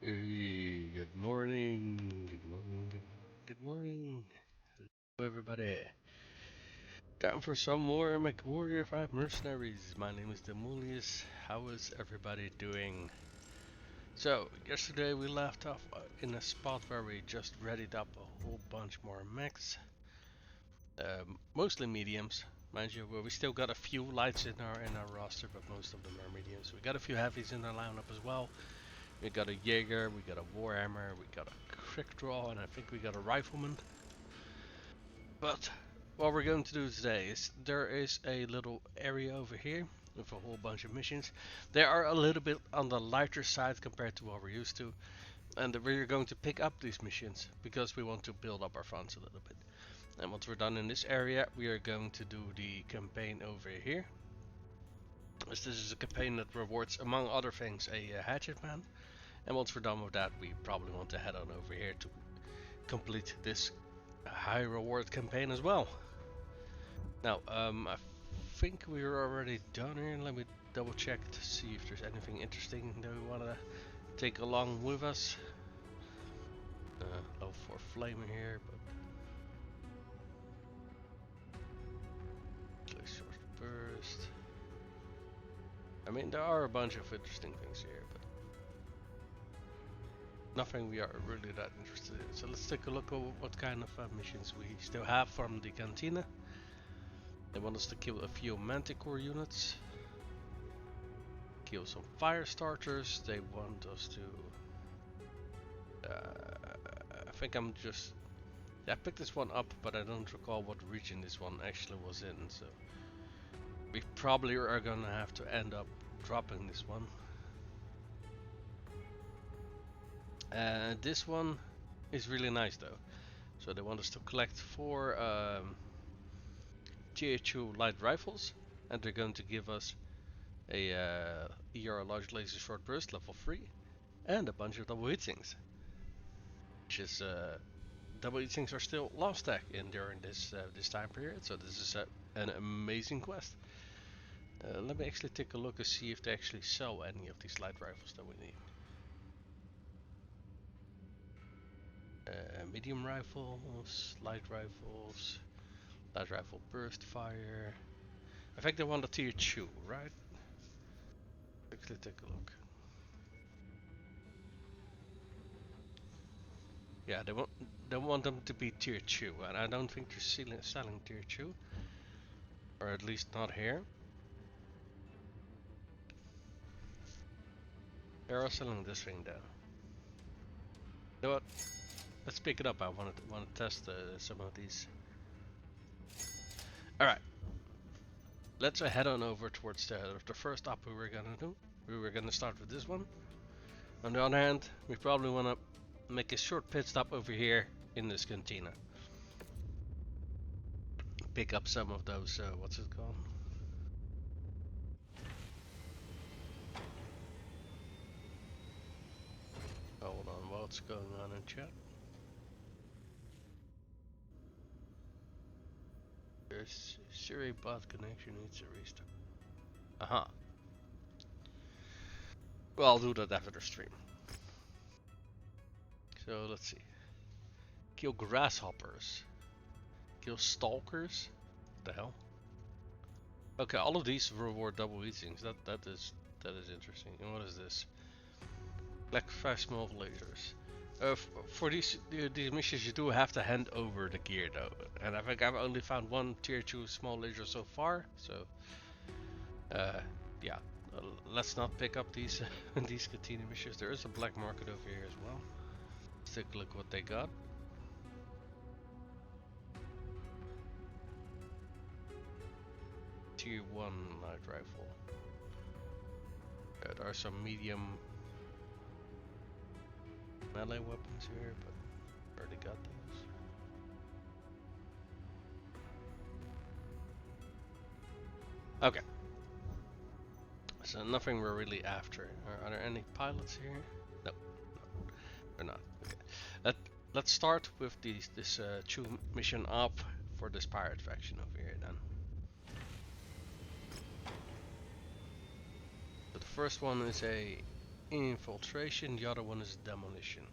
Hey, good morning. Good morning. Good morning. Hello, everybody. Time for some more Mechwarrior 5 Mercenaries. My name is Demulius. How is everybody doing? So, yesterday we left off in a spot where we just readied up a whole bunch more mechs. Mostly mediums. Mind you, we still got a few lights in our roster, but most of them are mediums. We got a few heavies in our lineup as well. We got a Jaeger, we got a Warhammer, we got a Quick Draw, and I think we got a Rifleman. But what we're going to do today is there is a little area over here with a whole bunch of missions. They are a little bit on the lighter side compared to what we're used to, and we're going to pick up these missions because we want to build up our funds a little bit. And once we're done in this area, we are going to do the campaign over here. This is a campaign that rewards, among other things, a hatchet man. And once we're done with that, we probably want to head on over here to complete this high reward campaign as well. Now, I think we're already done here. Let me double check to see if there's anything interesting that we want to take along with us. Low for flamer here, but place short burst. I mean, there are a bunch of interesting things here, but nothing we are really that interested in. So let's take a look at what kind of missions we still have from the cantina. They want us to kill a few manticore units, kill some fire starters. They want us to I think I'm just I picked this one up, but I don't recall what region this one actually was in, so we probably are gonna have to end up dropping this one. This one is really nice though. So they want us to collect 4 GH2 light rifles, and they're going to give us a ER large laser short burst level 3 and a bunch of double hit things, which is double hit things are still lost stack in during this time period, so this is an amazing quest. Let me actually take a look and see if they actually sell any of these light rifles that we need. Medium rifles, light rifle burst fire. I think they want a tier 2, right? Actually take a look. Yeah, they want them to be tier 2, and I don't think they're selling tier 2, or at least not here. They are selling this thing though. You know what? Let's pick it up. I want to test some of these. All right, let's head on over towards the first up we were gonna do. We were gonna start with this one. On the other hand, we probably want to make a short pit stop over here in this cantina. Pick up some of those. What's it called? Hold on, what's going on in chat? There's Siri bot connection needs a restart. Aha. Well, I'll do that after the stream. So let's see. Kill grasshoppers. Kill stalkers. What the hell? Okay, all of these reward double eatings. That is interesting. And what is this? Black 5 small lasers. For these missions, you do have to hand over the gear though, and I think I've only found one tier 2 small laser so far. So, yeah, let's not pick up these these cantina missions. There is a black market over here as well. Let's take a look what they got. Tier 1 light rifle. There are some medium melee weapons here, but already got those. Okay. So nothing we're really after. Are there any pilots here? No, they're not. Okay. Let's start with this 2 mission up for this pirate faction over here then. So the first one is a infiltration, the other one is demolition.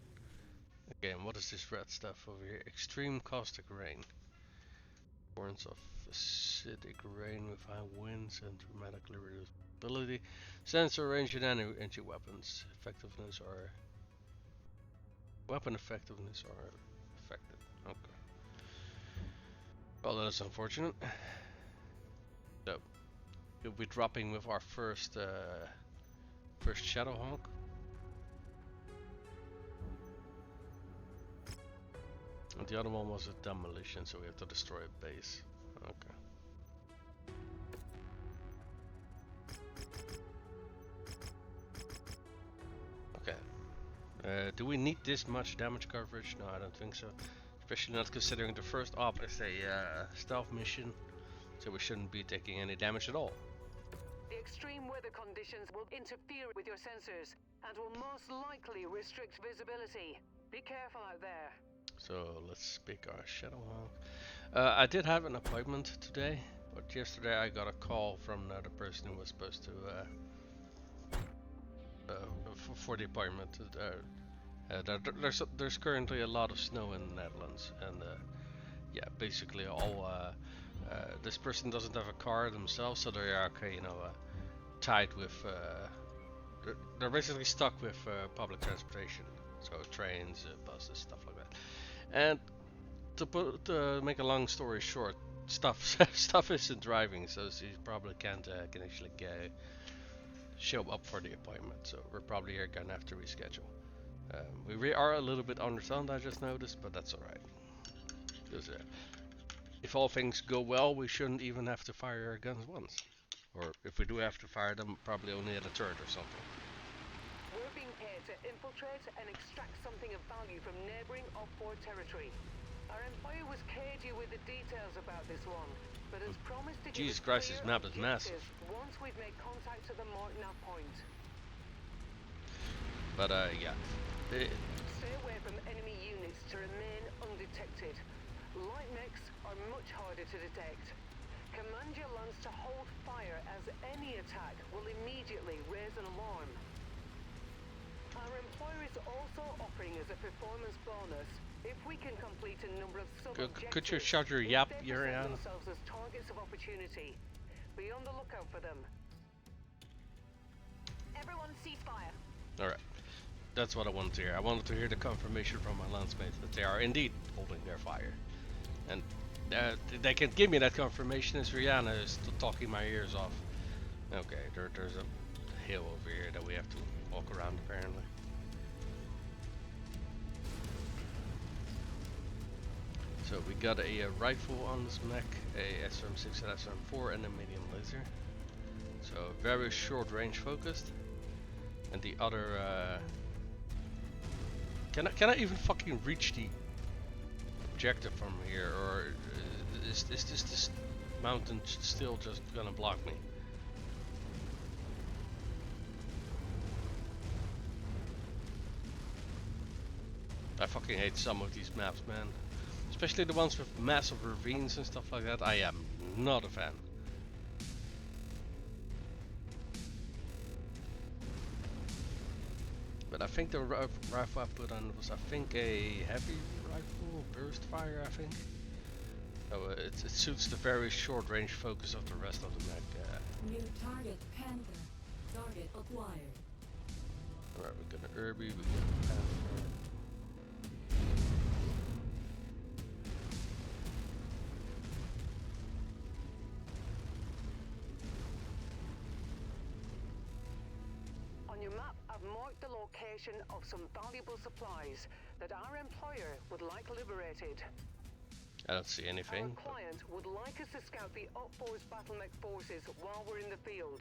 Again, what is this red stuff over here? Extreme caustic rain. Warrants of acidic rain with high winds and dramatically reduced ability. Sensor range and energy weapons. Effectiveness or weapon effectiveness are affected. Okay. Well, that is unfortunate. So we'll be dropping with our first Shadowhawk. And the other one was a demolition, so we have to destroy a base. Okay. Okay. Do we need this much damage coverage? No, I don't think so. Especially not considering the first op is a stealth mission, so we shouldn't be taking any damage at all. The extreme weather conditions will interfere with your sensors and will most likely restrict visibility. Be careful out there. So let's pick our Shadowhawk. I did have an appointment today, but yesterday I got a call from another person who was supposed to for the appointment. There's currently a lot of snow in the Netherlands, and yeah, basically all this person doesn't have a car themselves, so they are tied with they're basically stuck with public transportation, so trains, buses, stuff like that. And to make a long story short, stuff isn't driving, so she probably can't can actually show up for the appointment. So we're probably here gonna have to reschedule. We are a little bit understaffed, I just noticed, but that's alright. Because if all things go well, we shouldn't even have to fire our guns once. Or if we do have to fire them, probably only at a turret or something. We're being paid to infiltrate and extract something of value from neighboring off-board territory. Our employer was cagey with the details about this one, but has promised to Jesus give Christ, this map is massive. once we've made contact to the Martinac point. But yeah. Stay away from enemy units to remain undetected. Light mechs are much harder to detect. Command your lance to hold fire, as any attack will immediately raise an alarm. Our employer is also offering us a performance bonus if we can complete a number of sub-objectives. Could you shut your yap, Yurian? Themselves as targets of opportunity. Be on the lookout for them. Everyone cease fire. Alright. That's what I wanted to hear. I wanted to hear the confirmation from my lancemates that they are indeed holding their fire. And they can give me that confirmation as Rihanna is talking my ears off. Okay, there's a hill over here that we have to walk around apparently. So we got a rifle on this mech, a SRM6 and SRM4 and a medium laser. So very short range focused. And the other can I even fucking reach the objective from here, or is this mountain still just gonna block me? I fucking hate some of these maps, man. Especially the ones with massive ravines and stuff like that. I am not a fan. But I think the rifle I put on was, I think, a heavy rifle, burst fire, I think. So it suits the very short range focus of the rest of the mech. New target Panther. Target acquired. Alright, we got an Irby, we got a Panther. On your map, I've marked the location of some valuable supplies that our employer would like liberated. I don't see anything. Our client would like us to scout the Op-Force battle mech forces while we're in the field.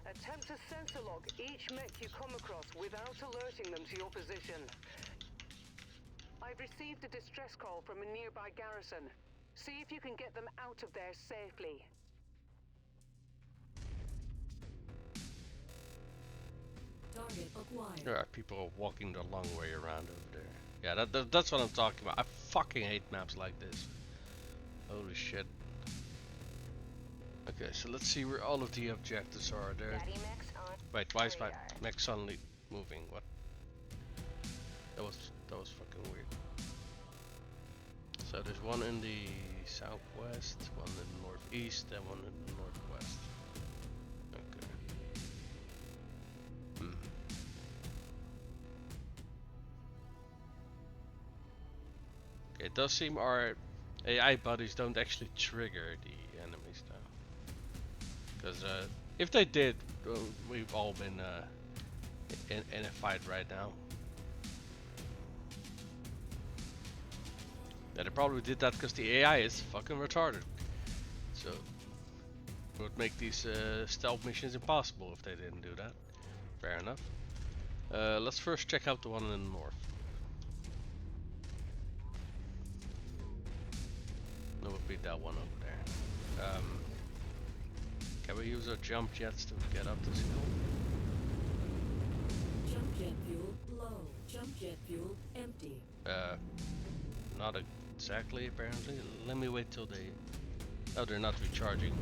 Attempt to sensor lock each mech you come across without alerting them to your position. I've received a distress call from a nearby garrison. See if you can get them out of there safely. Target acquired. There are people walking the long way around over there. Yeah, that's what I'm talking about. I fucking hate maps like this. Holy shit. Okay, so let's see where all of the objectives are there. Wait, why is my mech suddenly moving. What? That was fucking weird. So there's one in the southwest, one in the northeast, and one in the northwest. Okay. Okay, it does seem our AI buddies don't actually trigger the enemies though. Because if they did, we've all been in a fight right now. Yeah, they probably did that because the AI is fucking retarded. So it would make these stealth missions impossible if they didn't do that. Fair enough. Let's first check out the one in the north. That would be that one over there. Can we use our jump jets to get up this hill? Jump jet fuel low. Jump jet fuel empty. Not exactly apparently. Let me wait till they... Oh, they're not recharging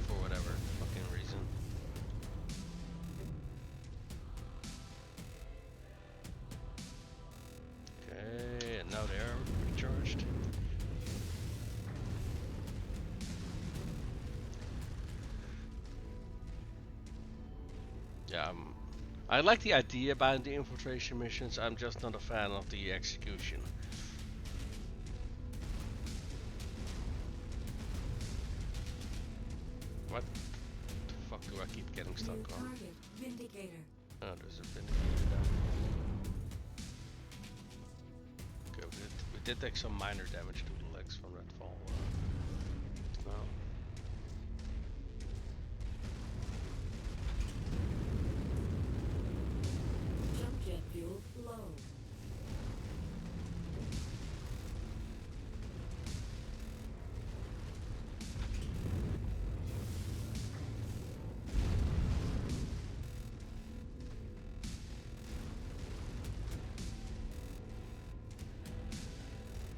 for whatever fucking reason. Okay, and now they are recharged. Yeah, I like the idea behind the infiltration missions. I'm just not a fan of the execution. What the fuck do I keep getting stuck New on? target Vindicator. Oh, there's a Vindicator down. Okay, we did take some minor damage to the legs from that fall. No. Jump jet fuel low.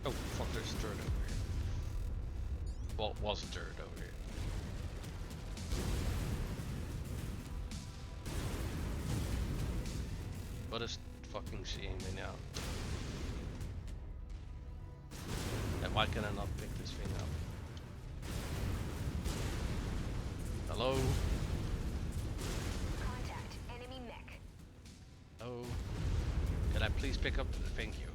Oh fuck, there's a turret over here. Well, it was a turret over here. What is fucking seeing me now? And why can I not pick this thing up? Hello? Contact enemy mech. Oh. Can I please pick up the... Thank you.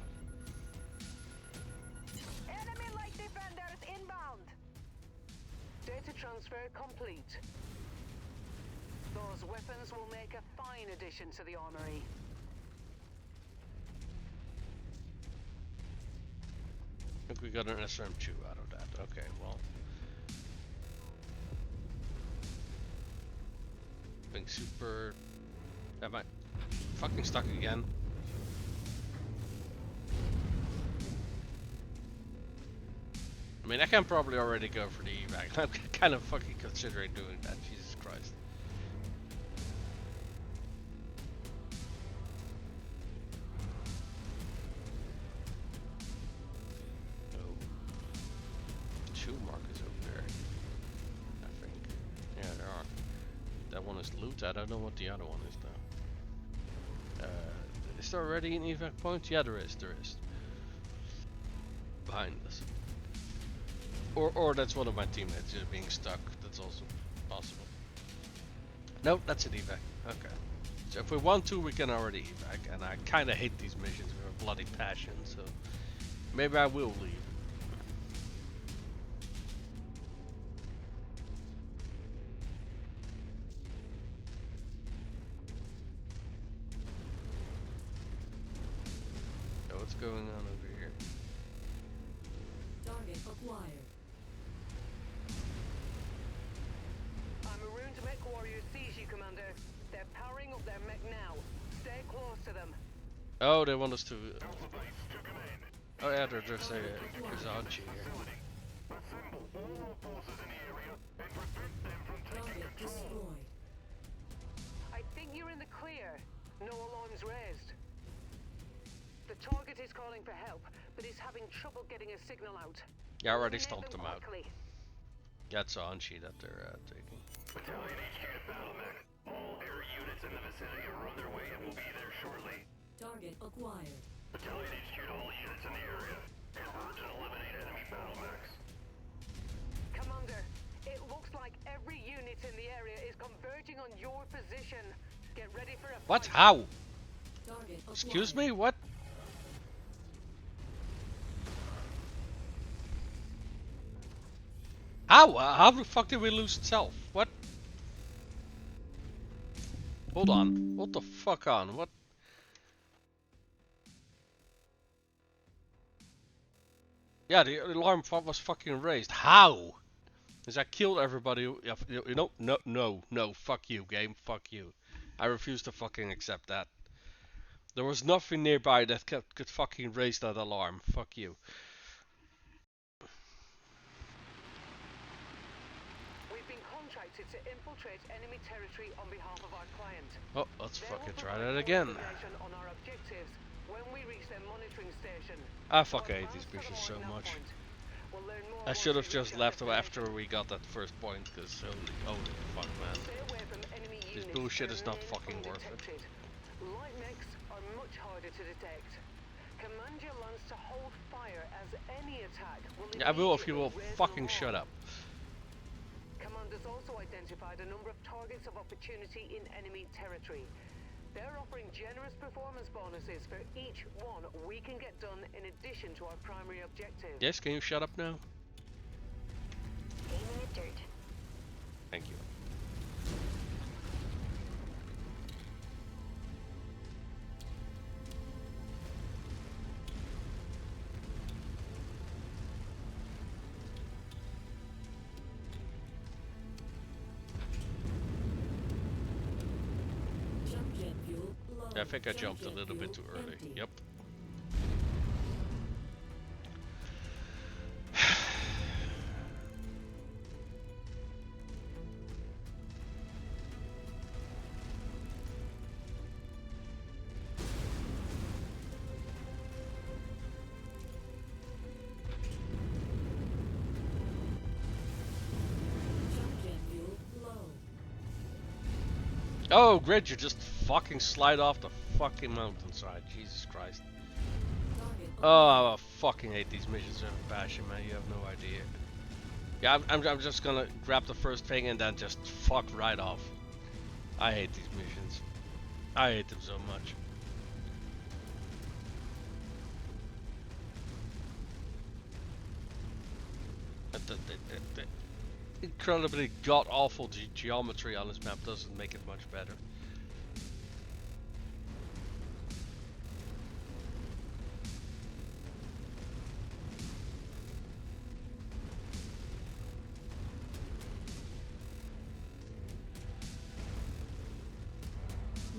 Enemy light defenders inbound. Data transfer complete. Those weapons will make a fine addition to the armory. I think we got an SRM2 out of that. Okay, well. Being super... Am I fucking stuck again? I mean, I can probably already go for the evac. I'm kind of fucking considering doing that. Jesus Christ. Oh. Two markers over there. I think. Yeah, there are. That one is loot. I don't know what the other one is though. Is there already an evac point? Yeah, there is. There is. Behind us. Or that's one of my teammates just being stuck. That's also possible. Nope, that's an evac. Okay. So if we want to, we can already evac. And I kind of hate these missions with a bloody passion, so maybe I will leave. So what's going on over here? Target acquired. I'm marooned Mechwarrior sees you, Commander. They're powering up their mech now. Stay close to them. Oh, they want us to... Oh yeah, there's a Archie here. Target destroyed. I think you're in the clear. No alarms raised. The target is calling for help, but is having trouble getting a signal out. Yeah, I already Eliminate stomped them them out. quickly. Yeah, it's a Anchi that they're taking. Battalion HQ is battle mech. All air units in the vicinity are on their way and will be there shortly. Target acquired. Battalion HQ to all units in the area. Converge and eliminate enemy battle mechs. Commander, it looks like every unit in the area is converging on your position. Get ready for a What? fight. How? Target acquired. Excuse me? What? How? How the fuck did we lose itself? What? Hold on. What the fuck on? What? Yeah, the alarm was fucking raised. How? Because I killed everybody. You know? No, no, no. Fuck you, game. Fuck you. I refuse to fucking accept that. There was nothing nearby that could fucking raise that alarm. Fuck you. We've been contracted to infiltrate enemy territory on behalf of our client. Oh, let's They fucking will try provide that more again. information on our objectives when we reach their monitoring station. I fucking Our hate these plans for the missions so morning much. point. We'll learn more I once should we have reach just our left after destination. we got that first point, because holy fuck, man. Stay away from enemy This units bullshit and is not remain fucking worth it. undetected. Light mechs are much harder to detect. Command your lance to hold fire as any attack will Yeah, I will if you will immediately raise fucking an shut alarm. up. Command has also identified a number of targets of opportunity in enemy territory. They're offering generous performance bonuses for each one we can get done in addition to our primary objective. Yes, can you shut up now? Aiming at dirt. Thank you. Jump jet fuel low. Yeah, I think I Jump jumped a jet little bit too fuel early. empty. Yep. Jump jet fuel low. Oh, great, you just fucking slide off the fucking mountainside. Jesus Christ. Target Oh, I fucking hate these missions with a passion, man. You have no idea. Yeah, I'm just gonna grab the first thing and then just fuck right off. I hate these missions. I hate them so much. The incredibly god-awful geometry on this map doesn't make it much better.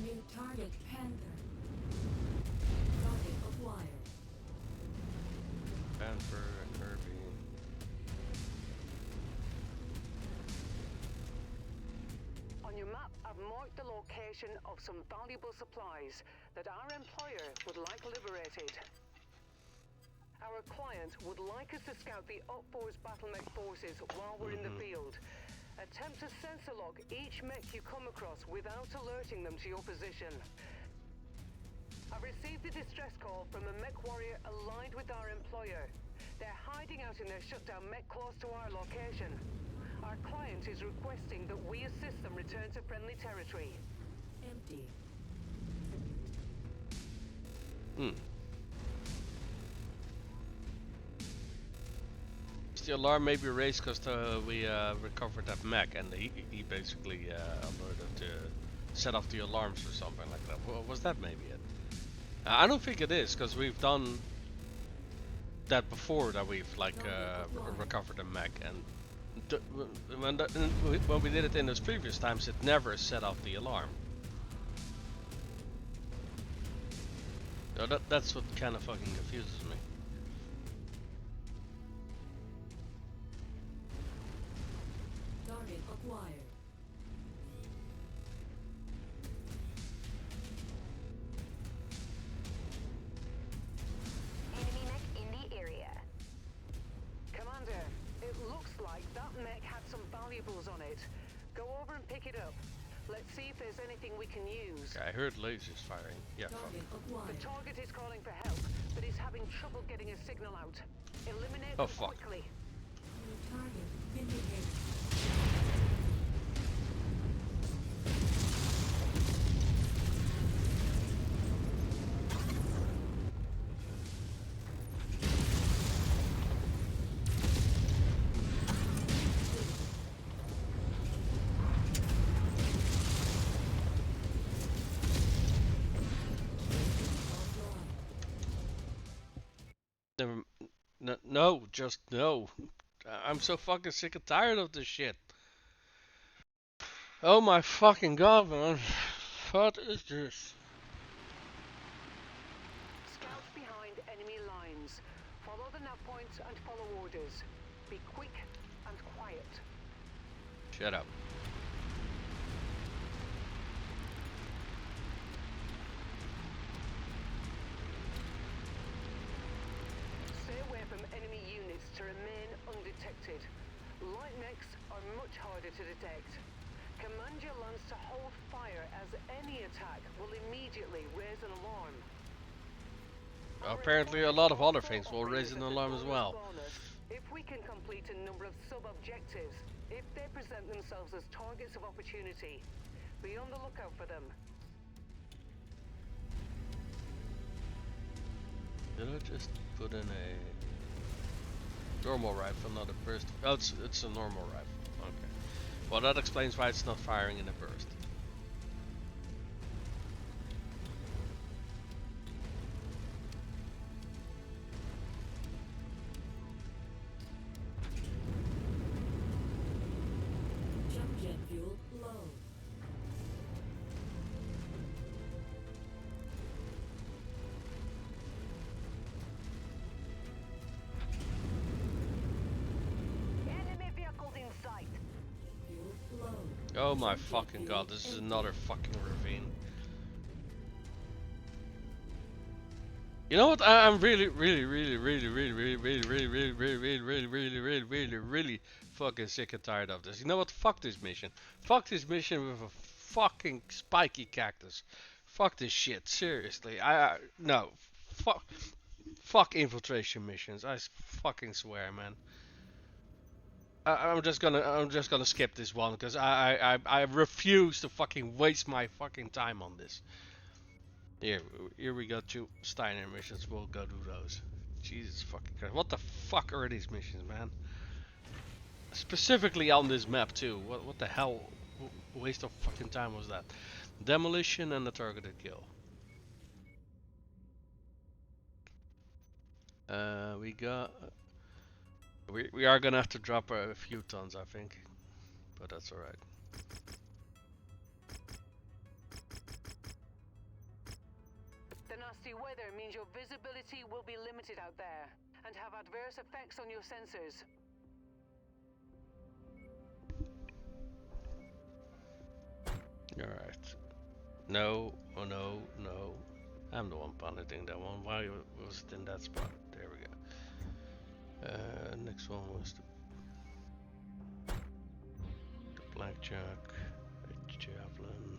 New target Panther. Target acquired. Panther and Kirby. On your map, I've marked the location of some valuable supplies that our employer would like liberated. Our client would like us to scout the Up-Force battle mech forces while we're in the field. Attempt to sensor lock each mech you come across without alerting them to your position. I've received a distress call from a Mechwarrior aligned with our employer. They're hiding out in their shutdown mech close to our location. Our client is requesting that we assist them return to friendly territory. Empty. The alarm may be raised because we recovered that mech and he basically alerted to set off the alarms or something like that. Was that maybe it? I don't think it is, because we've done that before, that we've like recovered a mech, and when we did it in those previous times, it never set off the alarm. So that's what kind of fucking confuses me. Target acquired. Enemy mech in the area. Commander, it looks like that mech had some valuables on it. Go over and pick it up. Let's see if there's anything we can use. Okay, I heard lasers firing. Yeah, fuck. Target The acquired. target is calling for help, but is having trouble getting a signal out. Eliminate Oh, them fuck. quickly. New target vindicated. Never. No, no, just no. I'm so fucking sick and tired of this shit. Oh my fucking god, man. What is this? Scout behind enemy lines. Follow the nav points and follow orders. Be quick and quiet. Shut up. Stay away from enemy units to remain undetected. Light mechs are much harder to detect. Command your lance to hold fire as any attack will immediately raise an alarm. Apparently a lot of other things will raise an alarm as well. If we can complete a number of sub-objectives, if they present themselves as targets of opportunity, be on the lookout for them. Did I just put in a normal rifle, not a burst? Oh, it's a normal rifle. Okay. Well, that explains why it's not firing in a burst. Jump jet fuel low. Enemy vehicles in sight. Fuel low. Oh my fucking god, this is another fucking ravine. You know what? I'm really fucking sick and tired of this. You know what? Fuck this mission. Fuck this mission with a fucking spiky cactus. Fuck this shit. Seriously. No. Fuck infiltration missions. Fucking swear, man. I'm just gonna skip this one because I refuse to fucking waste my fucking time on this. Here we got 2 Steiner missions. We'll go do those. Jesus fucking Christ. What the fuck are these missions, man? Specifically on this map too. What the hell waste of fucking time was that? Demolition and a targeted kill. We got... We are gonna have to drop a few tons, I think. But that's alright. The nasty weather means your visibility will be limited out there and have adverse effects on your sensors. Alright. No, oh no, no. I'm the one piloting that one. Why was it in that spot? There we go. Next one was the blackjack, the javelin,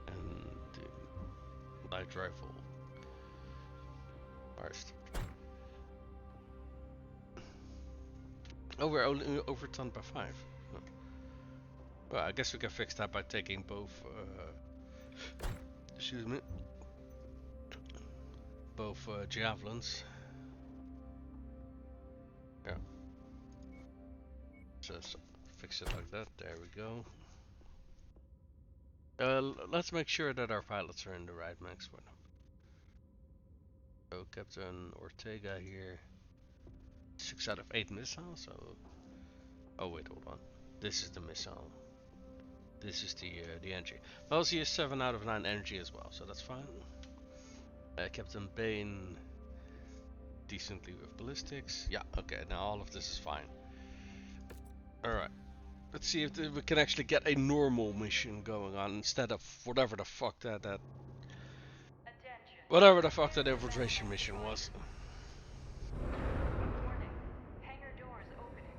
and the light rifle. First. Oh, we're only overturned by 5. Huh. Well, I guess we can fix that by taking both. Excuse me. Both javelins. Yeah. Just fix it like that. There we go. Let's make sure that our pilots are in the right max for them. So Captain Ortega here. 6 out of 8 missiles. So. Oh wait, hold on. This is the missile. This is the energy. Well, he is 7 out of 9 energy as well, so that's fine. Captain Bane, decently with ballistics. Yeah, okay, now all of this is fine. Alright, let's see if we can actually get a normal mission going on instead of whatever the fuck that whatever the fuck that infiltration mission was. Warning. Hangar doors opening.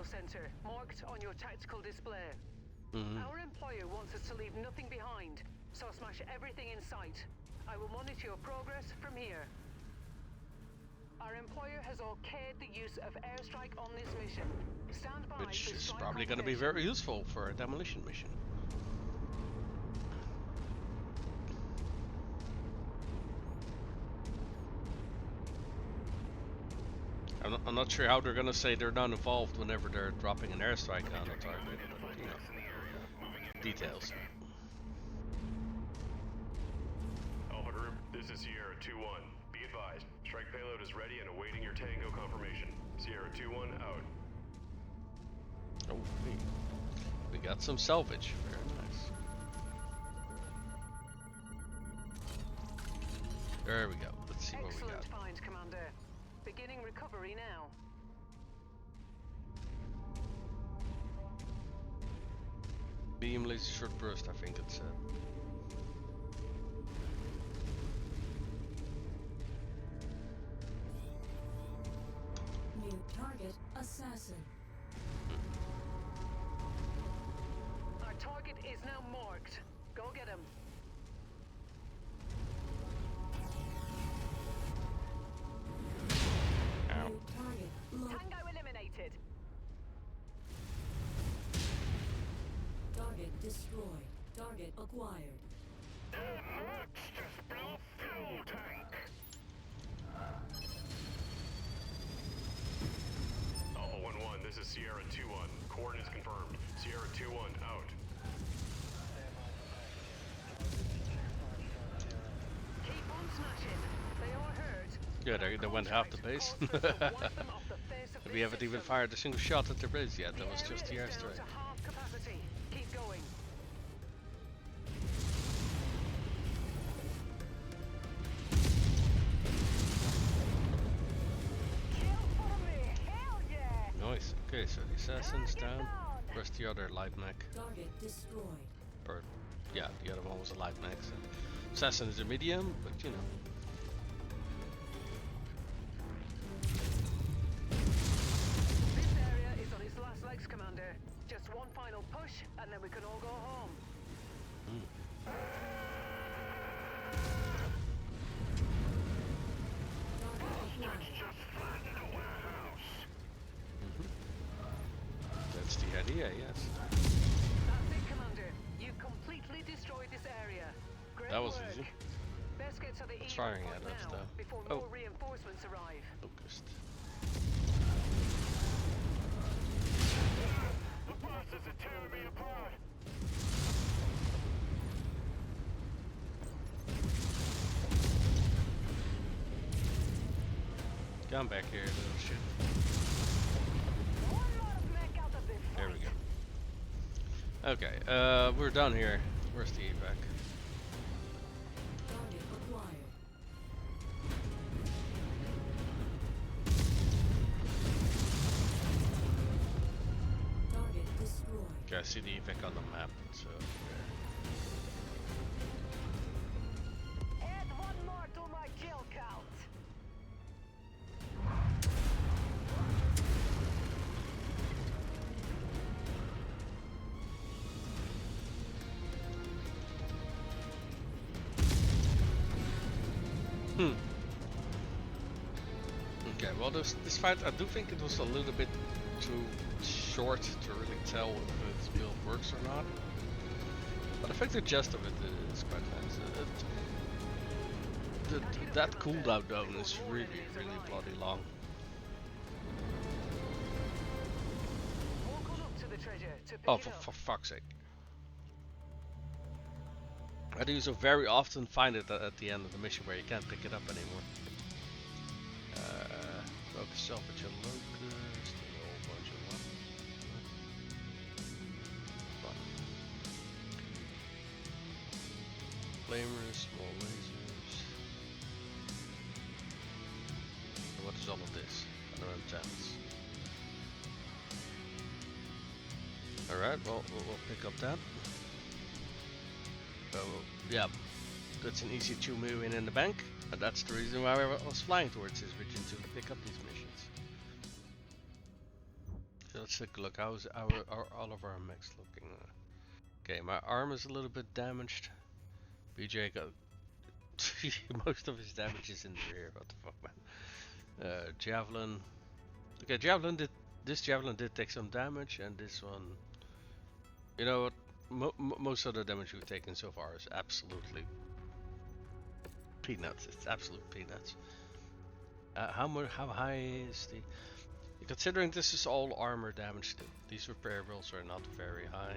cargo center, marked on your tactical display. Mm-hmm. Our employer wants us to leave nothing behind, so smash everything in sight. I will monitor your progress from here. Our employer has okayed the use of airstrike on this mission. Stand by Which for is strike probably going to be confirmation. very useful for a demolition mission. I'm not sure how they're going to say they're not involved whenever they're dropping an airstrike on a target, but you know, details. Alpha Group, this is Sierra 2-1. Be advised, strike payload is ready and awaiting your Tango confirmation. Sierra 2-1 out. Oh, we got some salvage. Very nice. There we go. Let's see what we got. Excellent find, Commander. Beginning recovery now. Beam laser short burst, I think it said. New target, assassin. Our target is now marked. Go get him. New target, low. Tango eliminated. Target destroyed. Target acquired. Alpha 1-1, this is Sierra 2-1. Coordinates confirmed. Sierra 2-1 out. Keep on smashing. They are hurt. Good, they went half the base. We haven't even fired a single shot at their base yet. That was just the airstrike. Half capacity. Keep going. Kill for me. Hell yeah. Nice. Okay, so the assassin's down. Where's the other light mech? Target destroyed. Or, yeah, the other one was a light mech. So. Assassin is a medium, but you know. This area is on its last legs, Commander. Just one final push, and then we can all go home. That's the idea, yes. That's it, Commander. You completely destroyed this area. Great That was work. easy. Best get to the What's evac firing point at us, now, though? before Oh. more reinforcements arrive. Focused. The bosses are tearing me apart. Come back here, little shit. One lot of mech out of this There we fight. go. Okay, we're done here. Where's the evac? Target acquired. Target destroyed. Okay, I see the evac on the map. So Add one more to my kill count. okay, well this fight, I do think it was a little bit too short to really tell if this build works or not. But I think the gist of it is quite nice. That cooldown zone is really bloody long. Walk on up to the treasure to pick Oh, it up. for fuck's sake. I do so very often find it at the end of the mission where you can't pick it up anymore. Focus salvage and locust, a whole bunch of them. Fun. Flamers, small lasers. So what is all of this? Another intense. Alright, well, we'll pick up that. So, yeah, that's an easy 2 million in the bank, and that's the reason why I was flying towards this region to pick up these missions. So let's take a look. How's all of our mechs looking? Okay, my arm is a little bit damaged. BJ got most of his damage is in the rear. What the fuck, man? Javelin. Okay, this javelin did take some damage, and this one. You know what? Most of the damage we've taken so far is absolutely peanuts. It's absolute peanuts. How high is the? Considering this is all armor damage, these repair rolls are not very high.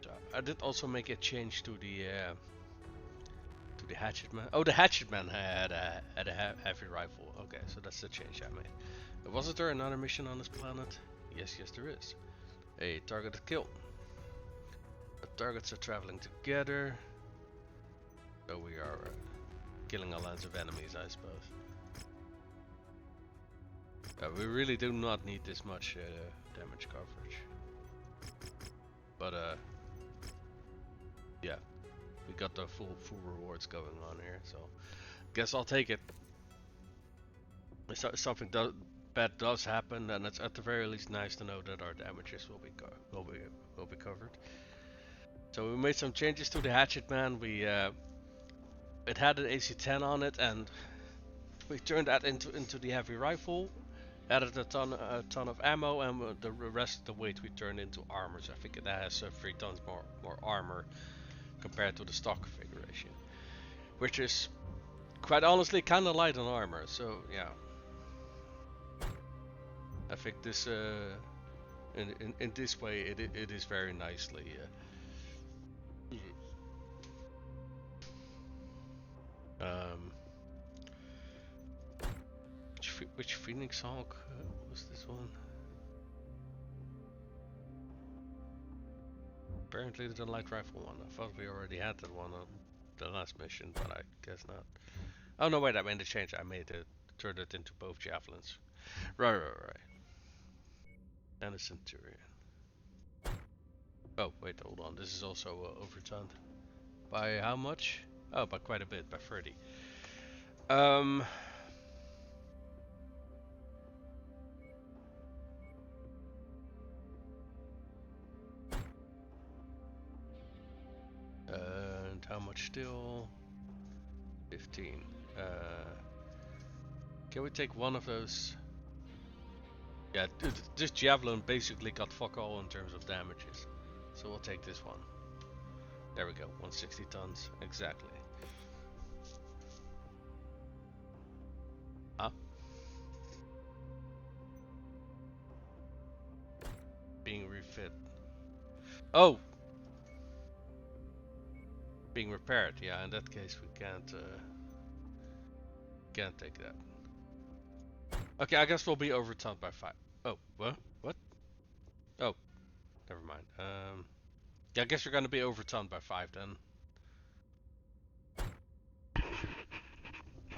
So I did also make a change to the hatchet man. Oh, the hatchet man had a heavy rifle. Okay, so that's the change I made. Wasn't there another mission on this planet? Yes, there is. A targeted kill. The targets are traveling together. So we are killing a lines of enemies, I suppose. We really do not need this much damage coverage. But yeah, we got the full rewards going on here, so guess I'll take it. If something bad does happen, then it's at the very least nice to know that our damages will be covered. So we made some changes to the hatchet man. We it had an AC-10 on it, and we turned that into the heavy rifle. Added a ton of ammo, and the rest of the weight we turned into armor. So I think it has 3 tons more armor compared to the stock configuration, which is quite honestly kind of light on armor. So yeah, I think this in this way it is very nicely. Which Phoenix Hawk was this one? Apparently the light rifle one. I thought we already had that one on the last mission, but I guess not. Oh no, wait, I made a change. I made it, turned it into both javelins. Right. And a Centurion. Oh, wait, hold on. This is also overturned. By how much? Oh, by quite a bit, by 30. And how much still? 15. Can we take one of those? Yeah, this javelin basically got fuck all in terms of damages. So we'll take this one. There we go, 160 tons, exactly. Huh? Being refit. Oh! Being repaired, yeah, in that case we can't take that. Okay, I guess we'll be overturned by 5. Oh, what? What? Oh, never mind. Yeah, I guess we're gonna be overturned by 5 then.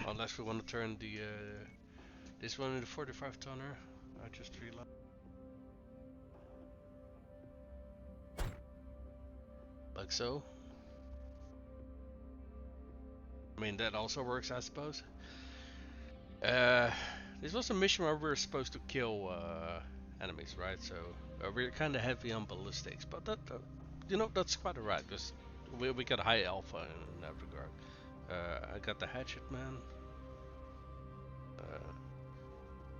Unless we want to turn the this one into 45 tonner. I just realized. Like so. I mean, that also works, I suppose. This was a mission where we were supposed to kill enemies, right? So we're kind of heavy on ballistics, but that you know, that's quite alright because we got a high alpha in that regard. I got the hatchet man.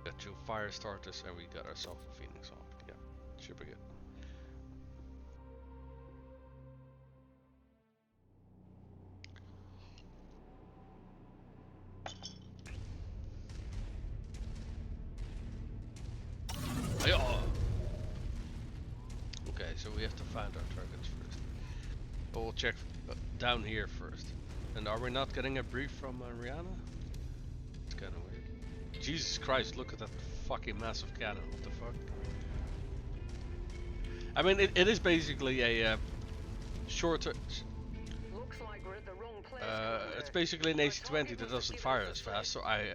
Got 2 fire starters, and we got ourselves a Phoenix Hawk. Yeah, should be good. Okay, so we have to find our targets first. But we'll check down here first. And are we not getting a brief from Rihanna? It's kind of weird. Jesus Christ, look at that fucking massive cannon. What the fuck? I mean, it is basically a shorter... Looks like we're at the wrong place. It's basically an AC-20 that doesn't fire as fast, so I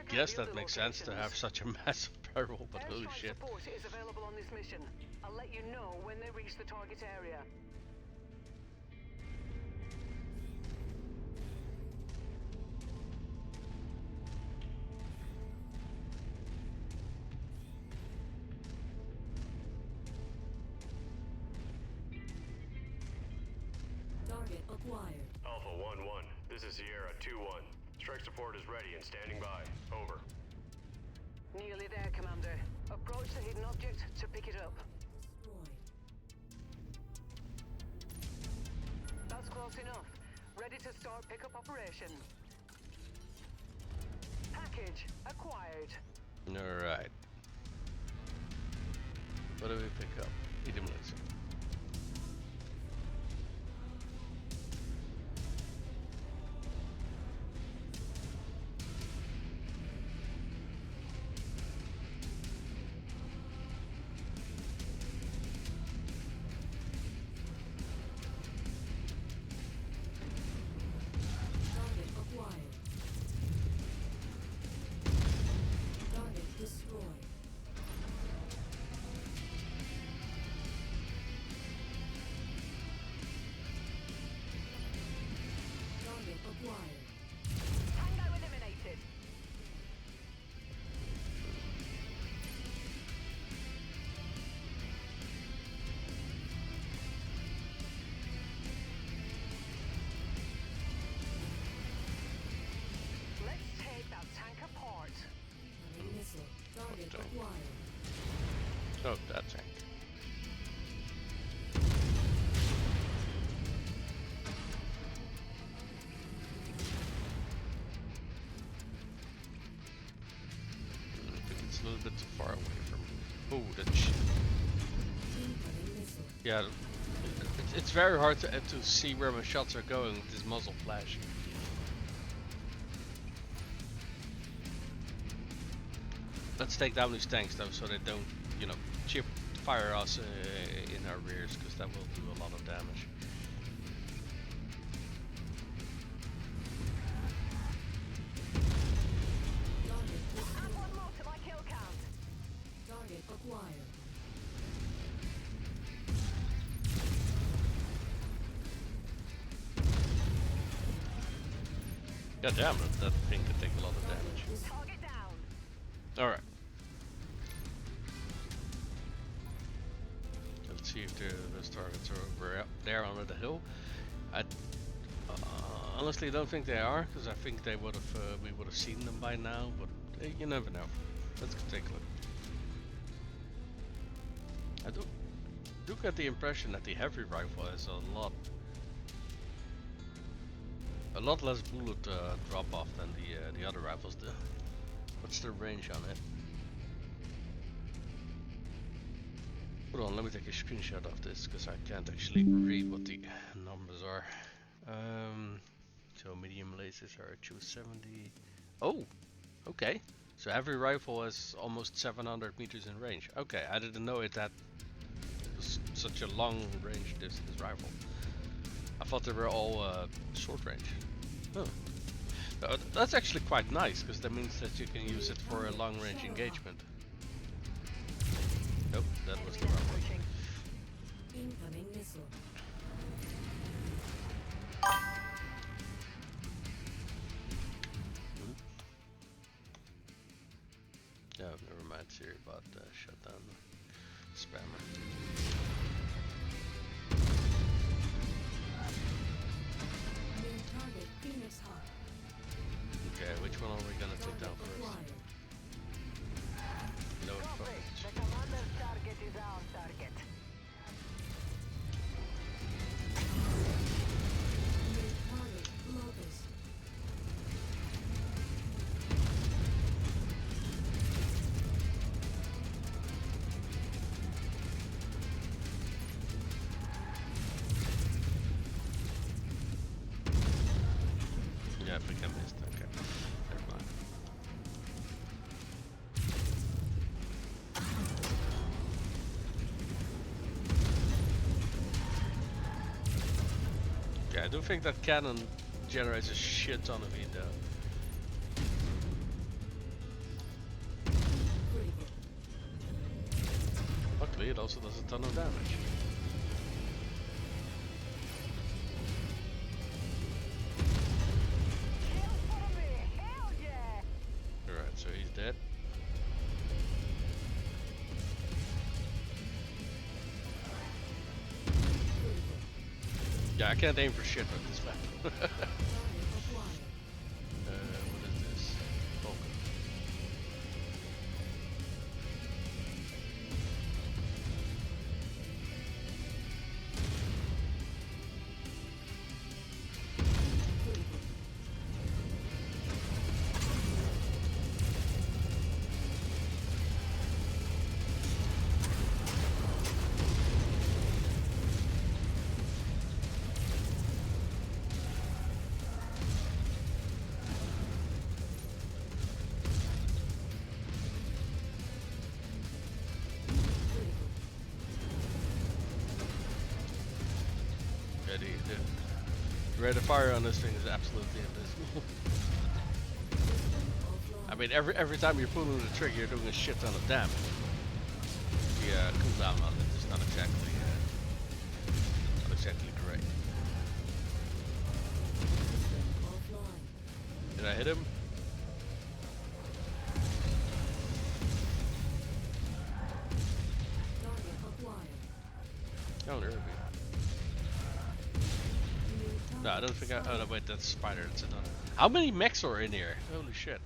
guess that makes sense to have such a massive barrel, but holy shit. Support is available on this mission. I'll let you know when they reach the target area. acquired. Alpha 1-1, this is Sierra 2-1. Strike support is ready and standing by. Over. Nearly there, Commander. Approach the hidden object to pick it up. Destroyed. That's close enough. Ready to start pickup operation. Package acquired. Alright. What do we pick up? Medium laser. Target acquired. Target destroyed. Target acquired. Tango eliminated. Let's take that tank apart. Incoming missile. Target Okay. acquired. Oh, that tank. I think it's a little bit too far away from me. Oh, that shit. Incoming missile. Yeah, it's very hard to see where my shots are going with this muzzle flash. Let's take down these tanks though, so they don't, you know, chip fire us in our rears, because that will do a lot of damage. Target destroyed. Add one more to my kill count. Target acquired. God damn it, that thing could take a lot of damage. Target down. Alright. Let's see if those targets are over up there under the hill. I honestly don't think they are, because I think they would have we would have seen them by now. But you never know. Let's take a look. I do get the impression that the heavy rifle has a lot less bullet drop off than the other rifles do. What's the range on it? Hold on, let me take a screenshot of this, because I can't actually read what the numbers are. So medium lasers are 270. Oh, okay. So heavy rifle has almost 700 meters in range. Okay, I didn't know it had such a long range this rifle. I thought they were all short range. Oh. That's actually quite nice, because that means that you can use it for a long range engagement. Nope, that was the wrong one. Pushing. Incoming missile. Oh, never mind, Siri bot shut down the spammer. Main target Phoenix Hawk. Okay, which one are we gonna take down first? Acquired. No, Copy. The commander's target is our target. Main target Locust. yeah, I think I missed. Okay, never mind. Yeah, I do think that cannon generates a shit ton of heat though. Critical. Luckily, it also does a ton of damage. Kill for me! Hell yeah! Alright, so he's dead. Critical. Yeah, I can't aim for shit with this map. Target acquired. What is this? Vulcan. Critical. Critical. Yeah, the rate of fire on this thing is absolutely invisible. Offline. I mean, every time you're pulling the trigger, you're doing a shit ton of damage. The cooldown on it is not exactly great. System offline. Did I hit him? Target acquired. Oh, there we go. New No, I target don't think I. Oh spotted. no, wait, that's Spider. That's another. How many mechs are in here? Holy shit!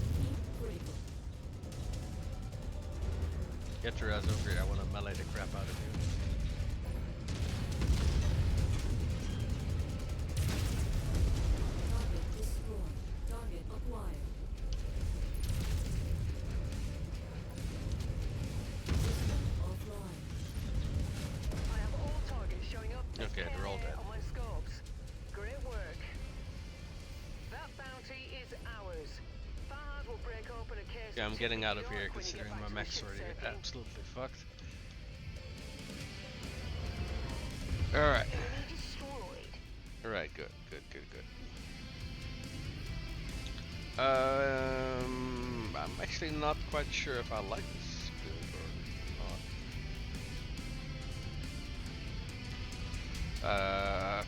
Heat critical. Get your ass over here. I want to melee the crap out of you. Target destroyed. Target acquired. System offline. I have all targets showing up as Okay, they're all KIA dead. on my scopes. Great work. That bounty is ours. Fahad will break open a case. Yeah, I'm of getting out of New here York when you get considering back my to the mech's ship already safely. absolutely fucked. Alright. Enemy destroyed. Alright, good. I'm actually not quite sure if I like this build or not.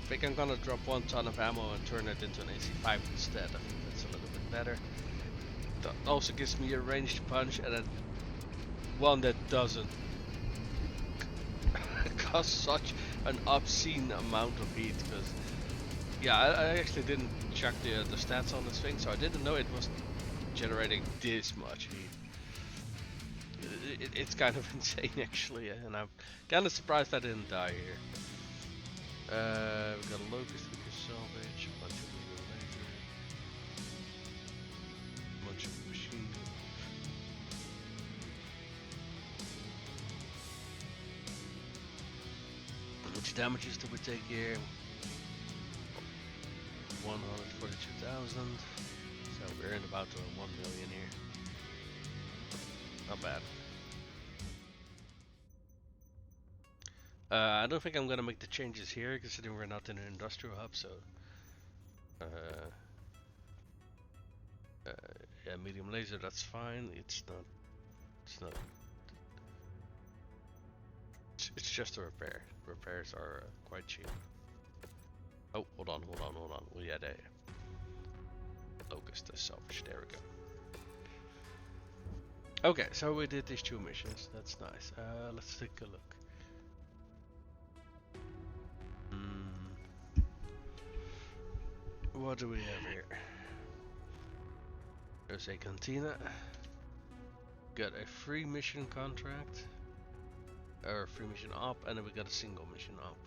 I think I'm gonna drop 1 ton of ammo and turn it into an AC5 instead. I think that's a little bit better. That also gives me a ranged punch and then one that doesn't cost such an obscene amount of heat. Because yeah, I actually didn't check the stats on this thing, so I didn't know it was generating this much heat. It's kind of insane actually, and I'm kind of surprised I didn't die here. We got a locust we can salvage, a bunch of medium laser, a bunch of machine guns. How much damages do we take here? 142,000. So we're in about 1 million here. Not bad. I don't think I'm gonna make the changes here, considering we're not in an industrial hub. So, yeah, medium laser, that's fine. It's not. It's just a repair. Repairs are quite cheap. Oh, hold on. We had a locust to salvage. There we go. Okay, so we did these 2 missions. That's nice. Let's take a look. What do we have here? There's a cantina. Got a free mission contract. Or free mission op, and then we got a single mission op.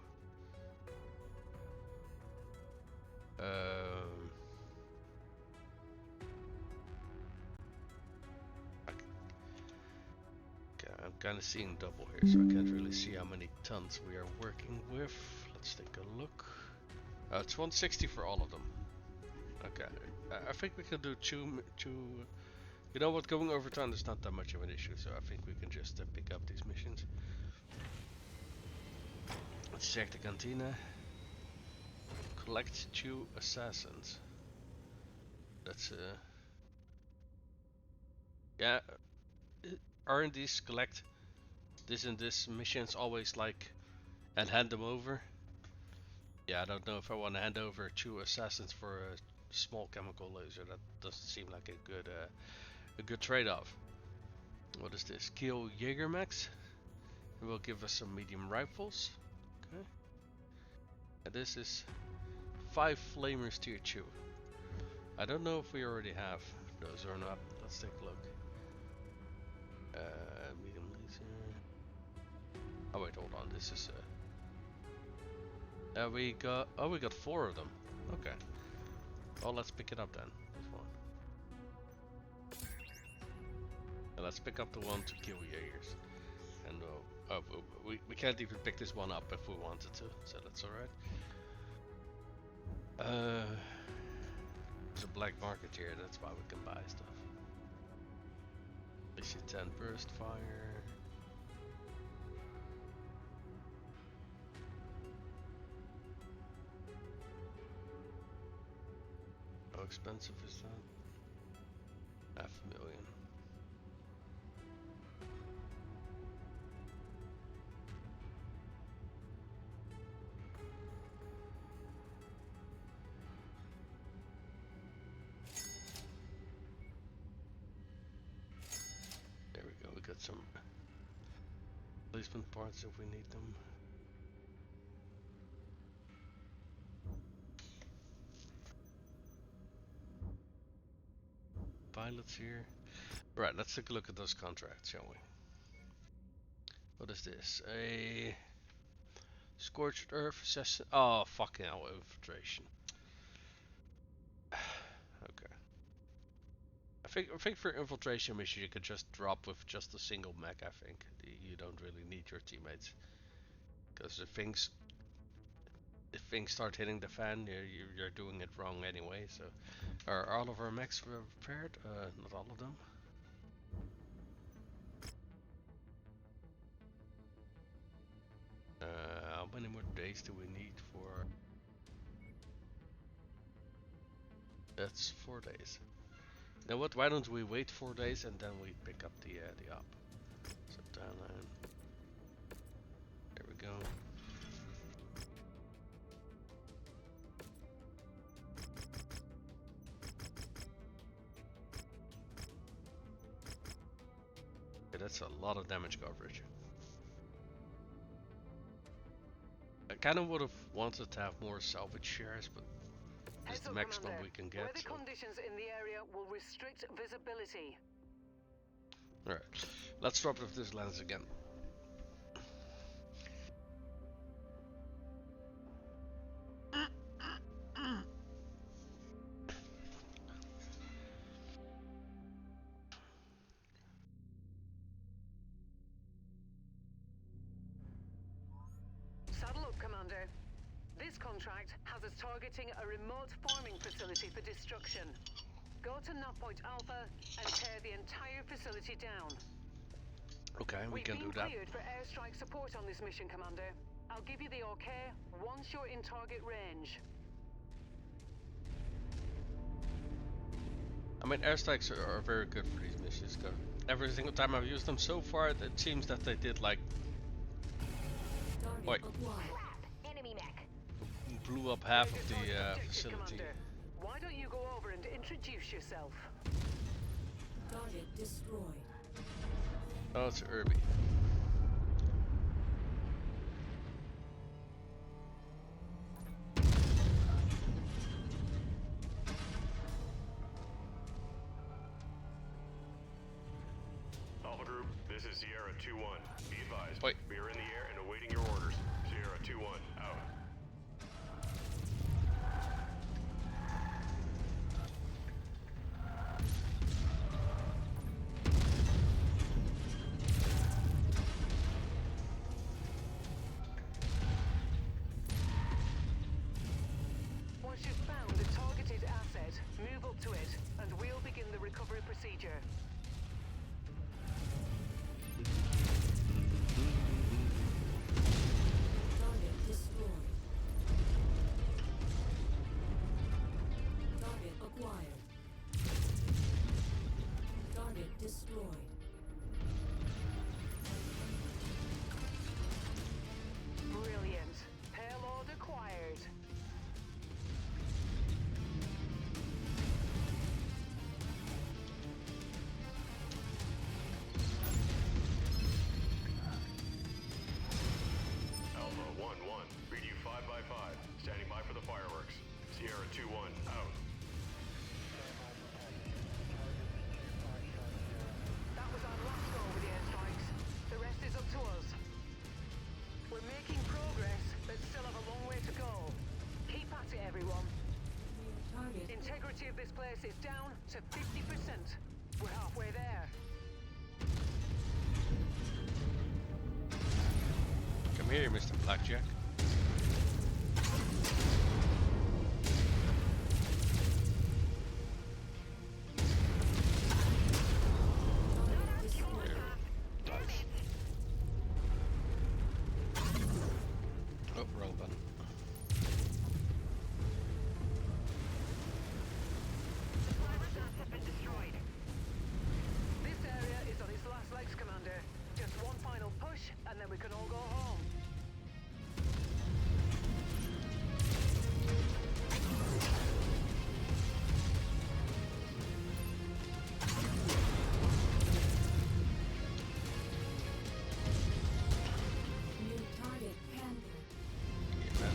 Okay, I'm kind of seeing double here, so I can't really see how many tons we are working with. Let's take a look. It's 160 for all of them. Okay, I think we can do two. You know what? Going over ton is not that much of an issue, so I think we can just pick up these missions. Let's check the cantina. Collect 2 assassins. That's yeah. Aren't these collect this and this missions always like and hand them over? Yeah, I don't know if I want to hand over 2 assassins for small chemical laser. That doesn't seem like a good trade-off. What is this? Kill Jaegermechs. It will give us some medium rifles. Okay. And this is 5 flamers tier 2. I don't know if we already have those or not. Let's take a look. Medium laser. Oh wait, hold on. This is we got 4 of them. Okay. Well, let's pick it up then. This one. And let's pick up the one to kill Jaegers. And we can't even pick this one up if we wanted to, so that's alright. There's a black market here, that's why we can buy stuff. AC 10 burst fire. How expensive is that? $500,000. There we go, we got some replacement parts if we need them. Pilots here. Right, let's take a look at those contracts, shall we? What is this? A scorched earth assassin. Oh, fucking hell, infiltration. Okay. I think for infiltration mission you could just drop with just a single mech. I think you don't really need your teammates, because if things start hitting the fan, you're doing it wrong anyway. So, are all of our mechs prepared? Not all of them. How many more days do we need for? That's 4 days. Now what? Why don't we wait 4 days and then we pick up the op? So downline. There we go. Okay, that's a lot of damage coverage. I kind of would have wanted to have more salvage shares, but this is the maximum we can get. Weather conditions in the area will restrict visibility. Alright, let's drop with this lens again. Saddle up, Commander. This contract has us targeting a remote farming facility for destruction. Go to Knotpoint Alpha and tear the entire facility down. Okay, we can do that. We've been cleared for airstrike support on this mission, Commander. I'll give you the okay once you're in target range. I mean, airstrikes are very good for these missions. Every single time I've used them so far, it seems that they did like... Wait. Enemy mech. Blew up half of the facility. Commander. Why don't you go over and introduce yourself? Target destroyed. Oh, it's Irby. Alpha Group, this is Sierra 2-1. Be advised. Wait. We are in the air and awaiting your orders. Sierra 2-1, out. Once you've found the targeted asset, move up to it, and we'll begin the recovery procedure. Target destroyed. Target acquired. Target destroyed. Brilliant. Payload acquired. This place is down to 50%. We're halfway there. Come here, Mr. Blackjack. Oh, wrong button. This area is on its last legs, Commander. Just one final push, and then we can all go home. New target handled. Yeah, man.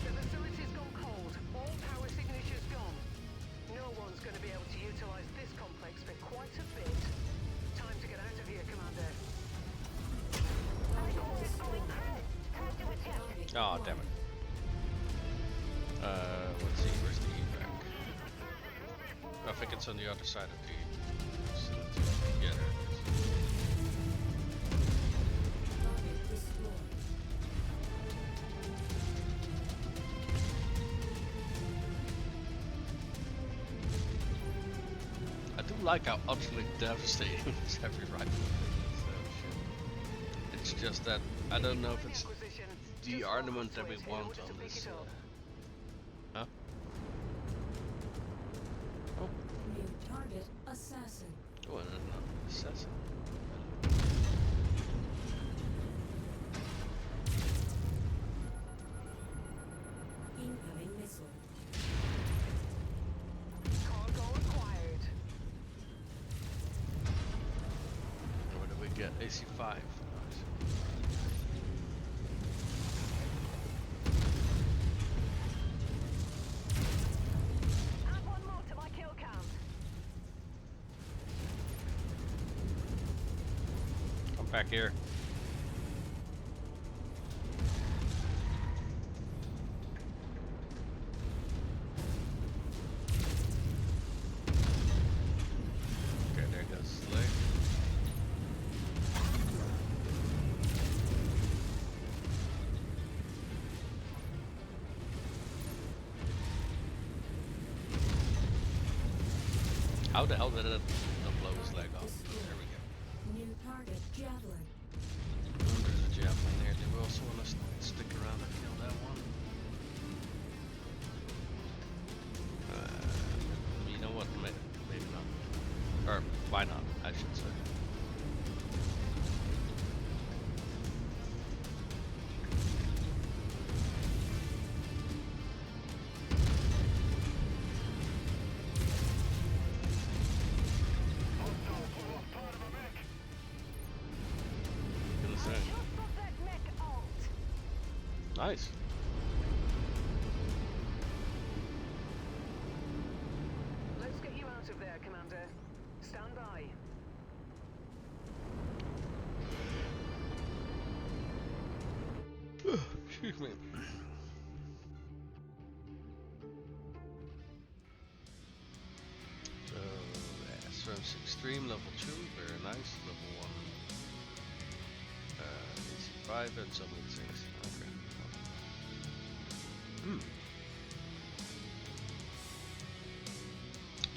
The facility's gone cold. All power signatures gone. No one's going to be able to utilize this complex for quite a bit. Time to get out of here, Commander. Oh, damn it. Let's see, where's the evac? I think it's on the other side of the facility. Yeah, there it is. Target destroyed. I do like how utterly devastating this heavy rifle is. It's just that I don't know if it's the armament that we want on this. Huh? Oh, New target assassin. oh, and an assassin. Incoming missile. Cargo acquired. What do we get? AC5. Nice. Add one more to my kill count. Come back here. Okay, there goes Slay. How the hell did it blow his leg off? There we go. New target javelin. Oh, there's a javelin there. Do we also want to stick around and kill that one? You know what? Maybe not. Or why not, I should say. Gonna say. Nice. Let's get you out of there, Commander. Stand by. Excuse me. So, Strength Extreme, level 2, very nice. Level 1, AC5, and so many things. Okay.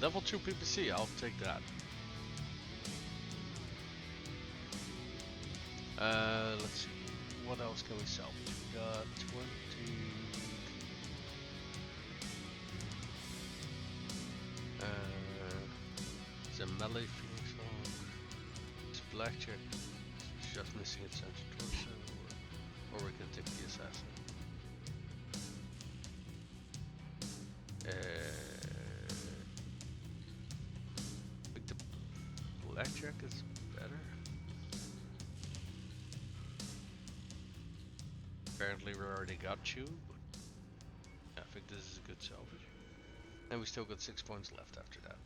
Level 2 PPC, I'll take that. Let's see. What else can we salvage? We got 20. It's a melee Phoenix Hawk. It's Blackjack. It's just missing its center torso. Or we can take the assassin. I think the Blackjack is better. Apparently we already got you, but I think this is a good salvage. And we still got 6 points left after that.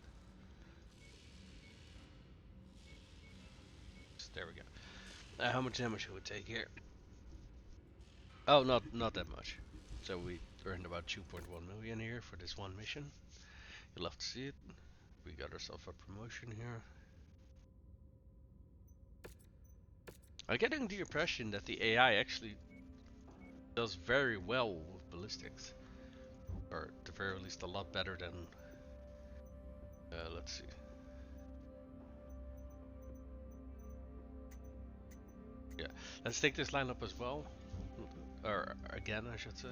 So there we go. How much damage should we take here? Oh, not that much. So we earned about 2.1 million here for this one mission. You'll have to see it. We got ourselves a promotion here. I'm getting the impression that the AI actually does very well with ballistics. Or at the very least a lot better than... let's see. Yeah, let's take this line up as well. Or again, I should say.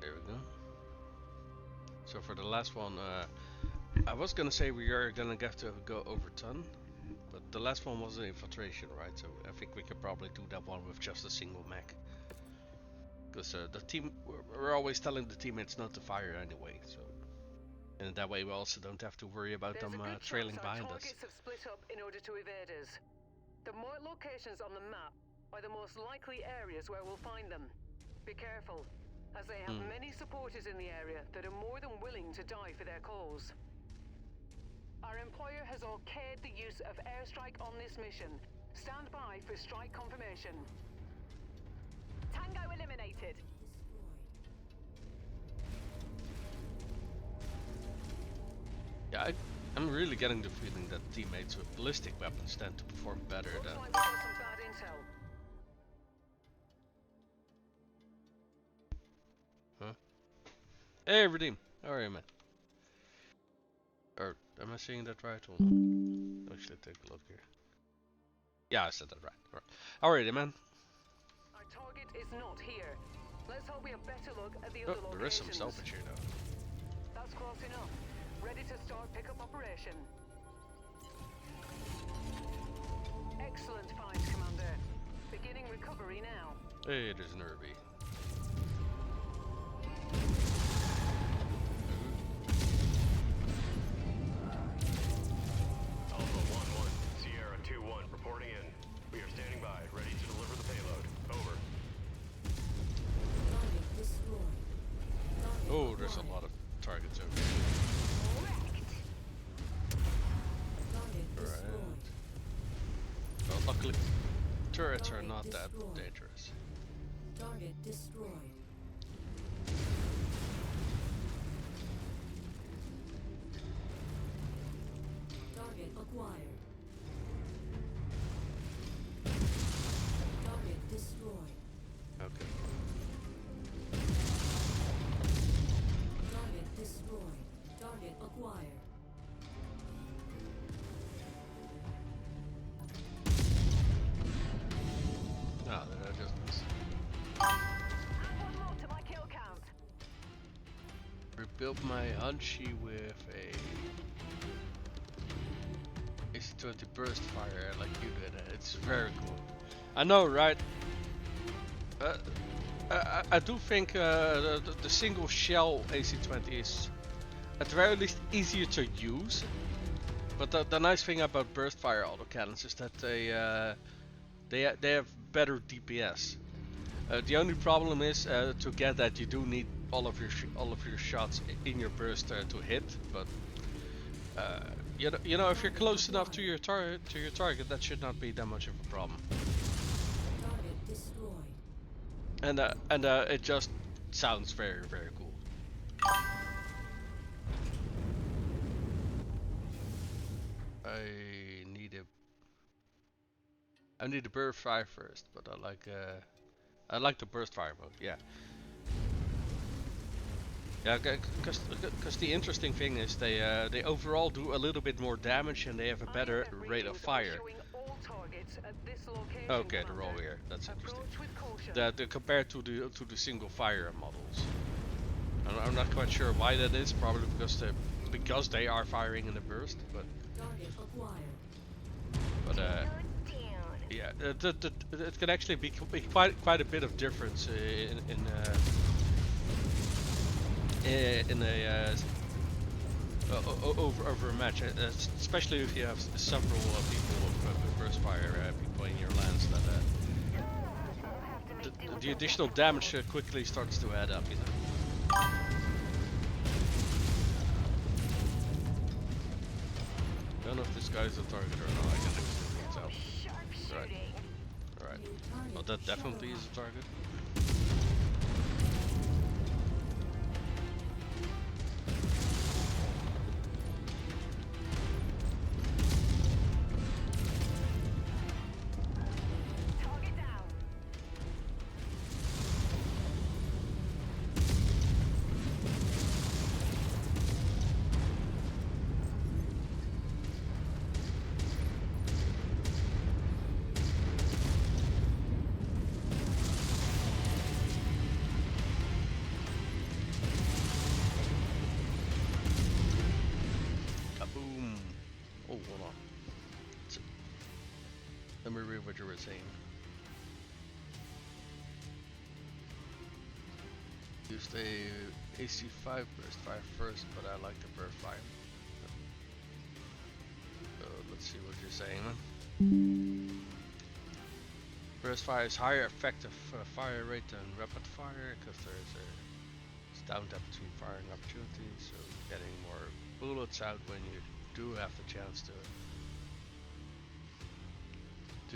There we go. So for the last one, I was gonna say we are gonna have to go over ton, but the last one was an infiltration, right? So I think we could probably do that one with just a single mech. Because the team, we're always telling the teammates not to fire anyway, so. And that way we also don't have to worry about them trailing behind us. Targets have split up in order to evade us. The marked locations on the map are the most likely areas where we'll find them. Be careful, as they have many supporters in the area that are more than willing to die for their cause. Our employer has okayed the use of airstrike on this mission. Stand by for strike confirmation. Tango eliminated. Yeah, I'm really getting the feeling that teammates with ballistic weapons tend to perform better than... Looks like we got some bad intel. Huh? Hey, Redeem! How are you, man? Or, am I saying that right or not? Actually, take a look here. Yeah, I said that right. Alrighty, man. Our target is not here. Let's hope we have better luck at the other Oh, locations. there is some salvage here, though. That's close enough. Ready to start pickup operation. Excellent find, Commander. Beginning recovery now. Hey, there's an Irby. Alpha 1-1, Sierra 2-1, reporting in. We are standing by, ready to deliver the payload. Over. Target destroyed. Target Oh, there's a acquired. lot of targets over here. Target Right. destroyed. Well, luckily, turrets are Target not that destroyed. dangerous. Target destroyed. Target acquired. Target destroyed. Okay. Target destroyed. Target acquired. Ah, there I just missed. Add one more to my kill count. Rebuilt my Hunchy with a AC-20 burst fire like you did. It's very cool. I know, right? I do think the single shell AC-20 is at the very least easier to use. But the nice thing about burst fire autocannons is that they have better DPS. The only problem is to get that you do need all of your shots in your burst to hit. But you know if you're close enough to your target, that should not be that much of a problem. Target destroyed. And it just sounds very very cool. I need a burst fire first, but I like the burst fire mode. Yeah. Yeah, because the interesting thing is they overall do a little bit more damage and they have a better IFF rate of readings are fire. showing all targets at this location, Okay, they're all Commander. here. That's interesting. Approach with caution. That compared to the single fire models. I'm not quite sure why that is. Probably because they are firing in the burst, but Target acquired. but yeah, it can actually be quite a bit of difference in a over a match, especially if you have several people with burst fire people in your lands the additional damage quickly starts to add up, you know. Don't know if this guy's a target or not. I can actually tell. Right. Alright. Well, that definitely is a target. Target down. Kaboom! Oh, hold on. Let me read what you were saying. Used a AC5 burst fire first, but I like the burst fire. Let's see what you're saying, man. Burst fire is higher effective fire rate than rapid fire because there's a downtime between firing opportunities, so you're getting more bullets out when you do have the chance to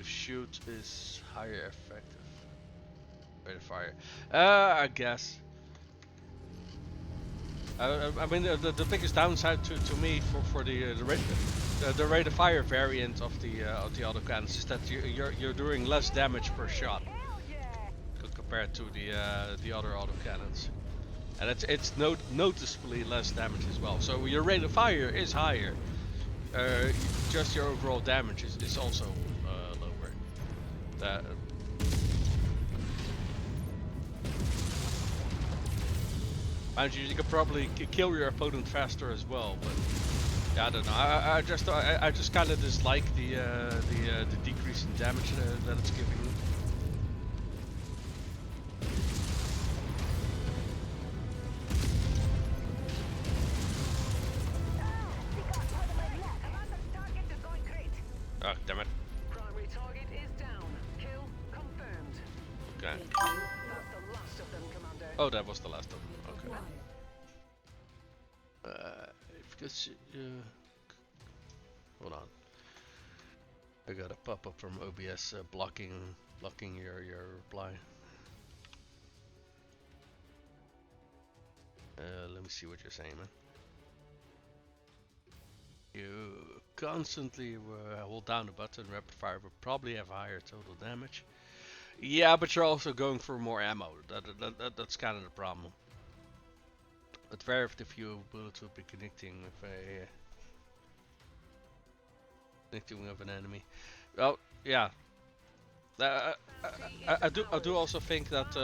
shoot is higher effective rate of fire. I guess. I mean the biggest downside to me for the rate of fire variant of the autocannons is that you're doing less damage per shot compared to the other autocannons, and it's noticeably less damage as well. So your rate of fire is higher. Just your overall damage is also lower. That. Mind you could probably kill your opponent faster as well, but yeah, I don't know. I just kind of dislike the decrease in damage that it's giving me. Oh, damn it. Primary target is down. Kill confirmed. Okay. That's the last of them, Commander. Oh, that was the last of them. Okay. Acquired. Because hold on. I got a pop-up from OBS blocking your reply. Let me see what you're saying, man. You constantly hold down the button. Rapid fire would probably have higher total damage. Yeah, but you're also going for more ammo. That's kind of the problem. But very few bullets will be connecting with an enemy. Well, yeah. I do also think that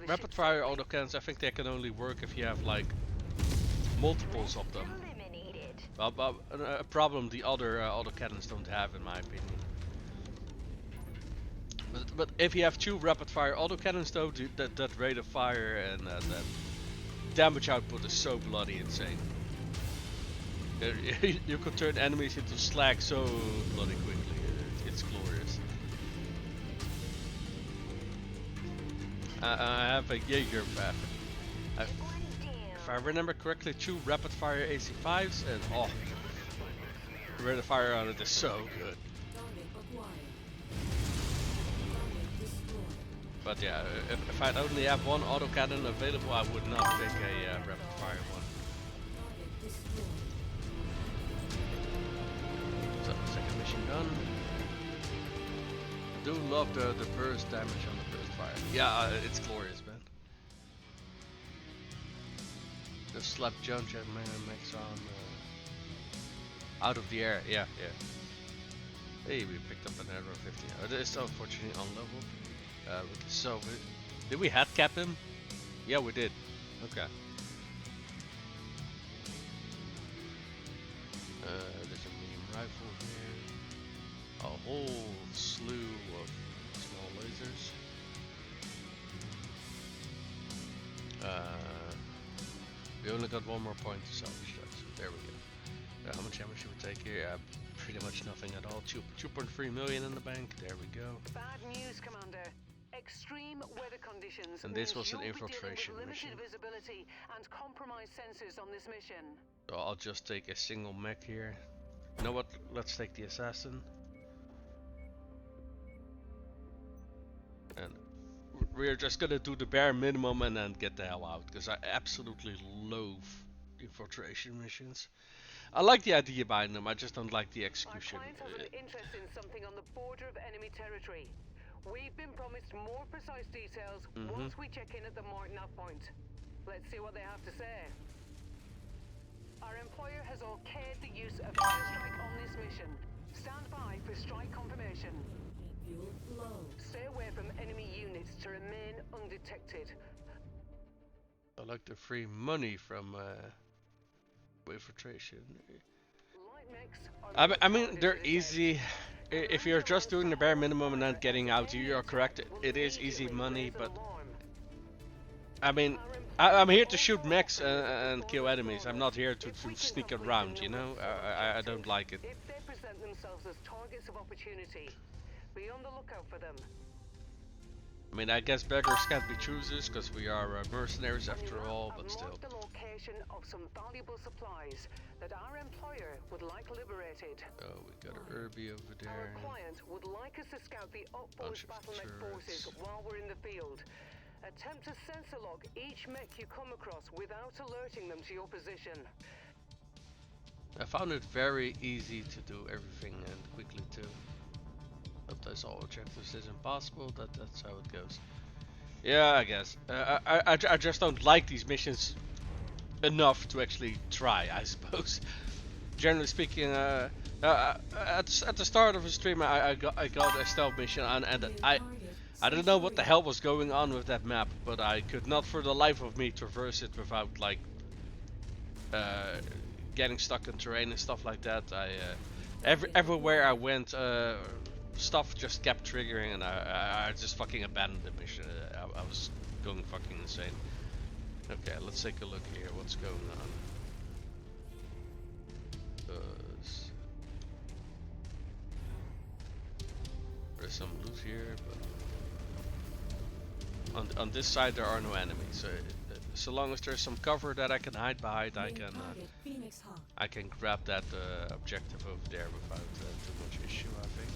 rapid fire autocannons, I think they can only work if you have like multiples of them. Well, a problem the other autocannons don't have, in my opinion. But if you have two rapid fire autocannons though, that rate of fire and that damage output is so bloody insane. You could turn enemies into slag so bloody quickly. It's glorious. I have a Jaeger pack. If I remember correctly, 2 rapid fire AC5s, and oh, the rate of fire on it is so good. But yeah, if I'd only have one autocannon available, I would not pick a rapid fire one. So, second mission done. I do love the burst damage on the burst fire. Yeah, it's glorious, man. The slap jump jet makes on out of the air. Yeah. Hey, we picked up an arrow 15. Oh, it is unfortunately unleveled. We can solve it. Did we head cap him? Yeah, we did. Okay. There's a medium rifle here. A whole slew of small lasers. We only got one more point to salvage that, so there we go. How much damage should we take here? pretty much nothing at all. 2.3 million in the bank. There we go. Bad news, Commander. Extreme weather conditions And this means was an you'll be dealing infiltration with mission. limited visibility and compromised sensors on this mission. So I'll just take a single mech here. You know what? Let's take the assassin. And we're just gonna do the bare minimum and then get the hell out, because I absolutely loathe infiltration missions. I like the idea behind them, I just don't like the execution. Our client has an interest in something on the border of enemy territory. We've been promised more precise details once we check in at the Martinet point. Let's see what they have to say. Our employer has okayed the use of airstrike on this mission. Stand by for strike confirmation. Fuel low. Stay away from enemy units to remain undetected. I like the free money from infiltration. Light mechs are I mean, much they're harder to easy. detect. If you're just doing the bare minimum and not getting out, you are correct. It is easy money, but I mean, I'm here to shoot mechs and kill enemies. I'm not here to sneak around, you know? I don't like it. If they present themselves as targets of opportunity, be on the lookout for them. I mean, I guess beggars can't be choosers, because we are mercenaries after all, but still. Marked the location of some valuable supplies that our employer would like liberated. Oh, we got an Irby over Our there. client would like us to scout the Bunch outpost of battlemech forces turrets. while we're in the field. Attempt to sensor log each mech you come across without alerting them to your position. I found it very easy to do everything and quickly too. Sometimes all objectives isn't possible, that's how it goes. Yeah, I guess. I just don't like these missions enough to actually try, I suppose. Generally speaking, at the start of the stream, I got a stealth mission, and I don't know what the hell was going on with that map, but I could not for the life of me traverse it without like getting stuck in terrain and stuff like that. Everywhere I went, stuff just kept triggering, and I just fucking abandoned the mission. I was going fucking insane. Okay, let's take a look here. What's going on? There's some loot here, but on this side there are no enemies. So long as there's some cover that I can hide behind, I can grab that objective over there without too much issue, I think.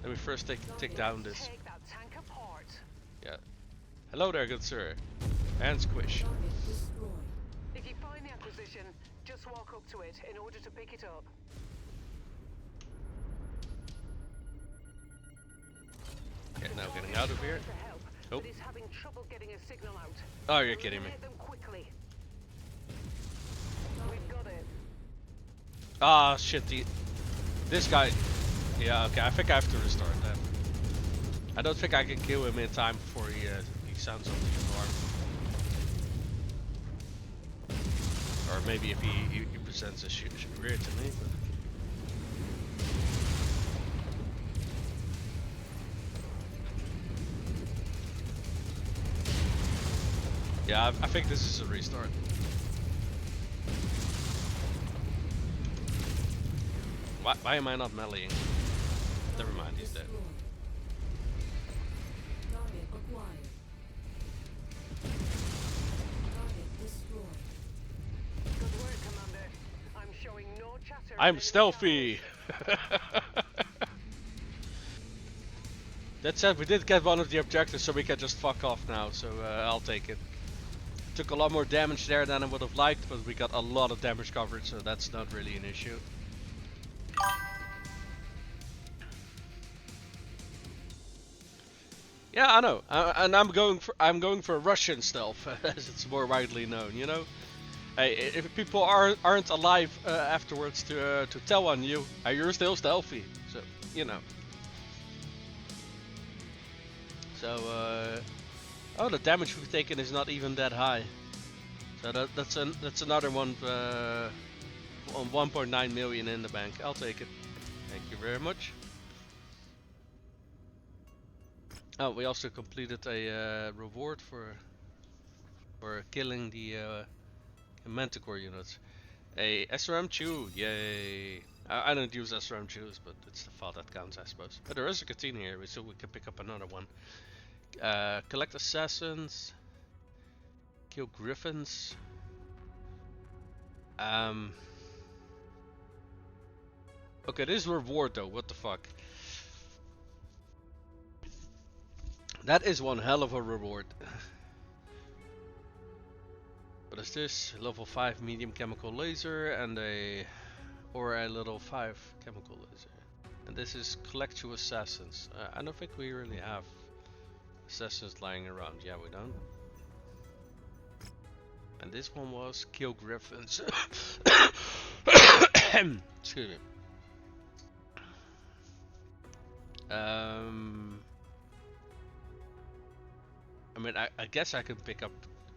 Let me first take down this. Take that tank apart. Yeah. Hello there, good sir. And squish. If you find the acquisition, just walk up to it in order to pick it up. Okay, now getting out of here. Oh. But he's having trouble getting a signal out. Oh, you're kidding me. Eliminate them quickly. We've got it. Ah, shit. This guy. Yeah, okay. I think I have to restart that. I don't think I can kill him in time before he sounds on the alarm. Or maybe if he presents a rear to me. But yeah, I think this is a restart. Why am I not meleeing? Never mind, he's dead. Target acquired. Target destroyed. Good work, Commander. I'm showing no chatter. I'm stealthy! That said, we did get one of the objectives, so we can just fuck off now, so I'll take it. Took a lot more damage there than I would have liked, but we got a lot of damage coverage, so that's not really an issue. Yeah, I know, and I'm going for Russian stealth, as it's more widely known. You know, hey, if people aren't alive afterwards to tell on you, you're still stealthy. So you know. So oh, the damage we've taken is not even that high. So that's another one on 1.9 million in the bank. I'll take it. Thank you very much. Oh, we also completed a reward for for killing the Manticore units. A SRM chew, yay! I don't use SRM chews, but it's the file that counts, I suppose. But there is a canteen here, so we can pick up another one. Collect assassins, kill griffins. Okay, this reward though, what the fuck? That is one hell of a reward. What is this? Level 5 medium chemical laser and a level 5 chemical laser. And this is collect two assassins. I don't think we really have assassins lying around. Yeah, we don't. And this one was kill griffins. Excuse me. I mean, I guess I can pick up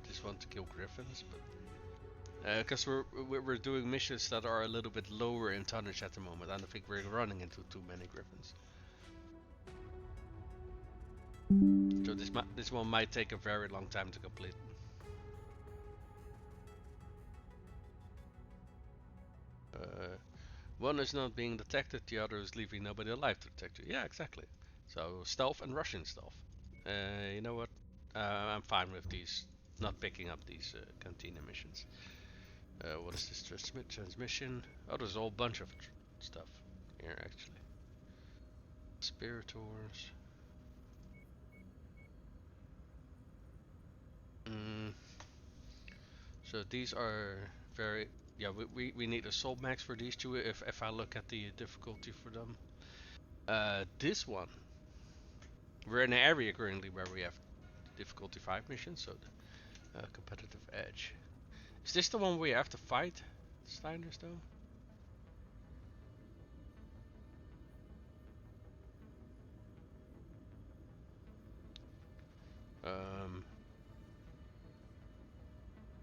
this one to kill griffins, but because we're doing missions that are a little bit lower in tonnage at the moment. I don't think we're running into too many griffins. So this one might take a very long time to complete. One is not being detected, the other is leaving nobody alive to detect you. Yeah, exactly. So stealth and Russian stealth. You know what? I'm fine with these, not picking up these cantina missions. What is this transmission? Oh, there's a whole bunch of stuff here actually. Spiritors. So these are very, yeah, we need a soul max for these two if I look at the difficulty for them. This one, we're in an area currently where we have difficulty 5 missions, so the competitive edge. Is this the one we have to fight Steiners though?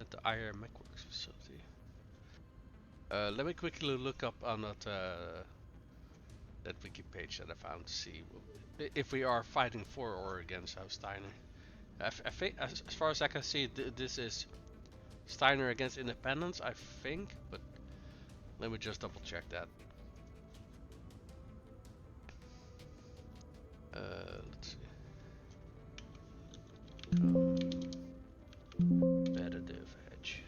At the Iron Mechworks facility. Let me quickly look up on that wiki page that I found to see if we are fighting for or against House Steiner. I think, as far as I can see, this is Steiner against Independence, I think, but let me just double check that. Let's see. Competitive edge.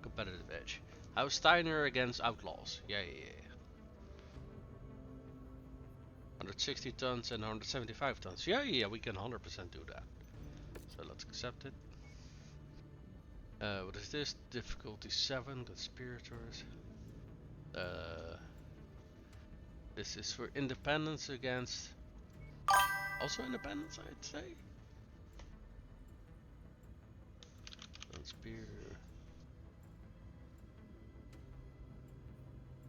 Competitive edge. House Steiner against Outlaws. Yeah. 160 tons and 175 tons. Yeah, we can 100% do that. So let's accept it. What is this? Difficulty 7, conspirators. This is for independence against... Also independence, I'd say. Conspirator.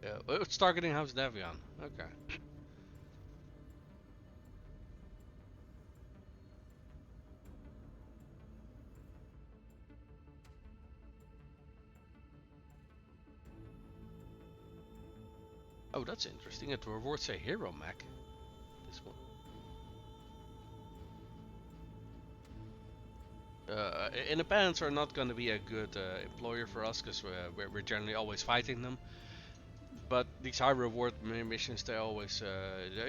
Yeah, it's targeting House Davion. Okay. Oh, that's interesting. It rewards a hero mech. This one. Independents are not going to be a good employer for us because we're generally always fighting them. But these high reward missions, they always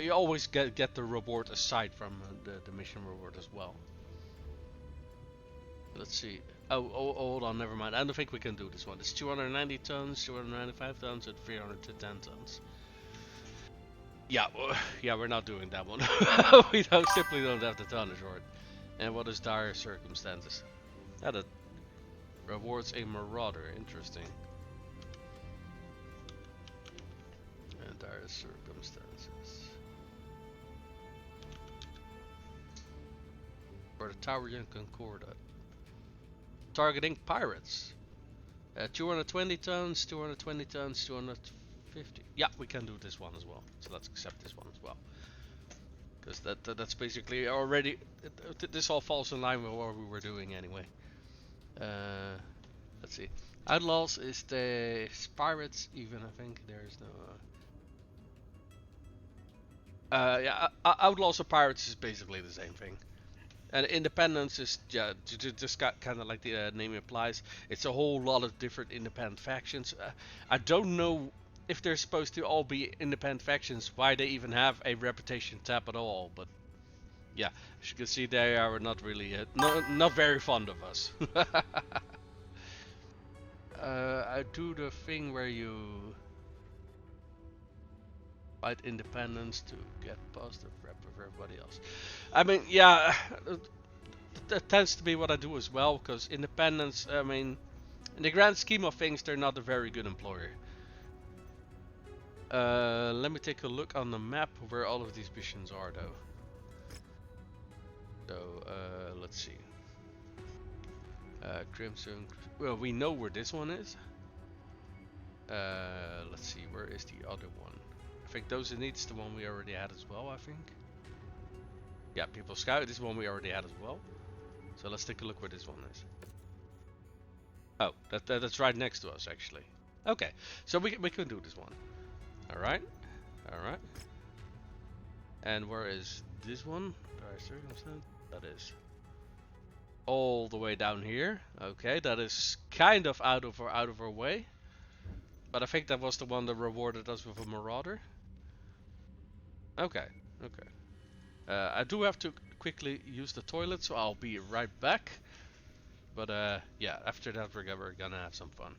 you always get the reward aside from the mission reward as well. Let's see. Oh, hold on, never mind. I don't think we can do this one. It's 290 tons, 295 tons, and 310 tons. Yeah, we're not doing that one. We simply don't have the tonnage for it. And what is dire circumstances? That rewards a marauder. Interesting. And dire circumstances. For the Taurian Concordat. Targeting pirates. 220 tons, 220 tons, 250. Yeah, we can do this one as well. So let's accept this one as well. Because that's basically already... This all falls in line with what we were doing anyway. Let's see. Outlaws is the pirates even, I think. There's no... yeah, Outlaws or pirates is basically the same thing. And independence is just got kind of like the name implies. It's a whole lot of different independent factions. I don't know if they're supposed to all be independent factions. Why they even have a reputation tab at all? But yeah, as you can see, they are not really not very fond of us. I do the thing where you fight independence to get positive rep with everybody else. I mean, yeah, that tends to be what I do as well, because independence, I mean, in the grand scheme of things, they're not a very good employer. Let me take a look on the map where all of these missions are, though. So, let's see. Crimson. Well, we know where this one is. Let's see, where is the other one? I think those needs the one we already had as well, I think. Yeah, People Scout, this one we already had as well. So let's take a look where this one is. Oh, that's right next to us, actually. Okay, so we can do this one. Alright, alright. And where is this one? By circumstance? That is all the way down here. Okay, that is kind of out of our way. But I think that was the one that rewarded us with a Marauder. Okay, okay. I do have to quickly use the toilet, so I'll be right back. But yeah, after that we're gonna have some fun.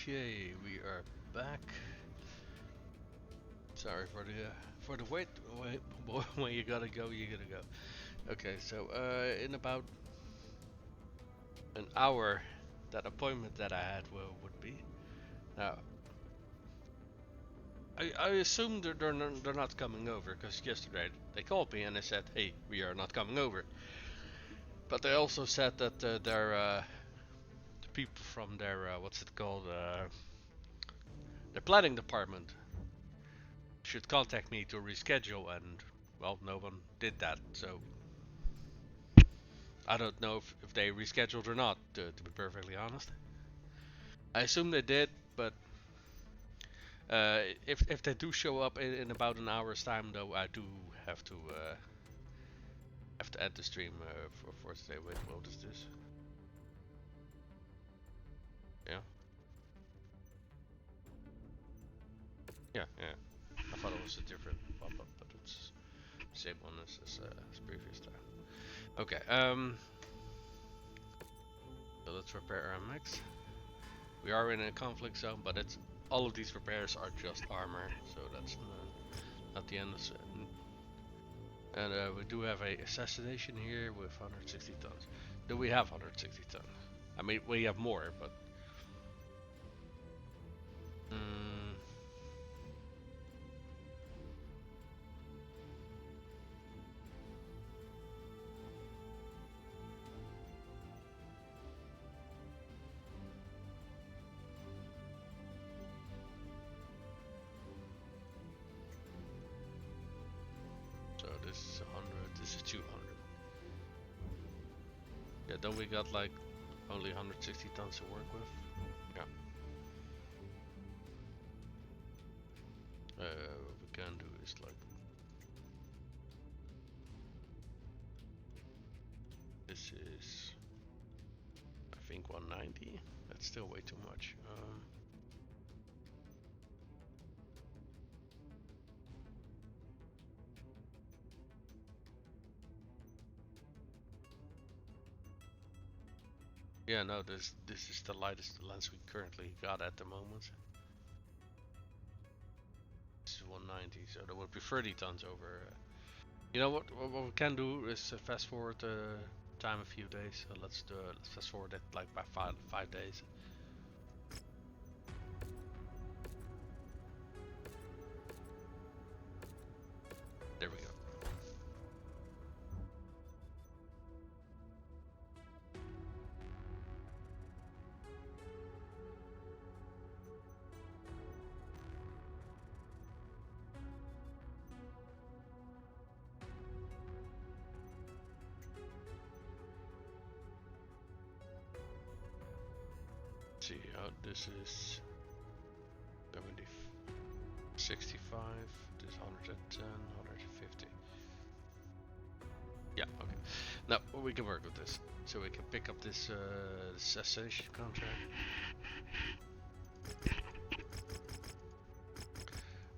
Okay, we are back. Sorry for the wait. When you gotta go, you gotta go. Okay, so in about an hour, that appointment that I had would be. Now, I assume they're not coming over because yesterday they called me and they said, "Hey, we are not coming over." But they also said that their the people from their what's it called, their planning department should contact me to reschedule, and well, no one did that. So I don't know if they rescheduled or not. To be perfectly honest, I assume they did, but if they do show up in about an hour's time, though, I do have to end the stream for today. Wait, what is this? Yeah, yeah. I thought it was a different pop-up, but it's the same one as previous time. Okay. So let's repair our mechs. We are in a conflict zone, but it's all of these repairs are just armor, so that's not the end of it. And we do have a assassination here with 160 tons. Do we have 160 tons? I mean, we have more, but mm, so this is 100. This is 200. Yeah, then we got like only 160 tons to work with. Yeah. What we can do is like this is I think 190. That's still way too much. Yeah, no, this is the lightest lens we currently got at the moment. This is 190, so there would be 30 tons over. You know what we can do is fast forward time a few days. So let's fast forward it like by five days. There we go. See how this is 70, 65, this 110, 150. Yeah, okay. Now we can work with this. So we can pick up this assassination contract.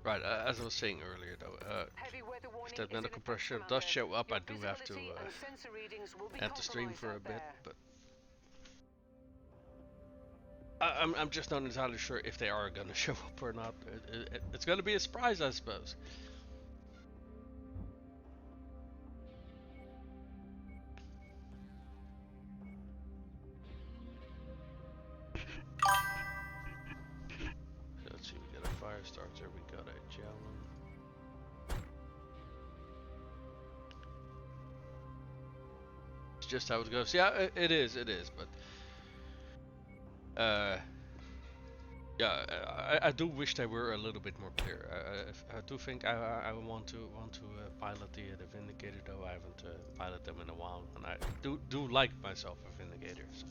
Right, as I was saying earlier though, if that medical pressure does show up, I do have to end the stream for a bit, but I'm just not entirely sure if they are gonna show up or not. It's gonna be a surprise, I suppose. So let's see, we got a fire starter, we got a javelin. It's just how it goes. Yeah, it is, but yeah, I do wish they were a little bit more clear. I do think I want to pilot the Vindicator, though I haven't piloted them in a while, and I do like myself a Vindicator. So,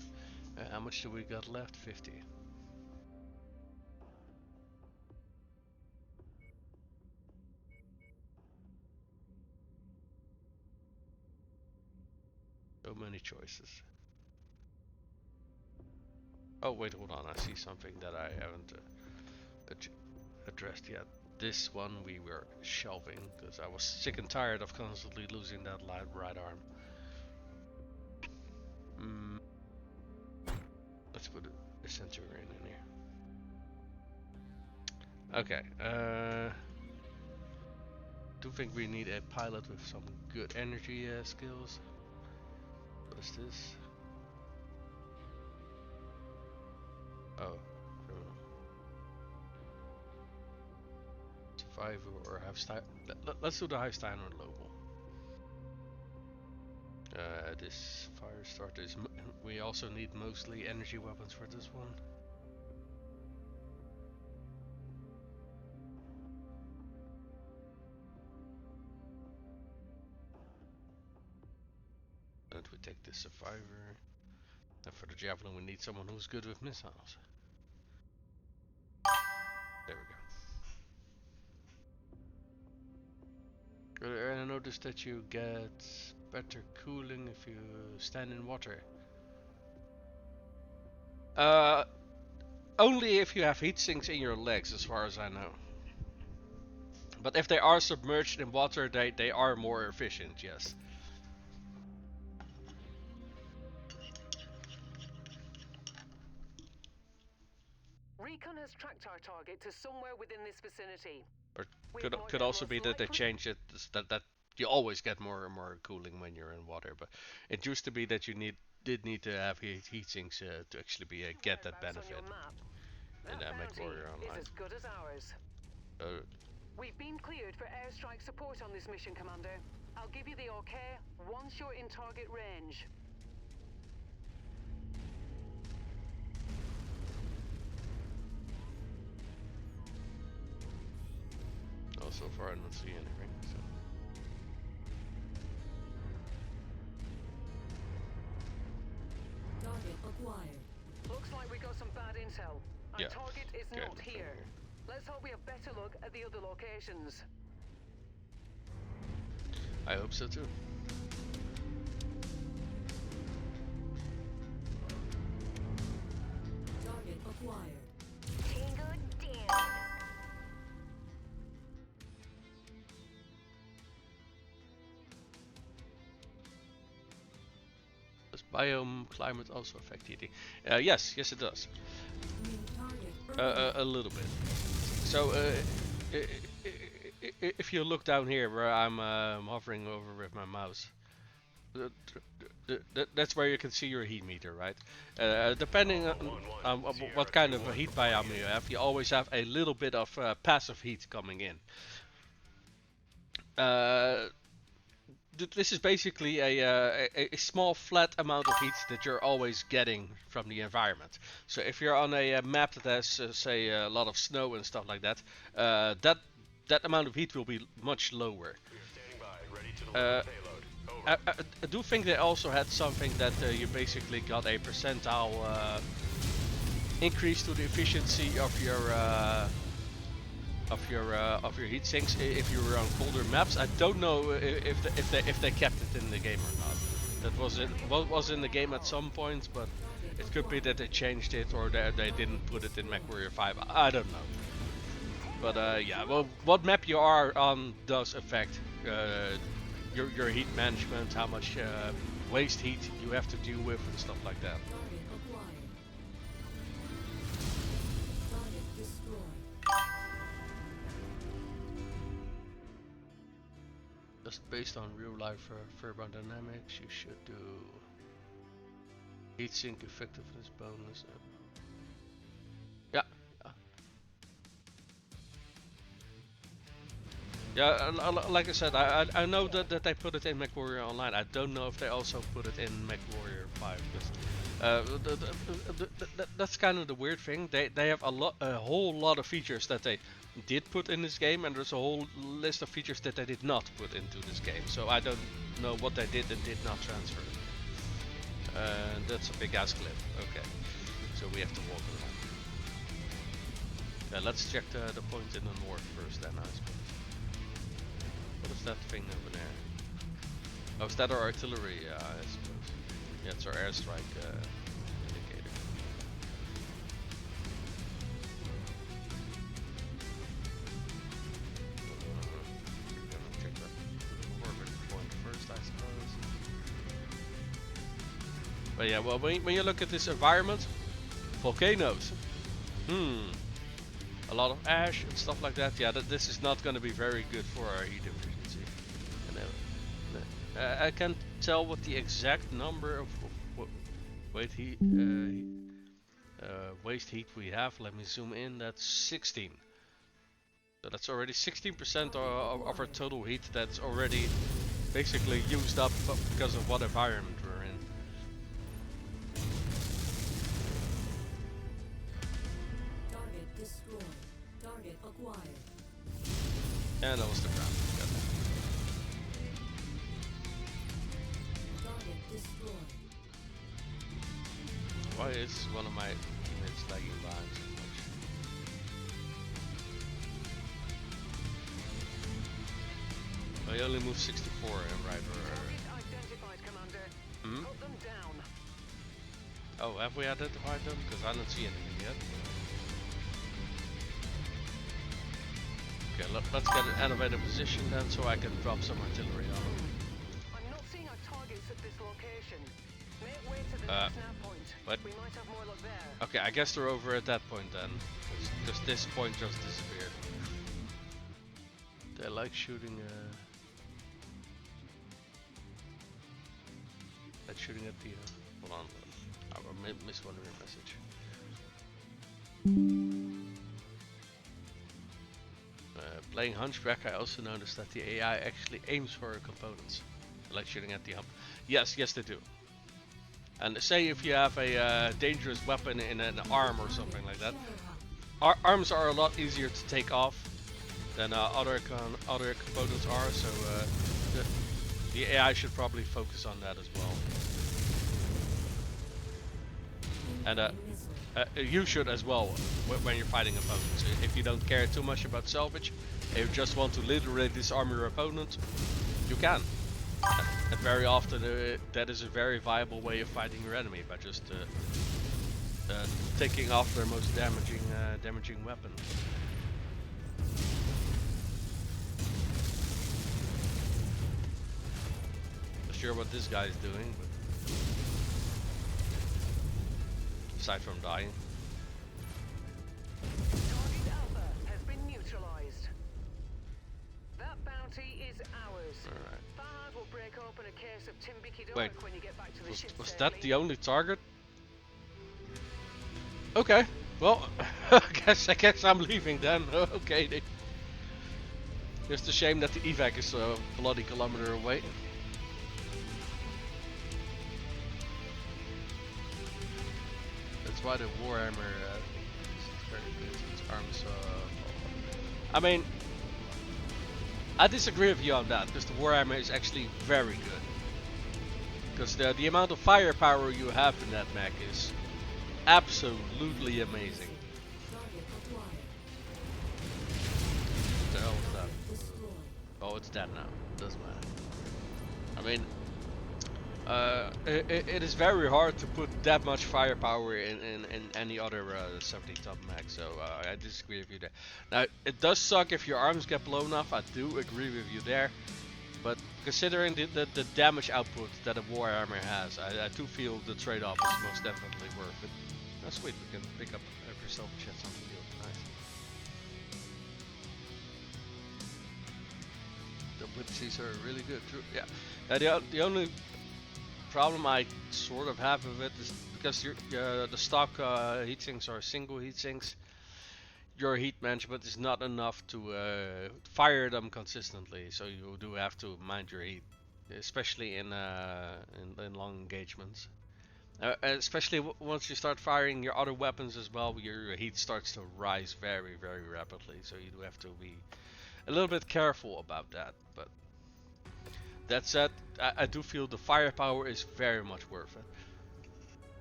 how much do we got left? 50. So many choices. Oh wait, hold on. I see something that I haven't addressed yet. This one we were shelving because I was sick and tired of constantly losing that right arm. Let's put a Centurion in here. Okay. Do think we need a pilot with some good energy skills. What is this? Oh, criminal. Survivor or have Steiner. Let's do the high Steiner Global. This fire starter is. We also need mostly energy weapons for this one. And we take the survivor. And for the javelin, we need someone who's good with missiles. There we go. And I noticed that you get better cooling if you stand in water. Uh, Only if you have heat sinks in your legs, as far as I know. But if they are submerged in water, they are more efficient, yes. Recon has tracked our target to somewhere within this vicinity. Or We've could marked could their also most be that they likely- changed it that you always get more and more cooling when you're in water. But it used to be that you did need to have heat sinks to actually get that Whereabouts on benefit your map. in That bounty Mechwarrior is Online. as good as ours. Uh, We've been cleared for airstrike support on this mission, Commander. I'll give you the okay once you're in target range. oh, so far I don't see anything. So. Target acquired. Looks like we got some bad intel. Our Yeah, target is okay, not nothing here. here. Let's hope we have better luck at the other locations. I hope so too. Target acquired. Tango down. Does biome climate also affect heating? Yes, it does. New target. A little bit. So if you look down here where I'm hovering over with my mouse, that's where you can see your heat meter, right? Depending on what kind of a heat biome you have, you always have a little bit of passive heat coming in. This is basically a small flat amount of heat that you're always getting from the environment. So if you're on a map that has, say, a lot of snow and stuff like that, that amount of heat will be much lower. We are standing by, ready to deliver payload. Over. I do think they also had something that you basically got a percentile increase to the efficiency of your heat sinks if you were on colder maps. I don't know if they kept it in the game or not. That was in the game at some point, but it could be that they changed it or they didn't put it in Mechwarrior 5. I don't know. But yeah, well, what map you are on does affect your heat management, how much waste heat you have to deal with, and stuff like that. Target acquired. Target destroyed. Just based on real life thermodynamics, you should do heatsink effectiveness bonus. Yeah. Yeah, like I said, I know that they put it in Mechwarrior Online. I don't know if they also put it in Mechwarrior 5. That's kind of the weird thing. They have a whole lot of features that they did put in this game, and there's a whole list of features that they did not put into this game. So I don't know what they did and did not transfer. And that's a big ass clip. Okay, so we have to walk around. Yeah, let's check the point in the north first, then I suppose. What is that thing over there? Oh, is that our artillery? I suppose. Yeah, it's our airstrike indicator. We're gonna check that orbit point first, I suppose. But yeah, well, when you look at this environment, volcanoes. a lot of ash and stuff like that, yeah, this is not going to be very good for our heat efficiency. And, I can't tell what the exact number of weight heat, waste heat we have. Let me zoom in. That's 16. So that's already 16% of our total heat that's already basically used up because of what environment we're in. Target destroyed. Target acquired. And that was the ground. Got that. Target destroyed. Why is one of my teammates lagging behind so much? I only moved 64 and right or Target identified, Commander. Hmm? Put them down. Oh, have we identified them? Because I don't see anything yet. Okay, let's get an elevated position then so I can drop some artillery on them. I'm not seeing our targets at this location. Make way to the next nav point. what? We might have more luck there. Okay, I guess they're over at that point then. Because this point just disappeared. They like shooting shooting at the hold on. I missed one of your message. Playing Hunchback, I also noticed that the AI actually aims for components. They like shooting at the hump. Yes, they do. And say if you have a dangerous weapon in an arm or something like that, arms are a lot easier to take off than other components are. So the AI should probably focus on that as well. And you should as well when you're fighting opponents. If you don't care too much about salvage, if you just want to literally disarm your opponent, you can. And very often that is a very viable way of fighting your enemy, by just taking off their most damaging weapon. Not sure what this guy is doing, but aside from dying. Target Alpha has been neutralized. That bounty is ours. Alright. Fahad will break open a case of Timbiki Wait, when you get back to the ship was safely. that the only target? Okay, well, I guess I'm leaving then. Okay. Just a shame that the evac is a bloody kilometer away. That's why the Warhammer is very good. Its arms. I mean, I disagree with you on that, because the Warhammer is actually very good. Because the amount of firepower you have in that mech is absolutely amazing. What the hell is that? Oh, it's dead now. Doesn't matter. I mean, it is very hard to put that much firepower in any other 70-ton mech, so I disagree with you there. Now, it does suck if your arms get blown off, I do agree with you there, but considering the damage output that a Warhammer has, I do feel the trade-off is most definitely worth it. That's sweet, we can pick up every salvage chest on the field, nice. The whipsies are really good, true, yeah. The only problem I sort of have with it is because the stock heat sinks are single heat sinks. Your heat management is not enough to fire them consistently, so you do have to mind your heat, especially in long engagements. Especially once you start firing your other weapons as well, your heat starts to rise very, very rapidly. So you do have to be a little bit careful about that. But that said, I do feel the firepower is very much worth it.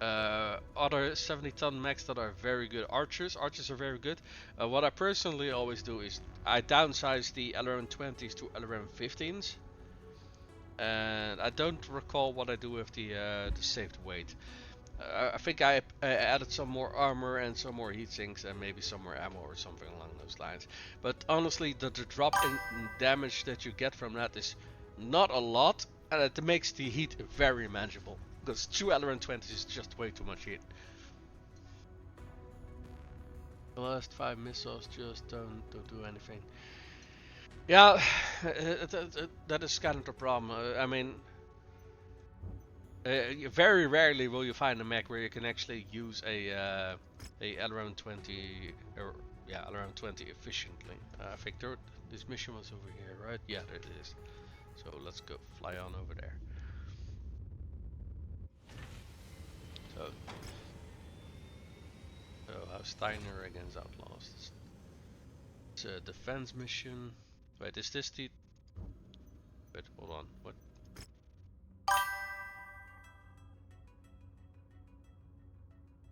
Other 70-ton mechs that are very good, archers are very good. What I personally always do is I downsize the LRM-20s to LRM-15s, and I don't recall what I do with the saved weight. I think I added some more armor and some more heat sinks and maybe some more ammo or something along those lines. But honestly, the drop in damage that you get from that is not a lot, and it makes the heat very manageable. Because 2 LRM-20s is just way too much heat. The last 5 missiles just don't do anything. Yeah, that is kind of the problem. I mean, very rarely will you find a mech where you can actually use a LRM 20 or yeah LRM 20 efficiently. I think this mission was over here, right? Yeah, there it is. So let's go fly on over there. So, how's Steiner against Outlaws? It's a defense mission. Wait, is this the? Wait, hold on. What?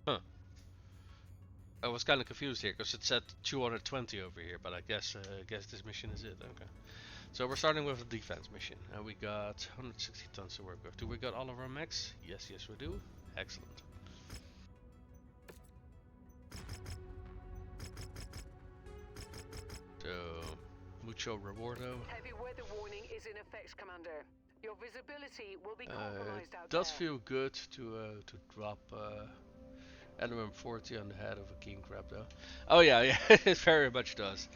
Huh. I was kind of confused here because it said 220 over here, but I guess this mission is it. Okay. So we're starting with a defense mission, and we got 160 tons to work with. Do we got all of our mechs? Yes, we do. Excellent. So, mucho rewardo. Heavy weather warning is in effect, Commander. Your visibility will be compromised out Does there. feel good to drop LRM 40 on the head of a king crab though. Oh yeah, it very much does.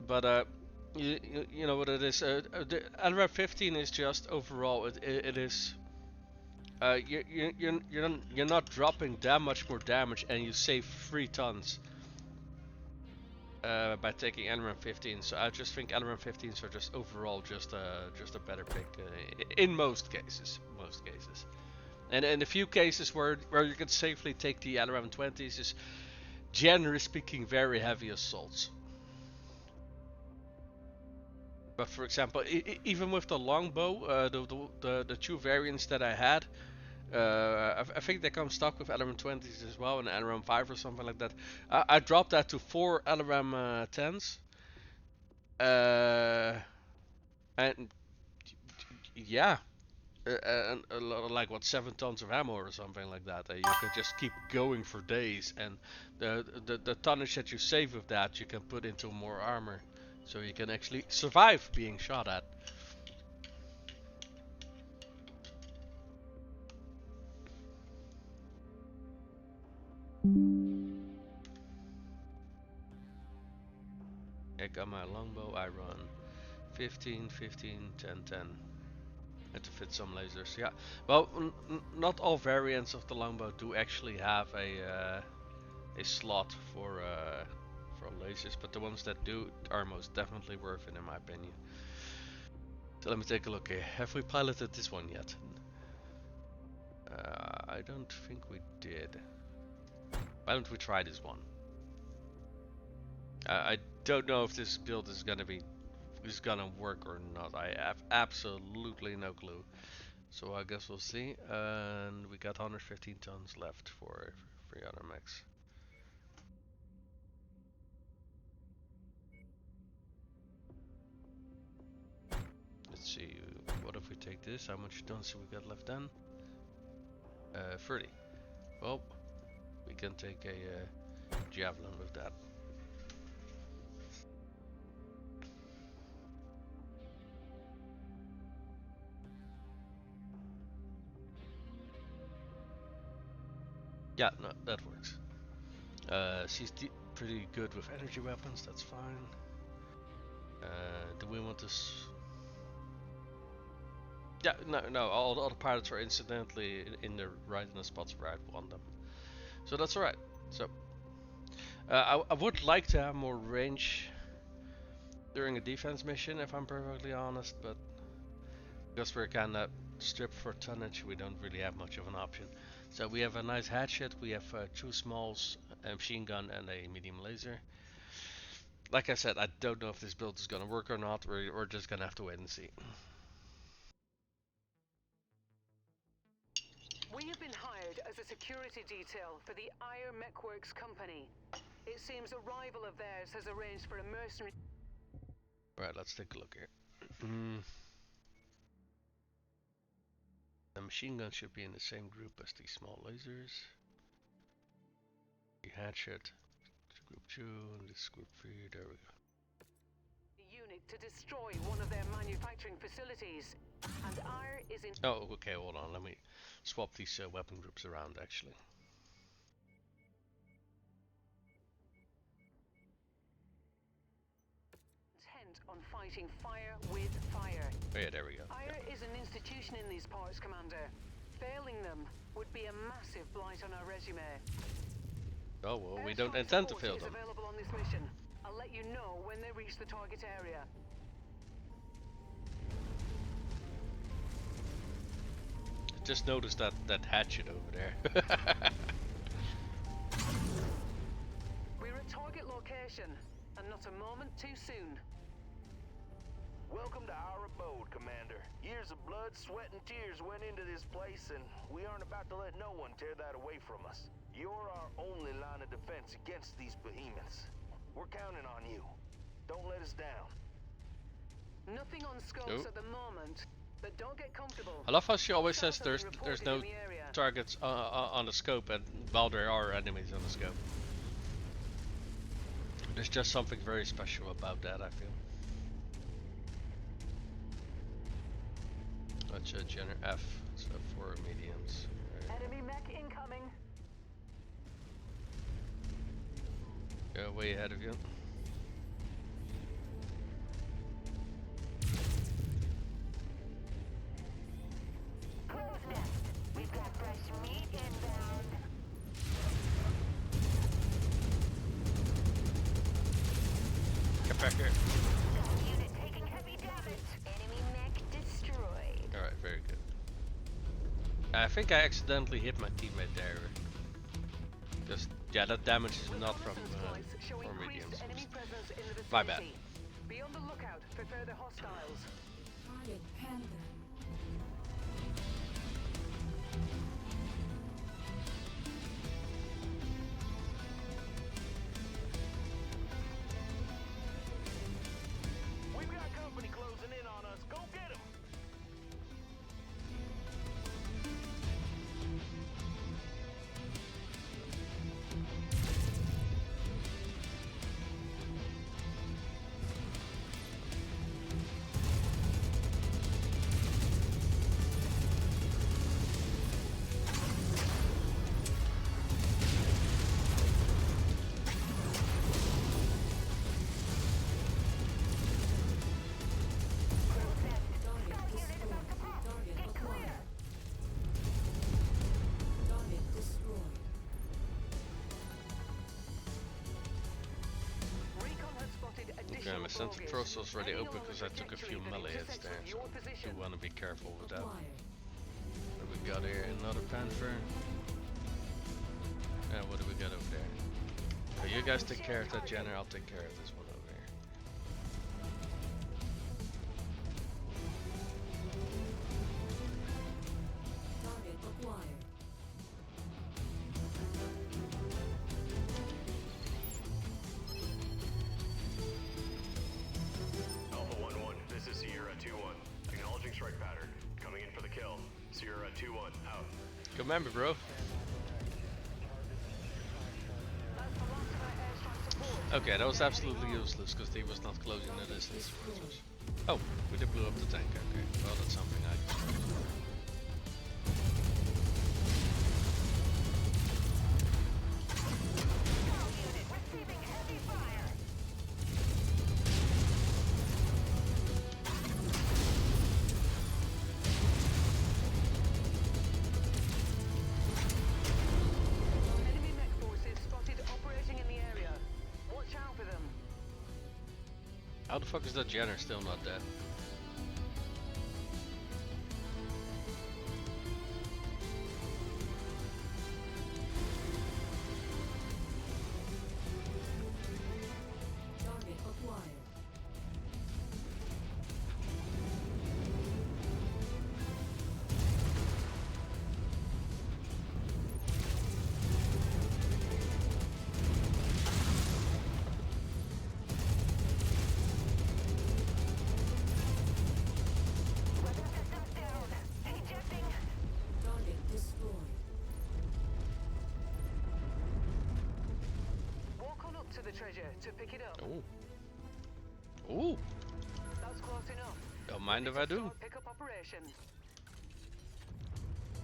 But you know what it is. The LRM 15 is just overall it is. You're not dropping that much more damage, and you save 3 tons by taking LRM 15. So I just think LRM 15s are just overall just a better pick in most cases. And in a few cases where you can safely take the LRM 20s is generally speaking very heavy assaults. But for example, even with the longbow, the 2 variants that I had, I think they come stock with LRM 20s as well, and LRM 5 or something like that. I dropped that to 4 LRM 10s, and yeah, like what 7 tons of ammo or something like that. You could just keep going for days, and the tonnage that you save with that you can put into more armor, so you can actually survive being shot at. I got my longbow. I run 15, 15, 10, 10. And to fit some lasers. Yeah. Well, not all variants of the longbow do actually have a slot for lasers, but the ones that do are most definitely worth it in my opinion. So let me take a look here. Have we piloted this one yet? I don't think we did. Why don't we try this one? I don't know if this build is gonna work or not. I have absolutely no clue. So I guess we'll see. And we got 115 tons left for 3 other mechs. Let's see. What if we take this? How much tons do we got left then? 30. Well, we can take a javelin with that. Yeah, no, that works. She's pretty good with energy weapons, that's fine. Do we want to... Yeah, no, all the other pilots are incidentally right in the spots where I'd want them. So that's alright. So, I would like to have more range during a defense mission, if I'm perfectly honest, but because we're kinda stripped for tonnage, we don't really have much of an option. So we have a nice hatchet, we have 2 smalls, a machine gun and a medium laser. Like I said, I don't know if this build is gonna work or not, we're just gonna have to wait and see. We have been hired as a security detail for the Ire Mechworks company. It seems a rival of theirs has arranged for a mercenary... Right, let's take a look here. The machine gun should be in the same group as the small lasers. The hatchet, group 2, and this group 3, there we go. unit to destroy one of their manufacturing facilities. And Ire is in... Oh, okay, hold on, let me swap these weapon groups around actually. on fighting fire with fire. Oh yeah, there we go. Fire is an institution in these parts, Commander. Failing them would be a massive blight on our resume. Oh well, we Air don't strike intend to support fail is them. available on this mission. I'll let you know when they reach the target area. Just noticed that hatchet over there. We're at target location, and not a moment too soon. Welcome to our abode, Commander. Years of blood, sweat, and tears went into this place, and we aren't about to let no one tear that away from us. You're our only line of defense against these behemoths. We're counting on you. Don't let us down. Nothing on scopes at the moment, but don't get comfortable. I love how she always says Hostiles there's have been reported no in the area. targets on the scope, and while there are enemies on the scope. There's just something very special about that, I feel. That's a Jenner F, so 4 mediums. Right. Enemy mech incoming. Go way ahead of you. Crow's nest. We've got fresh meat inbound. Get back here. Unit taking heavy damage. Enemy mech destroyed. Alright, very good. I think I accidentally hit my teammate there. Just, yeah, that damage is not from Show 4 increased mediums. enemy presence in the My bad. vicinity. Be on the lookout for further hostiles. Target Panther. We've got company closing in on us. Go get them! Target destroyed. Target acquired. Target destroyed. Recon has spotted Okay, additional my sense of bogies. trust was already Any open on because the I took a few trajectory that melee hits intersects there, with so your I position. do want to be careful with that. Acquired. What do we got here? Another Panther. And what do we got over there? So you guys take care of that Jenner, I'll take care of this one over here. Target acquired. Alpha 1-1, this is Sierra 2-1. Acknowledging strike pattern. Coming in for the kill. Sierra 2-1, out. Good memory, bro. That's the last of our airstrike support. Okay, that was absolutely useless because he was not closing the distance towards us. Oh, we did blew up the tank. Okay, well that's something I can. Unit receiving heavy fire. Enemy mech forces spotted operating in the area. Watch out for them. How the fuck is that Jenner still not dead? Target acquired. Weapon systems down. Ejecting. Target destroyed. Walk on up to the treasure to pick it up. Oh. Ooh. That's close enough. Don't mind if I do. Start pickup operation.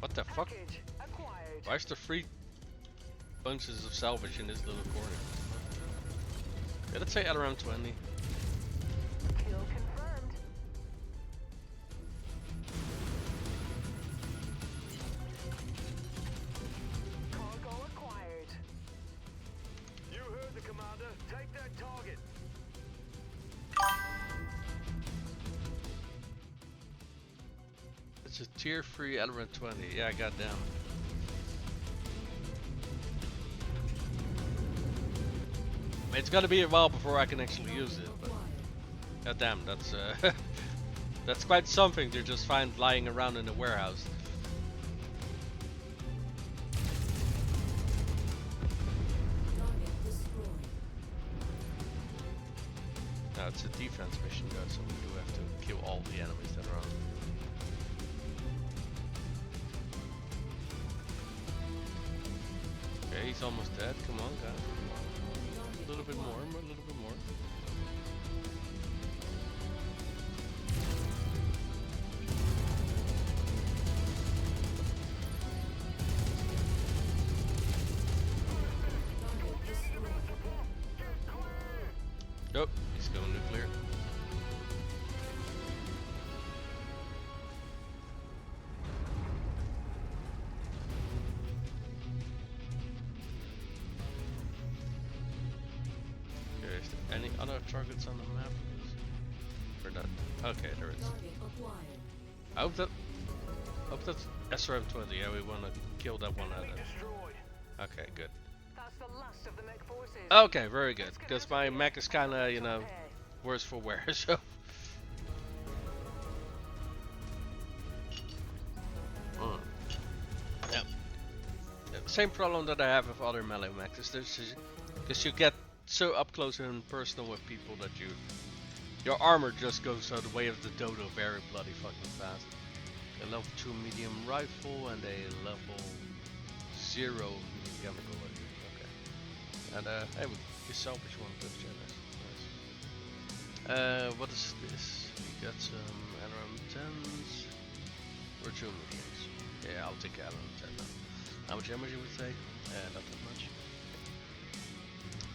What the fuck? Package acquired. Why is there 3 bunches of salvage in this little corner? Yeah, let's say at around 20. Kill It's a tier 3 element 20. Yeah, goddamn. It's gonna be a while before I can actually use it, but goddamn, that's that's quite something to just find lying around in a warehouse. Target destroyed. No, it's a defense mission though, so we do have to kill all the enemies that are on. Okay, he's almost dead. Come on, guys. A little bit more, a little bit more. Nope, he's going nuclear. Okay, is there any other targets on the map? Or not? Okay, there is. Target acquired. I hope that's SRM-20. Yeah, we want to kill that one out of there. Destroyed. Okay, good. That's the last of the mech forces. Okay, very good. Let's get Because out my of here. mech is kind of, you know, Okay. worse for wear, so. Yep. Same problem that I have with other melee mechs is because you get so up close and personal with people that your armor just goes the way of the dodo very bloody fucking fast. A level 2 medium rifle and a level 0 medium chemical weapon. Okay. And hey, we salvage one of those generous. Nice. What is this? We got some NRM10s. Or 2 mediums. Yeah, I'll take NRM10 now. How much damage you would say? Not that much.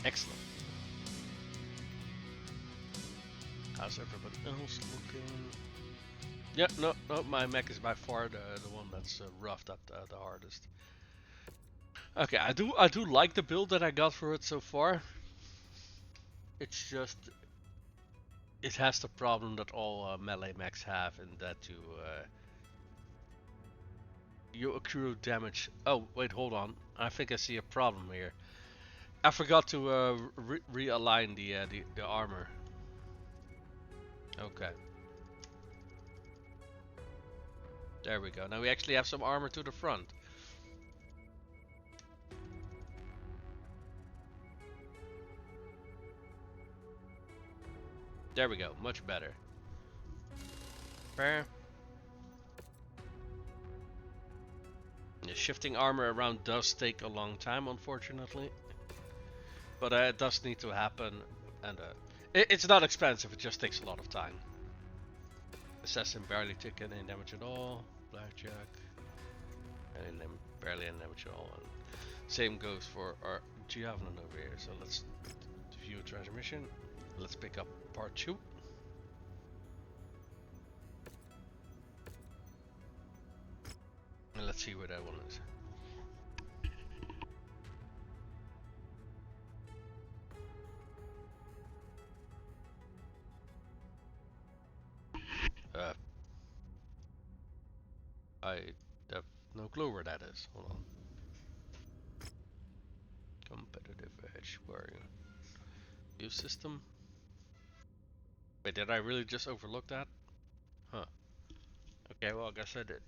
Excellent. How's everybody else looking? Yeah, no, my mech is by far the one that's roughed up the hardest. Okay, I do like the build that I got for it so far. It's just it has the problem that all melee mechs have, in that you accrue damage. Oh wait, hold on. I think I see a problem here. I forgot to realign the armor. Okay. There we go. Now we actually have some armor to the front. There we go. Much better. Fair. Yeah, shifting armor around does take a long time, unfortunately. But it does need to happen, and it's not expensive. It just takes a lot of time. Assassin barely took any damage at all. Blackjack, barely any damage at all. And same goes for our Javelin over here. So let's view transmission. Let's pick up part 2. And let's see where that one is. I have no clue where that is. Hold on. Competitive edge. Where are you? View system. Wait, did I really just overlook that? Huh. Okay, well, I guess I did.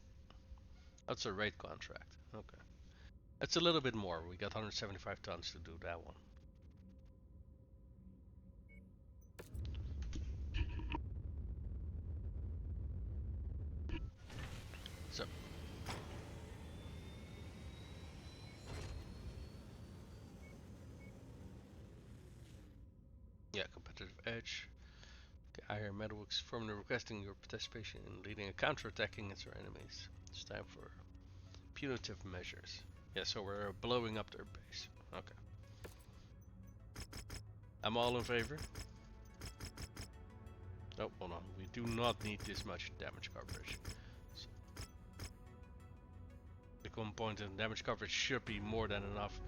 That's a raid contract. Okay. It's a little bit more. We got 175 tons to do that one. So. Yeah, competitive edge. Okay, I hear Metalworks formally requesting your participation in leading a counterattack against our enemies. It's time for punitive measures. Yeah, so we're blowing up their base. Okay. I'm all in favor. Oh, hold on. We do not need this much damage coverage. So the 1 point in damage coverage should be more than enough.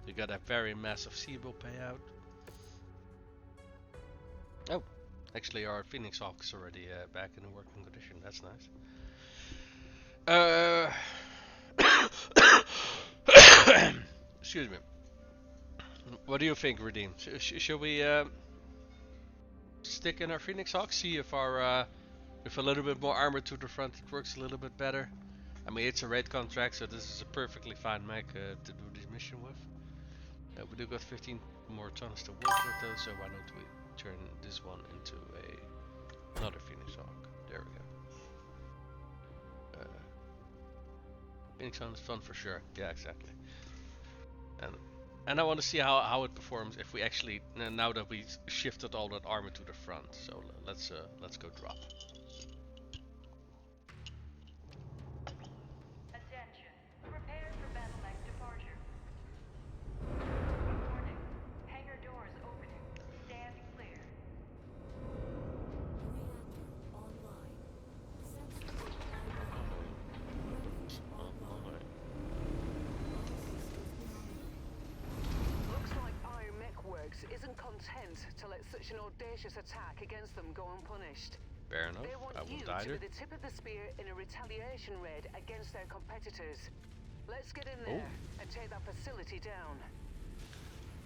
You got a very massive cbill payout. Oh, actually our Phoenix Hawk is already back in working condition. That's nice. Uh, excuse me. What do you think, Redeem? Should we stick in our Phoenix Hawk? See if our with a little bit more armor to the front, it works a little bit better. I mean, it's a raid contract, so this is a perfectly fine mech to do this mission with. We do got 15 more tons to work with, though, so why don't we turn this one into another Phoenix Hawk? There we go. Phoenix Hawk is fun for sure. Yeah, exactly. And I want to see how it performs if we actually now that we shifted all that armor to the front. So let's go drop. Attention. Prepare for battle mech departure. Warning. Hangar doors opening. Stand clear. Reactor online. Sensor online. Weapons online. All systems nominal. Looks like Iron Mechworks isn't content to let such an audacious attack against them go unpunished. Fair enough. They want I will you die to there. be the tip of the spear in a retaliation raid against their competitors. Let's get in there and take that facility down.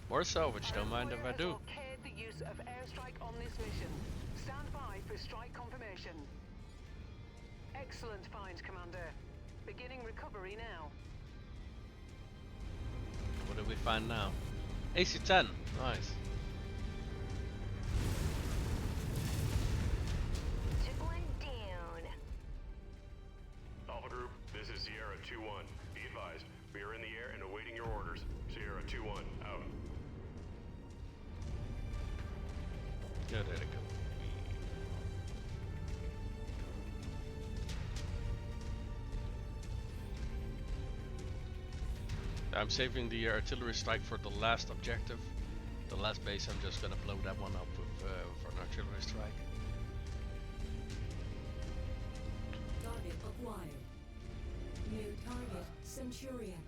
More salvage, don't mind if I Mechwarrior do. has okayed the use of airstrike on this mission. Stand by for strike confirmation. Excellent find, Commander. Beginning recovery now. What do we find now? AC-10. Nice. Took one down. Alpha Group, this is Sierra 2-1. Be advised, we are in the air and awaiting your orders. Sierra 2-1, out. Yeah, there we go. I'm saving the artillery strike for the last objective. The last base, I'm just gonna blow that one up with for an artillery strike. Target acquired. New target Centurion.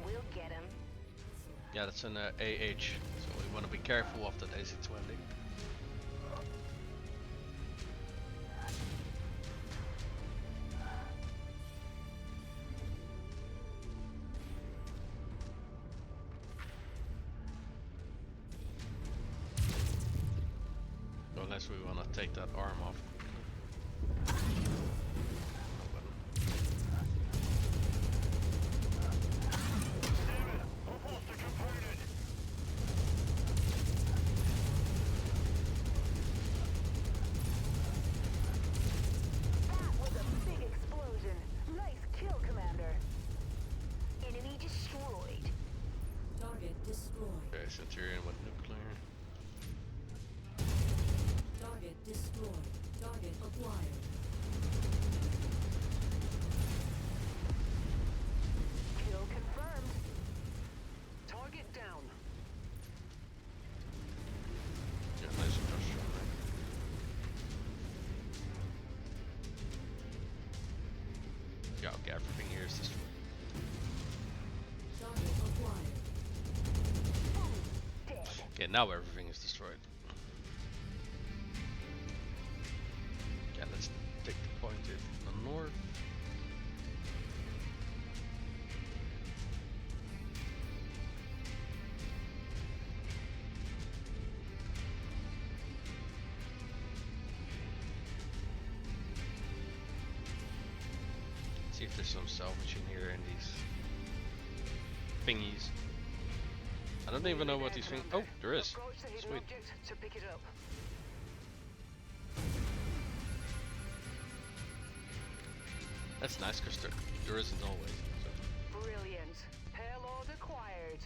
We'll get him. Yeah, that's an AH, so we want to be careful of that AC-20. Unless we want to take that arm off. That was a big explosion. Nice kill, Commander. Enemy destroyed. Target destroyed. Okay, Centurion with nuclear. Target destroyed. Target acquired. Kill confirmed. Target down. Yeah, nice industrial. Yeah, okay, everything here is destroyed. Target acquired. Dead. Okay, now everything is destroyed. Yeah, let's take the point in the north. See if there's some salvage in here in these thingies. I don't even know what these things. Oh, there is. Approach the hidden Sweet. object to pick it up. That's nice because there isn't always. So. Brilliant. Payload acquired.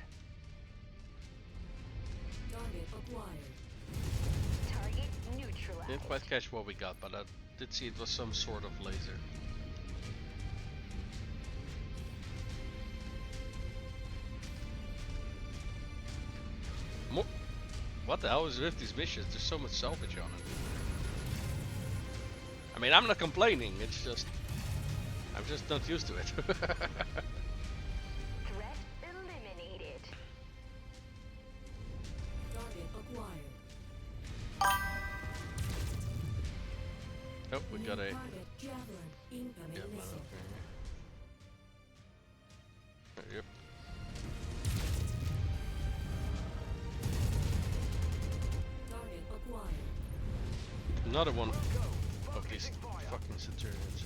Target acquired. Target neutralized. Didn't quite catch what we got, but I did see it was some sort of laser. What the hell is with these missions? There's so much salvage on it. I mean, I'm not complaining. It's just I'm just not used to it. Threat eliminated. Target acquired. Oh, we got a Target javelin. Incoming javelin missile. over here. Yep. Target acquired. Another one of these fucking Centurions.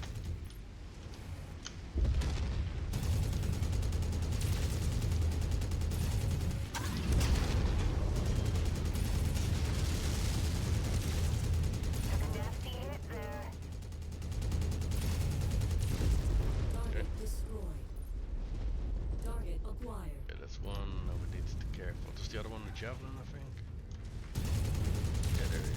Nasty hit there. Target destroyed. Target acquired. Okay, that's one. Now we need to be careful. Does the other one the javelin, I think? Yeah, there he is.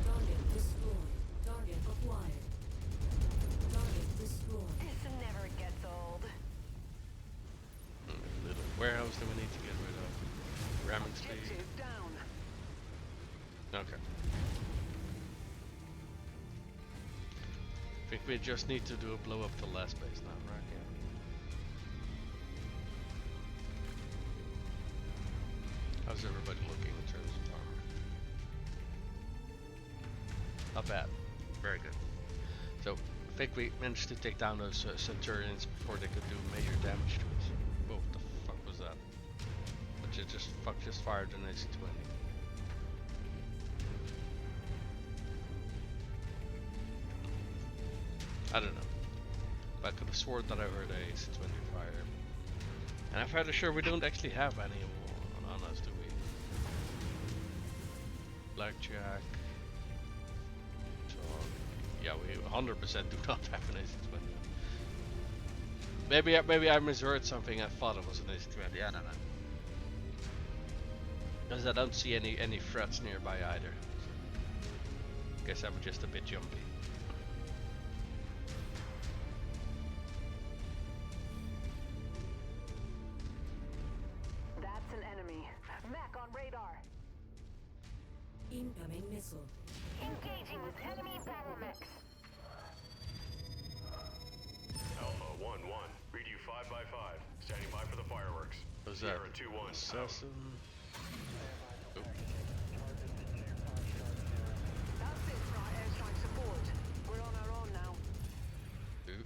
Target destroyed. Target acquired. Target destroyed. This never gets old. Little warehouse that we need to get rid of. Ramming speed. Objective down. Okay. I think we just need to do a blow up the last base now, right? Yeah. How's everybody looking in terms of armor? Not bad. Very good. So, I think we managed to take down those Centurions before they could do major damage to us. Whoa, what the fuck was that? But you just fired an AC-20. I don't know. But I could have sworn that I heard a AC-20 fire. And I'm fairly sure we don't actually have any on us, do we? Blackjack. So, yeah, we 100% do not have an AC-20. Maybe I misheard something. I thought it was an AC-20. I don't know. Because I don't see any threats nearby either. So, guess I'm just a bit jumpy. That's an enemy. Mech on radar. Incoming missile. Engaging with enemy battle mechs. Alpha 1-1. Read you 5 by 5. Standing by for the fireworks. Was that Sierra 2-1. Out. assassin? Oh. That's it for our airstrike support. We're on our own now. Ooh.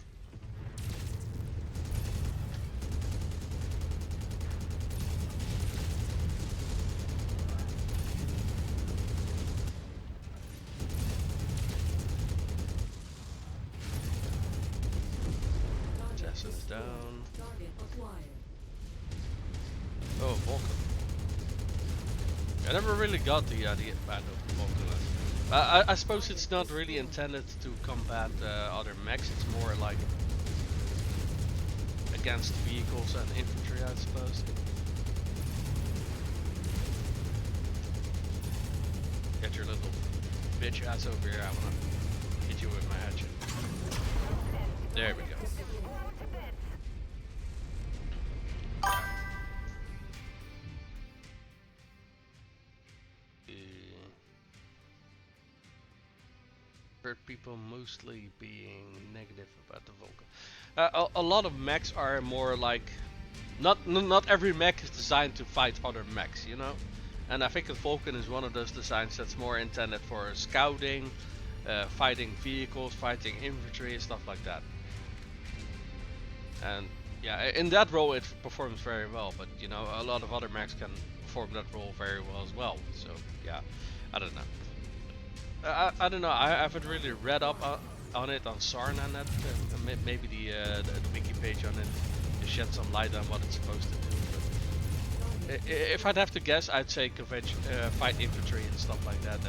Target Assassin is destroyed. down. Target acquired. Oh, Vulcan. I never really got the idea of Vulcan. I suppose it's not really intended to combat other mechs. It's more like against vehicles and infantry, I suppose. Get your little bitch ass over here. I wanna hit you with my hatchet. There we go. Blow to bits. Heard people mostly being negative about the Vulcan. A lot of mechs are more like, not every mech is designed to fight other mechs, you know. And I think the Vulcan is one of those designs that's more intended for scouting, fighting vehicles, fighting infantry, and stuff like that. And yeah, in that role it performs very well. But you know, a lot of other mechs can perform that role very well as well. So yeah, I don't know. I don't know. I haven't really read up on it on Sarnanet. Maybe the wiki page on it to shed some light on what it's supposed to do. But if I'd have to guess, I'd say fight infantry and stuff like that,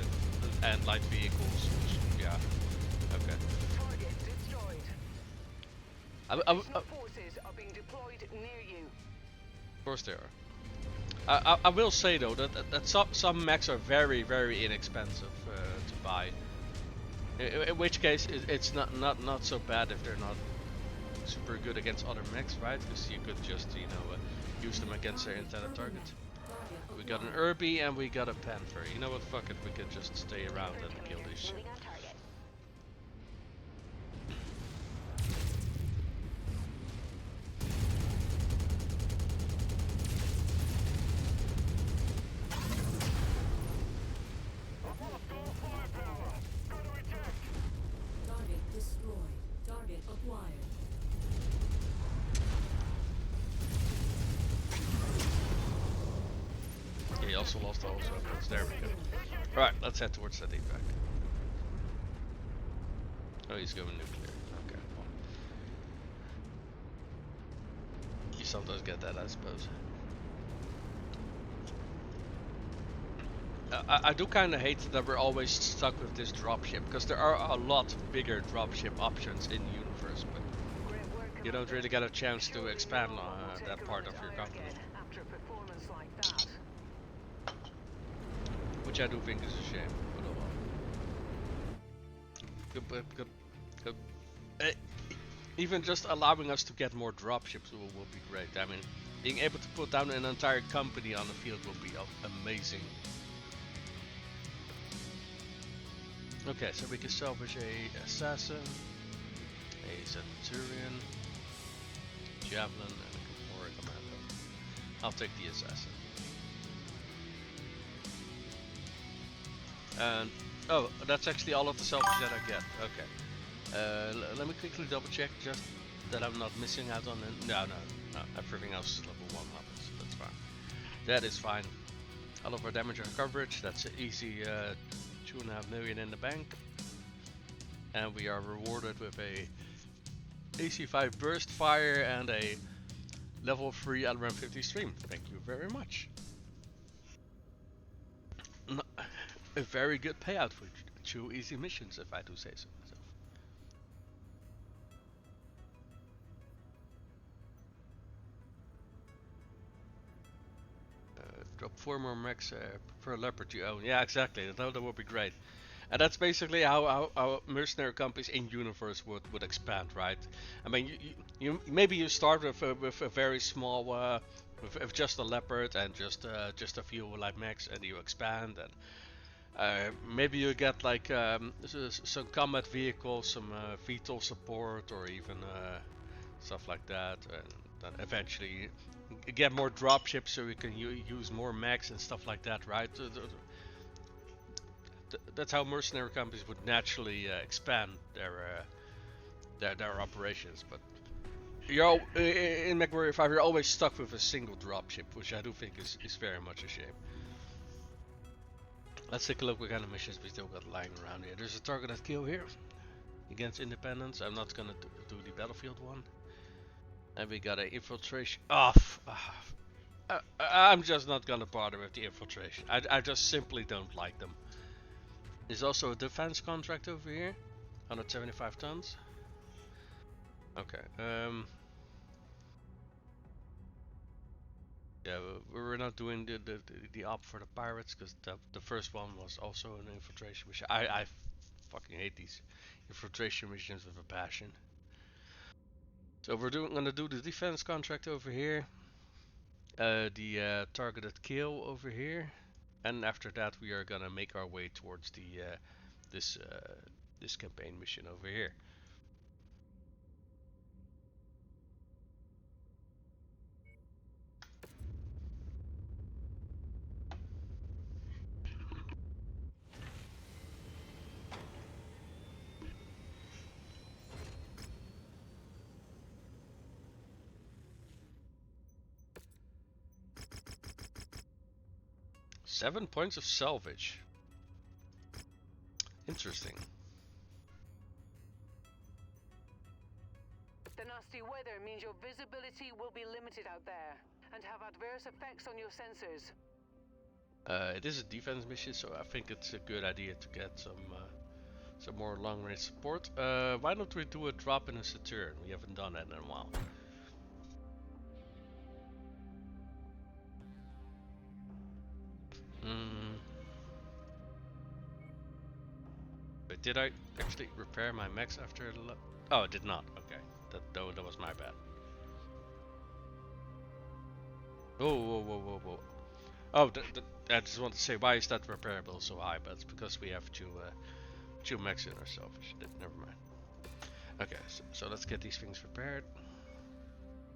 and light vehicles. Which, yeah. Okay. Target destroyed. Of Additional forces are being deployed near you. course they are. I will say though that some mechs are very inexpensive to buy. In which case it's not so bad if they're not super good against other mechs, right? Because you could just use them against their intended target. Target We got an acquired. Irby and we got a Panther. You know what? Fuck it. We could just stay around and kill this shit. Moving on target. Target destroyed. Target acquired. Yeah, he also lost all his weapons. There we go. Alright, let's head towards that evac. Oh, he's going nuclear. Okay, well. You sometimes get that, I suppose. I do kind of hate that we're always stuck with this dropship, because there are a lot bigger dropship options in the universe, but Great work, you don't Commander. really get a chance to Surely expand no one on will take that a part run of at your fire company, again after a performance like that. which I do think is a shame. But oh well. Good. Uh, Even just allowing us to get more dropships will be great. I mean, being able to put down an entire company on the field will be amazing. Okay, so we can salvage a assassin, a centurion, javelin, and a Mechwarrior commando. I'll take the assassin. And oh, that's actually all of the salvage that I get. Okay. Let me quickly double check just that I'm not missing out on it. No, everything else is level 1 levels. So that's fine. That is fine. All of our damage and coverage. That's an easy 2.5 million in the bank. And we are rewarded with a AC5 burst fire and a level 3 LRM-50 stream. Thank you very much. A very good payout for 2 easy missions, if I do say so myself. Drop 4 more mechs per leopard you own. Yeah, exactly. That would be great. And that's basically how mercenary companies in universe would expand, right? I mean, you maybe you start with a very small, with just a leopard and just a few light mechs, and you expand, and maybe you get like some combat vehicles, some VTOL support, or even stuff like that, and then eventually get more dropships so you can use more mechs and stuff like that, right? That's how mercenary companies would naturally expand their operations. But in Mechwarrior 5, you're always stuck with a single dropship, which I do think is very much a shame. Let's take a look what kind of missions we still got lying around here. There's a targeted kill here against independence. I'm not gonna do the battlefield one. And we got an infiltration. I'm just not gonna bother with the infiltration. I just simply don't like them. There's also a defense contract over here, 175 tons. Okay. Yeah, we're not doing the op for the pirates, because the first one was also an infiltration mission. I fucking hate these infiltration missions with a passion. So we're gonna do the defense contract over here, the targeted kill over here, and after that we are gonna make our way towards the this this campaign mission over here. Seven points of salvage. Interesting. The nasty weather means your visibility will be limited out there and have adverse effects on your sensors. It is a defense mission, so I think it's a good idea to get some more long-range support. Why don't we do a drop in a Saturn? We haven't done that in a while. But did I actually repair my mechs after the oh, I did not. Okay, that was my bad. Oh, whoa. Oh, I just want to say, why is that repair bill so high? But it's because we have two mechs in ourselves. Never mind. Okay, so let's get these things repaired.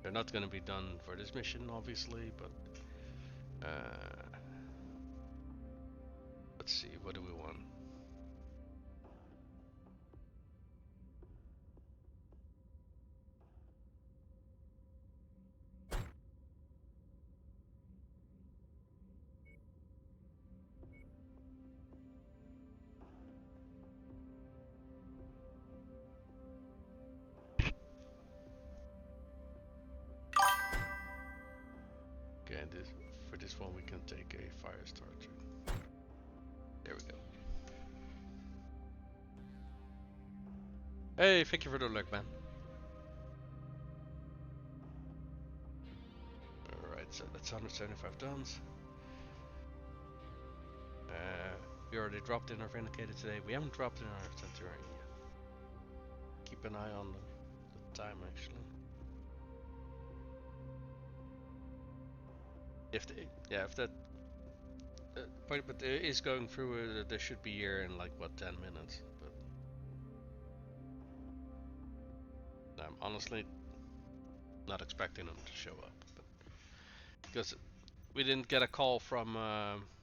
They're not going to be done for this mission, obviously, but let's see, what do we want? Okay, and for this one we can take a fire starter. There we go. Hey, thank you for the luck, man. Alright, so that's 175 tons. We already dropped in our Vindicator today. We haven't dropped in our Centurion yet. Keep an eye on the time, actually. If that but it is going through, they should be here in like what, 10 minutes. But I'm honestly not expecting them to show up, but because we didn't get a call from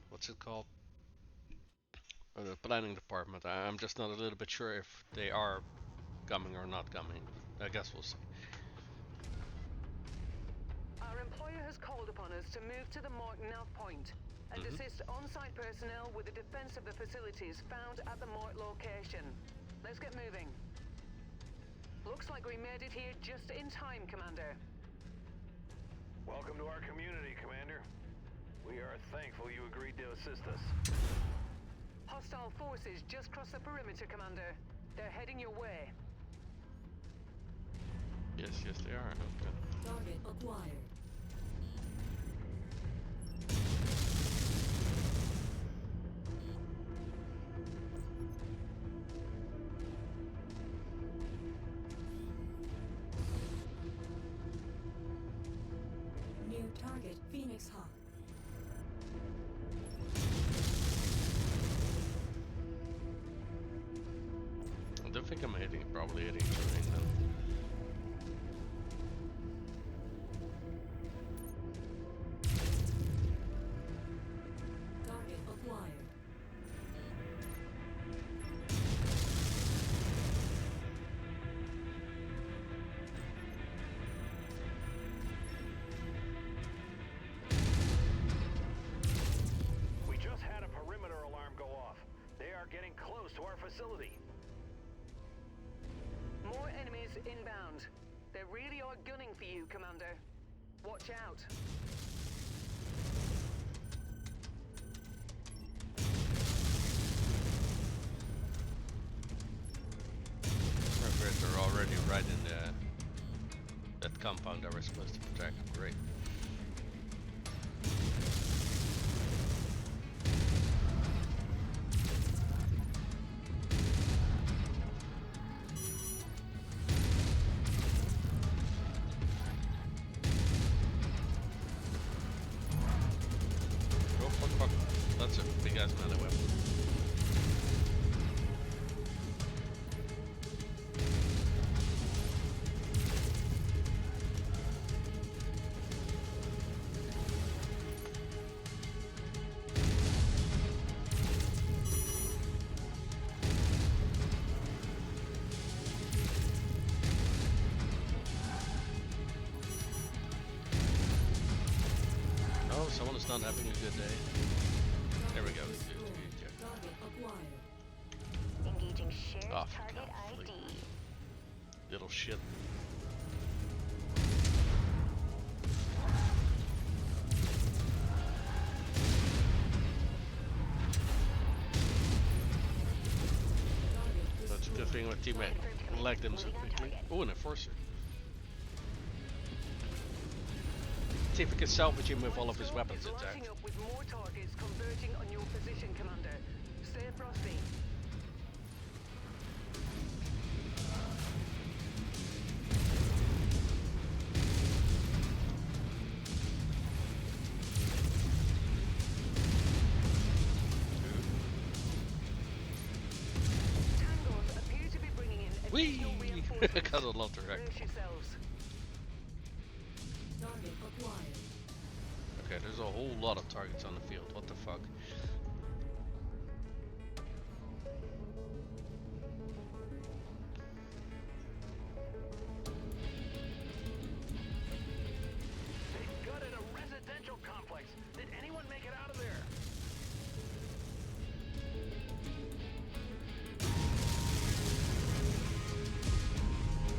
what's it called, the planning department. I'm just not a little bit sure if they are coming or not coming. I guess we'll see. Our employer has called upon us to move to the Mort nav point and assist on-site personnel with the defense of the facilities found at the Mort location. Let's get moving. Looks like we made it here just in time, Commander. Welcome to our community, Commander. We are thankful you agreed to assist us. Hostile forces just crossed the perimeter, Commander. They're heading your way. Yes, they are. Okay. Target acquired. New target, Phoenix Hawk. I don't think I'm probably hitting terrain then. Target acquired. We just had a perimeter alarm go off. They are getting close to our facility. More enemies inbound. They really are gunning for you, Commander. Watch out. They're already right in that compound that we're supposed to protect. Great. Oh fuck. That's a big ass melee weapon. Oh, someone is not having a good day. There we go. Good. Target acquired. Engaging shared Oh, target for ID. Little shit. That's a good thing with teammate. Lag them so quickly. Oh, an enforcer. See if we can salvage him with all of his weapons Is intact. lighting up with more targets converging on your position, Commander. Stay frosty. Whee! No reinforcements. Got a lot direct. Brace yourselves. Target acquired. Okay, there's a whole lot of targets on the field. What the fuck? They've gutted a residential complex. Did anyone make it out of there?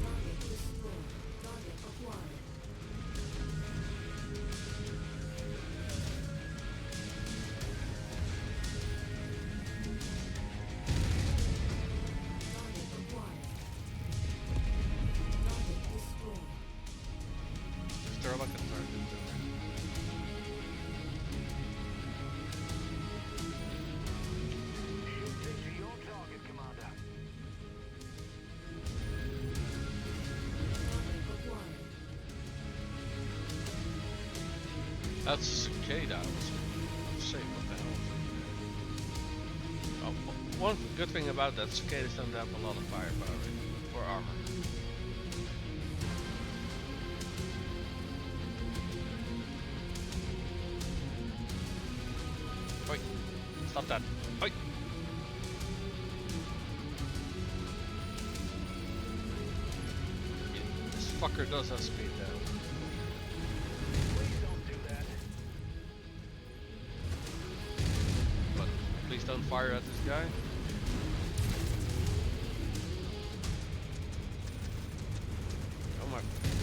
Target destroyed. Target acquired. Target acquired. Target destroyed. Is there like a target? This is your target, Commander. Target acquired. That's a cicada. I was saying, what the hell? Oh, one good thing about that, cicadas don't have a lot of firepower or armor. Oi! Stop that! Oi! This fucker does have speed down. Please don't do that. But please don't fire at this guy. Oh my!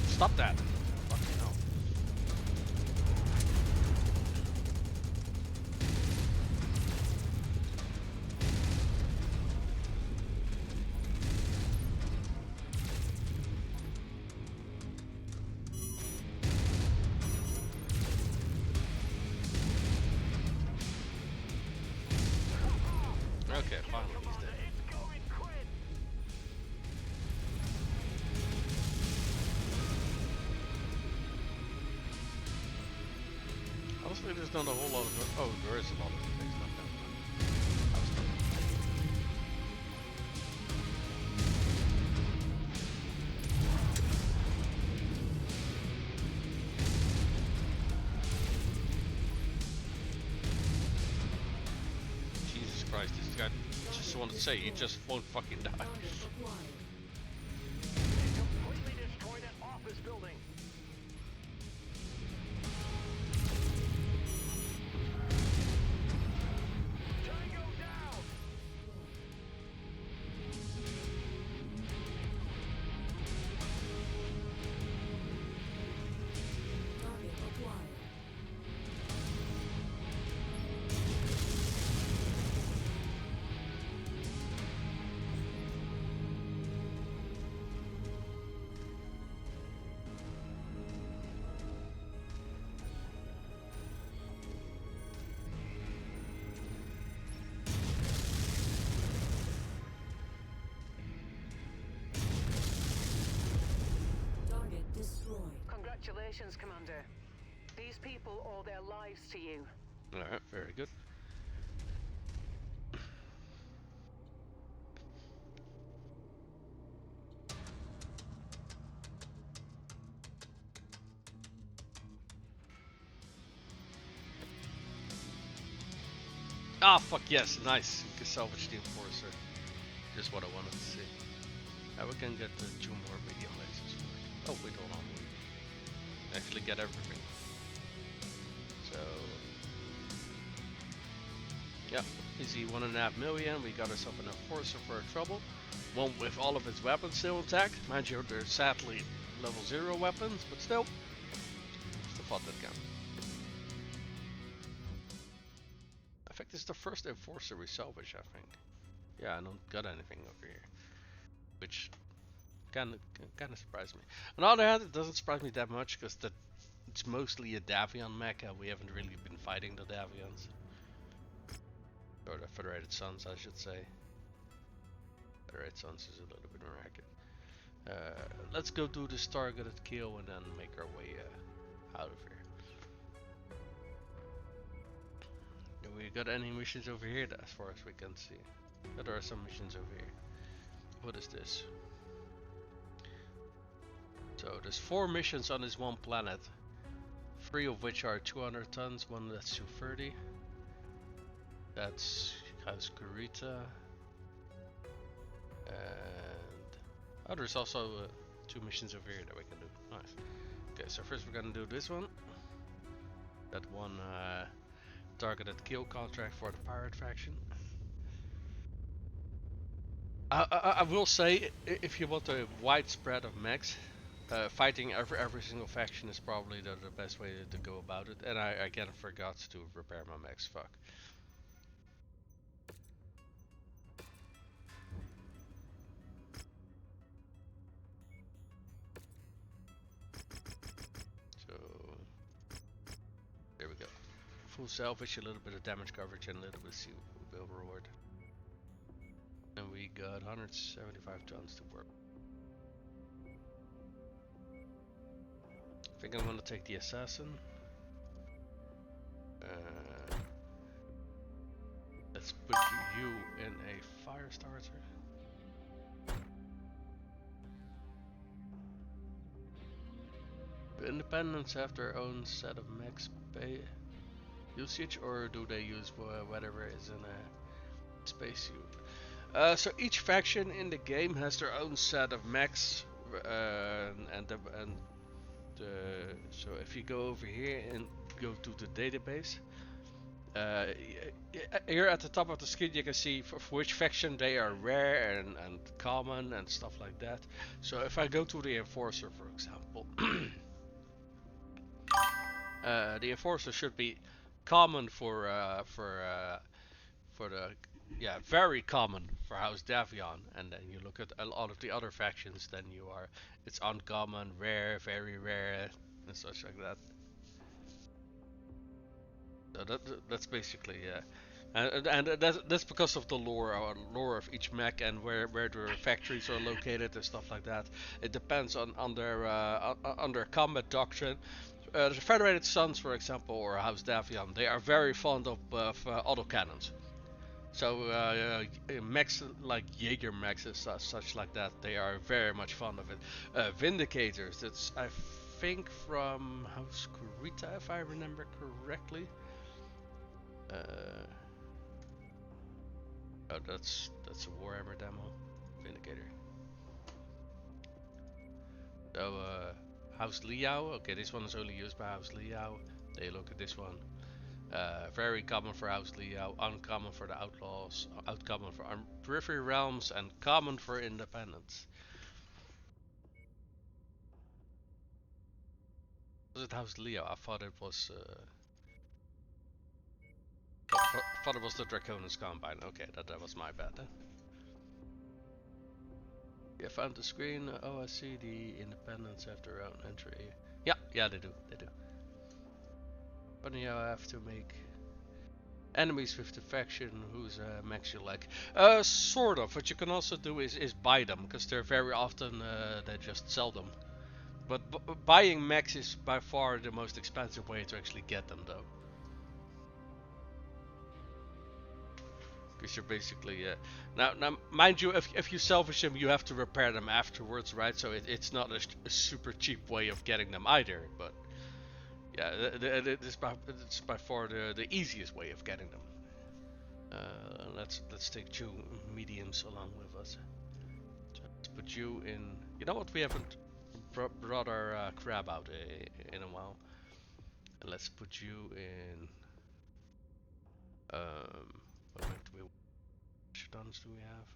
Stop that! Fucking hell! Okay, finally he's dead. It's going quick. Honestly, there's not a whole lot of. Oh, there is a lot of things not done. I was done. Jesus Christ, this guy. Just want to say, he just won't fucking die. Target acquired. They completely destroyed an office building. Tango down. Target acquired. Target destroyed. Congratulations, Commander. These people owe their lives to you. Alright, very good. Ah, fuck yes, nice. We can salvage the Enforcer. Just what I wanted to see. Now we can get the 2 more medium lasers for it. Oh, wait, hold on. We actually get everything. So, yeah, easy 1.5 million. We got ourselves an Enforcer for our trouble. One with all of its weapons still intact. Mind you, they're sadly level 0 weapons, but still, it's the thought that counts. In fact, this is the first Enforcer we salvage, I think. Yeah, I don't got anything over here, which kind of surprised me. On the other hand, it doesn't surprise me that much because it's mostly a Davion mecha. We haven't really been fighting the Davions, or the Federated Sons, I should say. Federated Sons is a little bit more accurate. Let's go do this targeted kill and then make our way out of here. Do we got any missions over here as far as we can see? Yeah, there are some missions over here. What is this? So there's 4 missions on this one planet. 3 of which are 200 tons, one that's 230. That's House Kurita. And oh, there's also 2 missions over here that we can do. Nice. Okay, so first we're gonna do this one. That one targeted kill contract for the pirate faction. I will say, if you want a wide spread of mechs, fighting every single faction is probably the best way to go about it. And I again forgot to repair my mechs. Fuck. So there we go. Full salvage, a little bit of damage coverage, and a little bit of cbill reward. And we got 175 tons to work. I think I'm gonna take the assassin. Let's put you in a fire starter. The Independents have their own set of mechs usage, or do they use whatever is in a spacesuit? So each faction in the game has their own set of mechs, so if you go over here and go to the database, here at the top of the screen you can see for which faction they are rare and common and stuff like that. So if I go to the Enforcer, for example, the Enforcer should be common for the very common for House Davion, and then you look at a lot of the other factions, then it's uncommon, rare, very rare, and such like that. So that's basically and that's because of the lore of each mech and where their factories are located and stuff like that. It depends on their combat doctrine. The Federated Sons, for example, or House Davion, they are very fond of autocannons. So mechs like Jaeger mechs and such like that, they are very much fond of it. Vindicators, that's I think from House Kurita, if I remember correctly. Oh, that's a Warhammer demo. Vindicator. So House Liao. Okay, this one is only used by House Liao. They look at this one. Very common for House Liao, uncommon for the Outlaws, uncommon for Periphery Realms, and common for Independents. Was it House Liao? I thought it was. Thought it was the Draconis Combine. Okay, that was my bad then. Yeah, found the screen. Oh, I see the Independents have their own entry. Yeah, they do. Funny how I have to make enemies with the faction whose mechs you like. Sort of. What you can also do is buy them, because they're very often they just sell them. But buying mechs is by far the most expensive way to actually get them, though. Because you're basically now mind you, if you salvage them, you have to repair them afterwards, right? So it's not a super cheap way of getting them either. But yeah, it's by far the easiest way of getting them. Let's take 2 mediums along with us. So let's put you in. You know what? We haven't brought our crab out in a while. And let's put you in. What mech do we? Which tons do we have?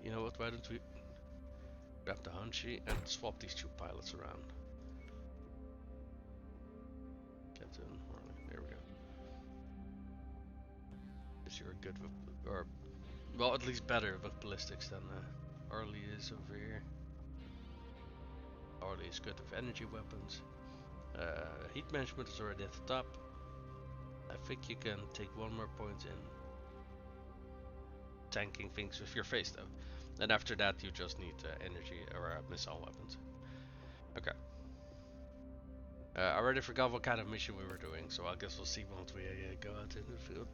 You know what? Why don't we grab the Hunchy and swap these 2 pilots around? Captain Horley. There we go. Because you're good with, or well, at least better with ballistics than Arlie is over here. Arlie is good with energy weapons. Heat management is already at the top. I think you can take 1 more point in tanking things with your face, though. And after that, you just need energy or missile weapons. Okay. I already forgot what kind of mission we were doing, so I guess we'll see once we go out in the field.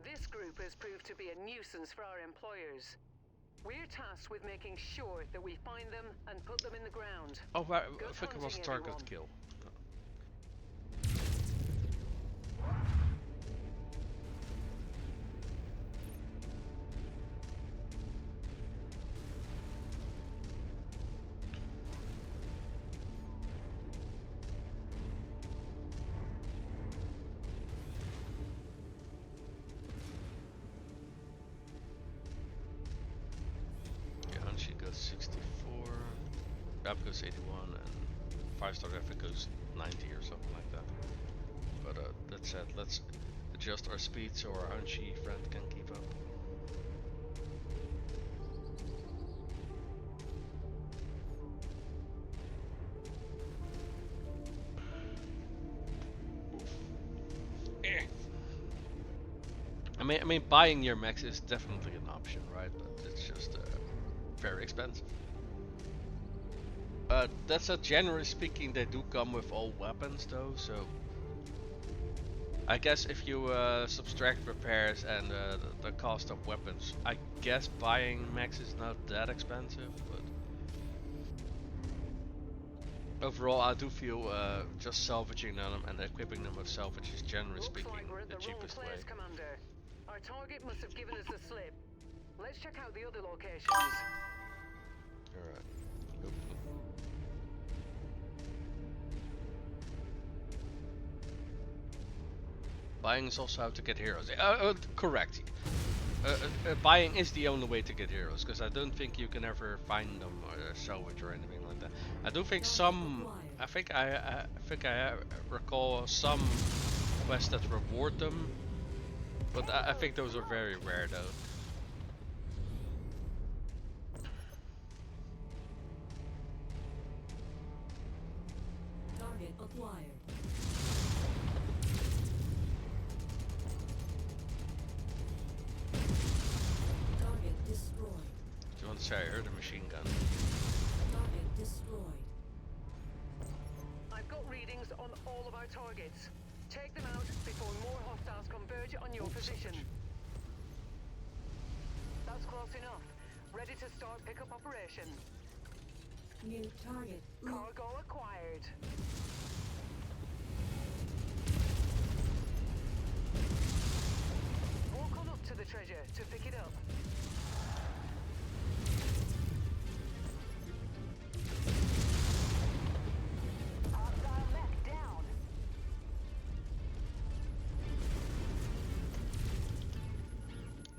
This group has proved to be a nuisance for our employers. We're tasked with making sure that we find them and put them in the ground. Oh, I Good think it was a hunting, target everyone. kill. She goes 64, Rap goes 81, and 5-star Graphic goes 90 or something like that. But that said, let's adjust our speed so our Hanshi friend can keep up. I mean, buying your mechs is definitely an option, right? But it's just very expensive. That said, generally speaking, they do come with all weapons, though. So I guess if you subtract repairs and the cost of weapons, I guess buying mechs is not that expensive. But overall, I do feel just salvaging them and equipping them with salvage is generally Looks speaking like we're at the the wrong cheapest place, way. Commander. Our target must have given us the slip. Let's check out the other locations. Alright. Buying is also how to get heroes. Correct. Buying is the only way to get heroes, because I don't think you can ever find them or salvage or anything like that. I do think some. I think I recall some quests that reward them, but I think those are very rare though. Target acquired. Target destroyed. Do you want to say I heard a machine gun? Target destroyed. I've got readings on all of our targets. Take them out before more hostiles converge on your position. That's close enough. Ready to start pickup operation. New target. Cargo acquired. Walk on up to the treasure to pick it up. Hostile mech down.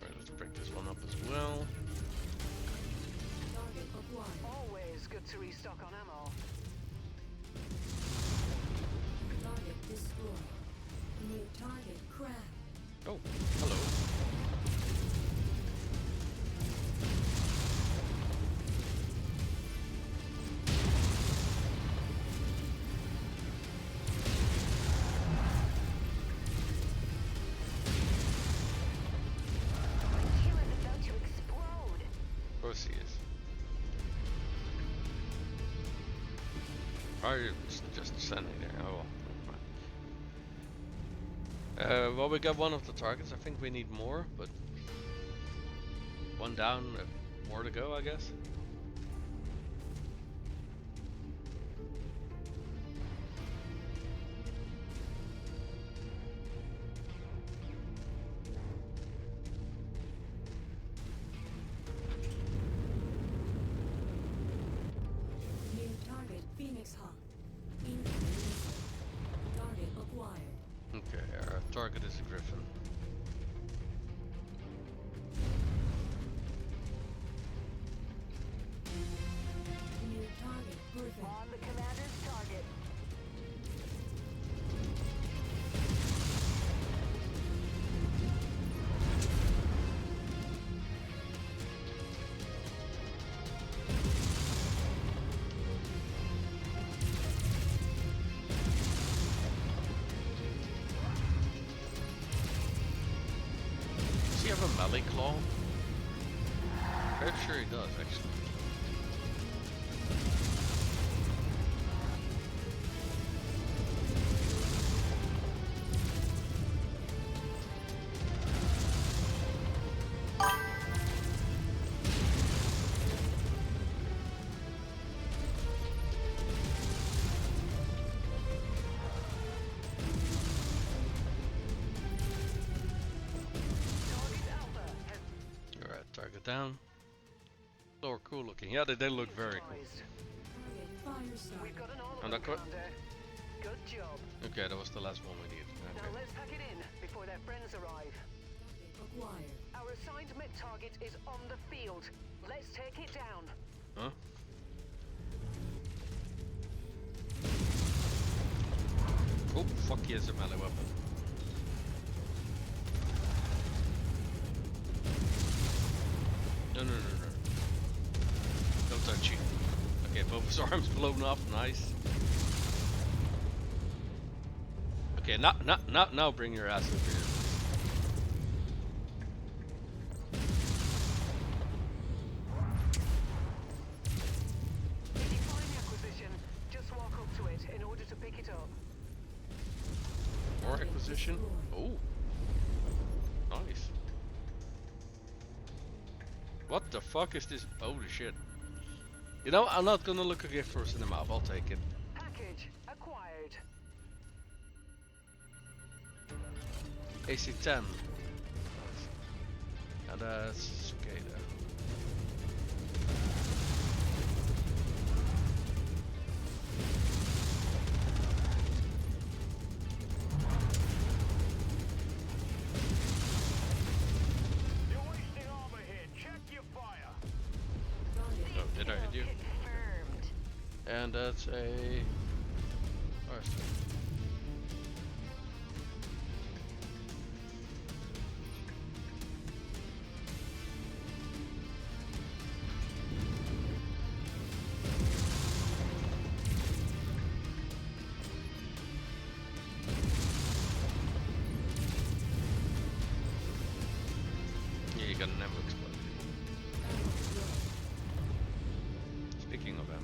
Alright, let's break this one up as well. Target acquired. Always good to restock on ammo. Target destroyed. New target cracked. Oh, hello. Shield is about to explode. Of course he is. Are you just standing there? Oh, never mind. Well, we got one of the targets. I think we need more, but one down, more to go, I guess. New target Phoenix Hawk. Incoming missile. Target acquired. Okay, our target is a griffin. New target Griffin. On the commander's target. Does he have a melee claw? Very sure he does, actually. down. They were cool looking. Yeah, they look very cool. Fire starter. We've got an all And of that them, co- Commander. Good job. Okay, that was the last one we needed. Now Okay. let's pack it in before their friends arrive. Acquired. Our assigned mech target is on the field. Let's take it down. Huh? Oh, fuck, he has a melee weapon. No. Don't touch you. Okay, both his arms blown off. Nice. Okay, now bring your ass over here. If you find the acquisition, just walk up to it in order to pick it up. More acquisition. Oh, nice. What the fuck is this? Holy shit. You know, I'm not gonna look a gift first in the map. I'll take it. Package acquired. AC-10. And Cicada. You're wasting armor here. Check your fire. Oh, did I hit you? Confirmed. And that's a... Alright. Yeah, you got an ammo explode. Speaking of ammo.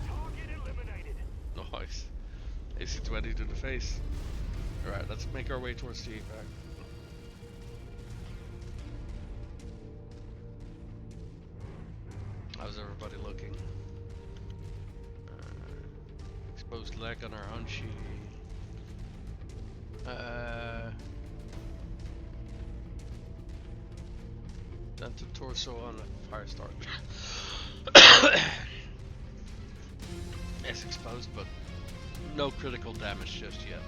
Target eliminated. Nice. AC-20 to the face. Alright, let's make our way towards the evac. How's everybody looking? Exposed leg on our hunchy. Dented torso on a fire start. It's exposed, but no critical damage just yet.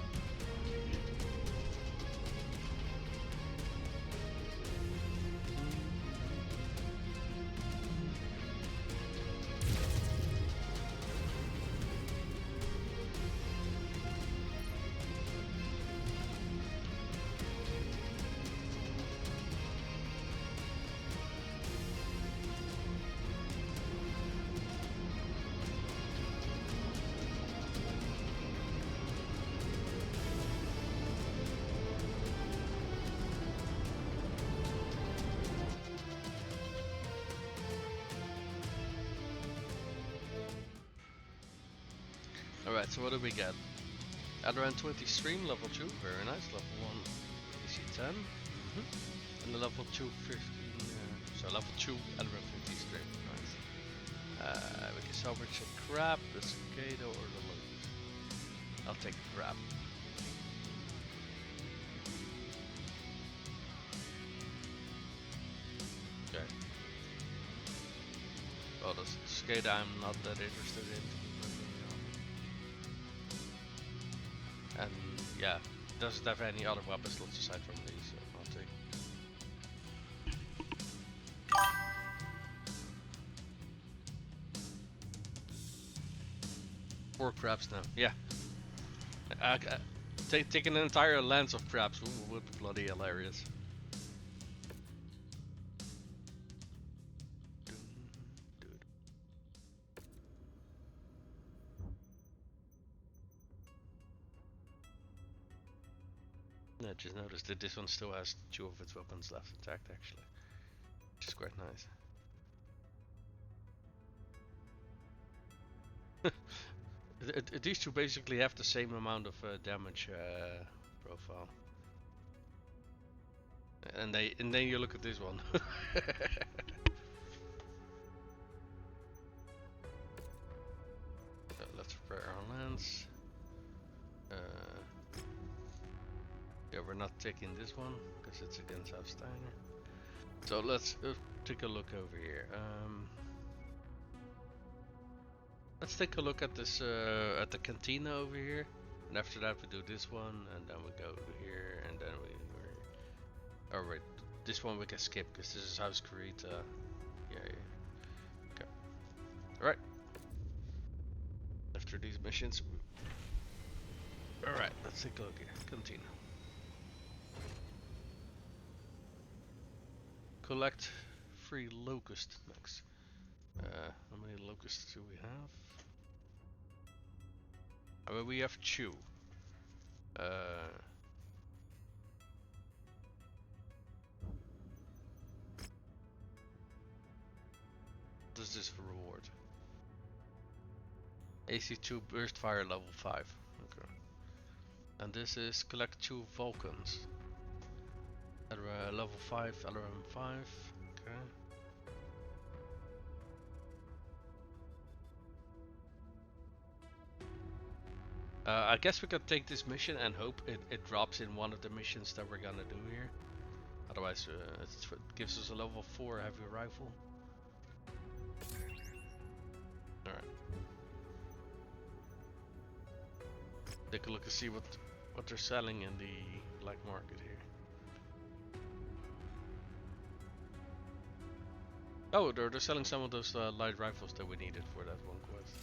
Alright, so what do we get? Around 20 stream, level 2, very nice. Level 1, AC-10. And the level 2, 15, so level 2, around 50 stream, nice. We can salvage a crab, the cicada, or the loot. I'll take the crab. Okay. Well, the cicada I'm not that interested in. And yeah, doesn't have any other weapon slots aside from these, so I'll take. 4 crabs now, yeah. Taking an entire lance of crabs would be bloody hilarious. I just noticed that this one still has 2 of its weapons left intact, actually, which is quite nice. These two basically have the same amount of damage profile, and then you look at this one. Let's prepare our land. weapons. Yeah, we're not taking this one because it's against Steiner. So let's take a look over here. Let's take a look at this at the cantina over here, and after that we do this one, and then we go here, and then we. Oh wait, this one we can skip because this is House Kurita. Yeah. Okay. All right. After these missions. All right. Let's take a look here. Cantina. Collect free locust mix. How many locusts do we have? I mean, we have 2. What is this for reward? AC2 burst fire level 5. Okay. And this is collect 2 Vulcans. Level 5, LRM 5. Okay. I guess we could take this mission and hope it drops in one of the missions that we're gonna do here. Otherwise, it gives us a level 4 heavy rifle. Alright. Take a look and see what they're selling in the black market here. Oh, they're selling some of those light rifles that we needed for that one quest.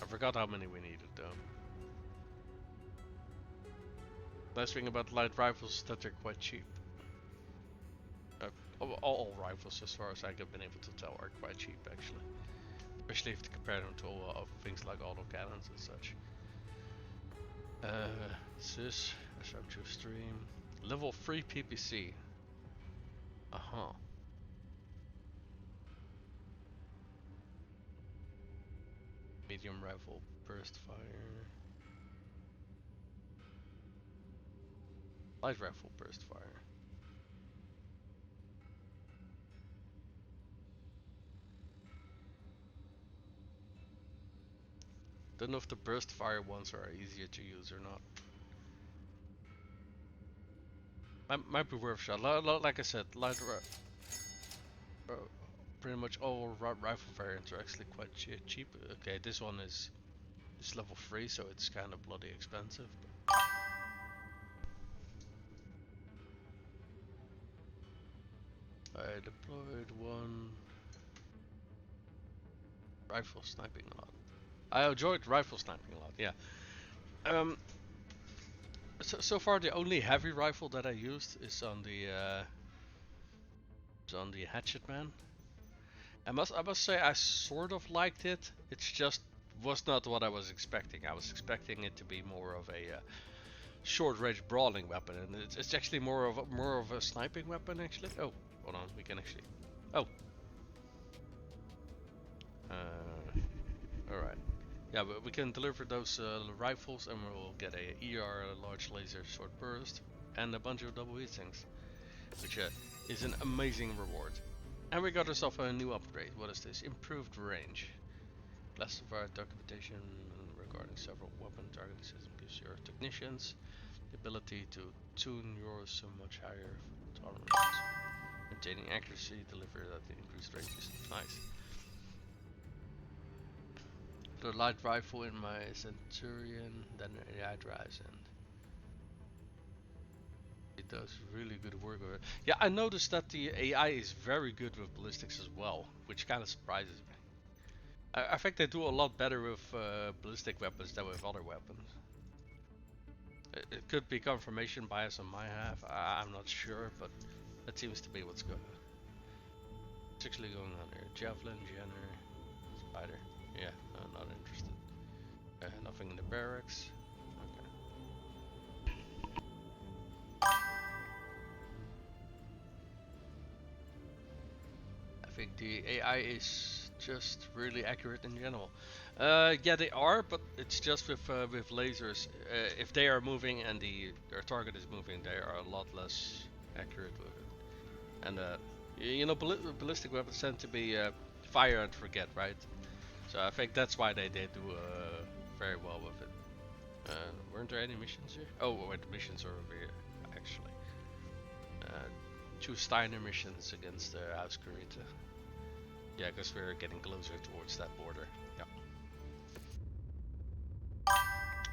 I forgot how many we needed though. Nice thing about light rifles is that they're quite cheap. All rifles, as far as I have been able to tell, are quite cheap actually. Especially if you compare them to things like autocannons and such. This SR2 stream. Level 3 PPC. Uh-huh. Medium rifle burst fire. Light rifle burst fire. Don't know if the burst fire ones are easier to use or not. Might be worth a shot. Like I said, pretty much all rifle variants are actually quite cheap. Okay, this one is level 3, so it's kind of bloody expensive. I deployed one rifle sniping a lot. I enjoyed rifle sniping a lot. Yeah. So far the only heavy rifle that I used is on the Hatchet Man. I must say I sort of liked it. It's just was not what I was expecting. I was expecting it to be more of a short-range brawling weapon, and it's actually more of a sniping weapon actually. Oh, hold on, we can actually. Oh. All right. Yeah, but we can deliver those rifles, and we'll get a ER large laser short burst and a bunch of double heat sinks, which is an amazing reward. And we got ourselves a new upgrade. What is this? Improved range. Classified documentation regarding several weapon targeting systems gives your technicians the ability to tune yours so much higher tolerances. Maintaining accuracy, deliver at the increased ranges. Nice. The light rifle in my Centurion, then AI drives in. It does really good work with it. Yeah, I noticed that the AI is very good with ballistics as well, which kind of surprises me. I think they do a lot better with ballistic weapons than with other weapons. It could be confirmation bias on my half, I'm not sure, but that seems to be what's going on. What's actually going on here? Javelin, Jenner, Spider. Yeah, no, not interested. Nothing in the barracks. Okay. I think the AI is just really accurate in general. Yeah, they are, but it's just with lasers. If they are moving and their target is moving, they are a lot less accurate with it. And you know, ballistic weapons tend to be fire and forget, right? So I think that's why they do very well with it. Weren't there any missions here? Oh, wait, the missions are over here, actually. 2 Steiner missions against House Kurita. Yeah, because we're getting closer towards that border. Yeah.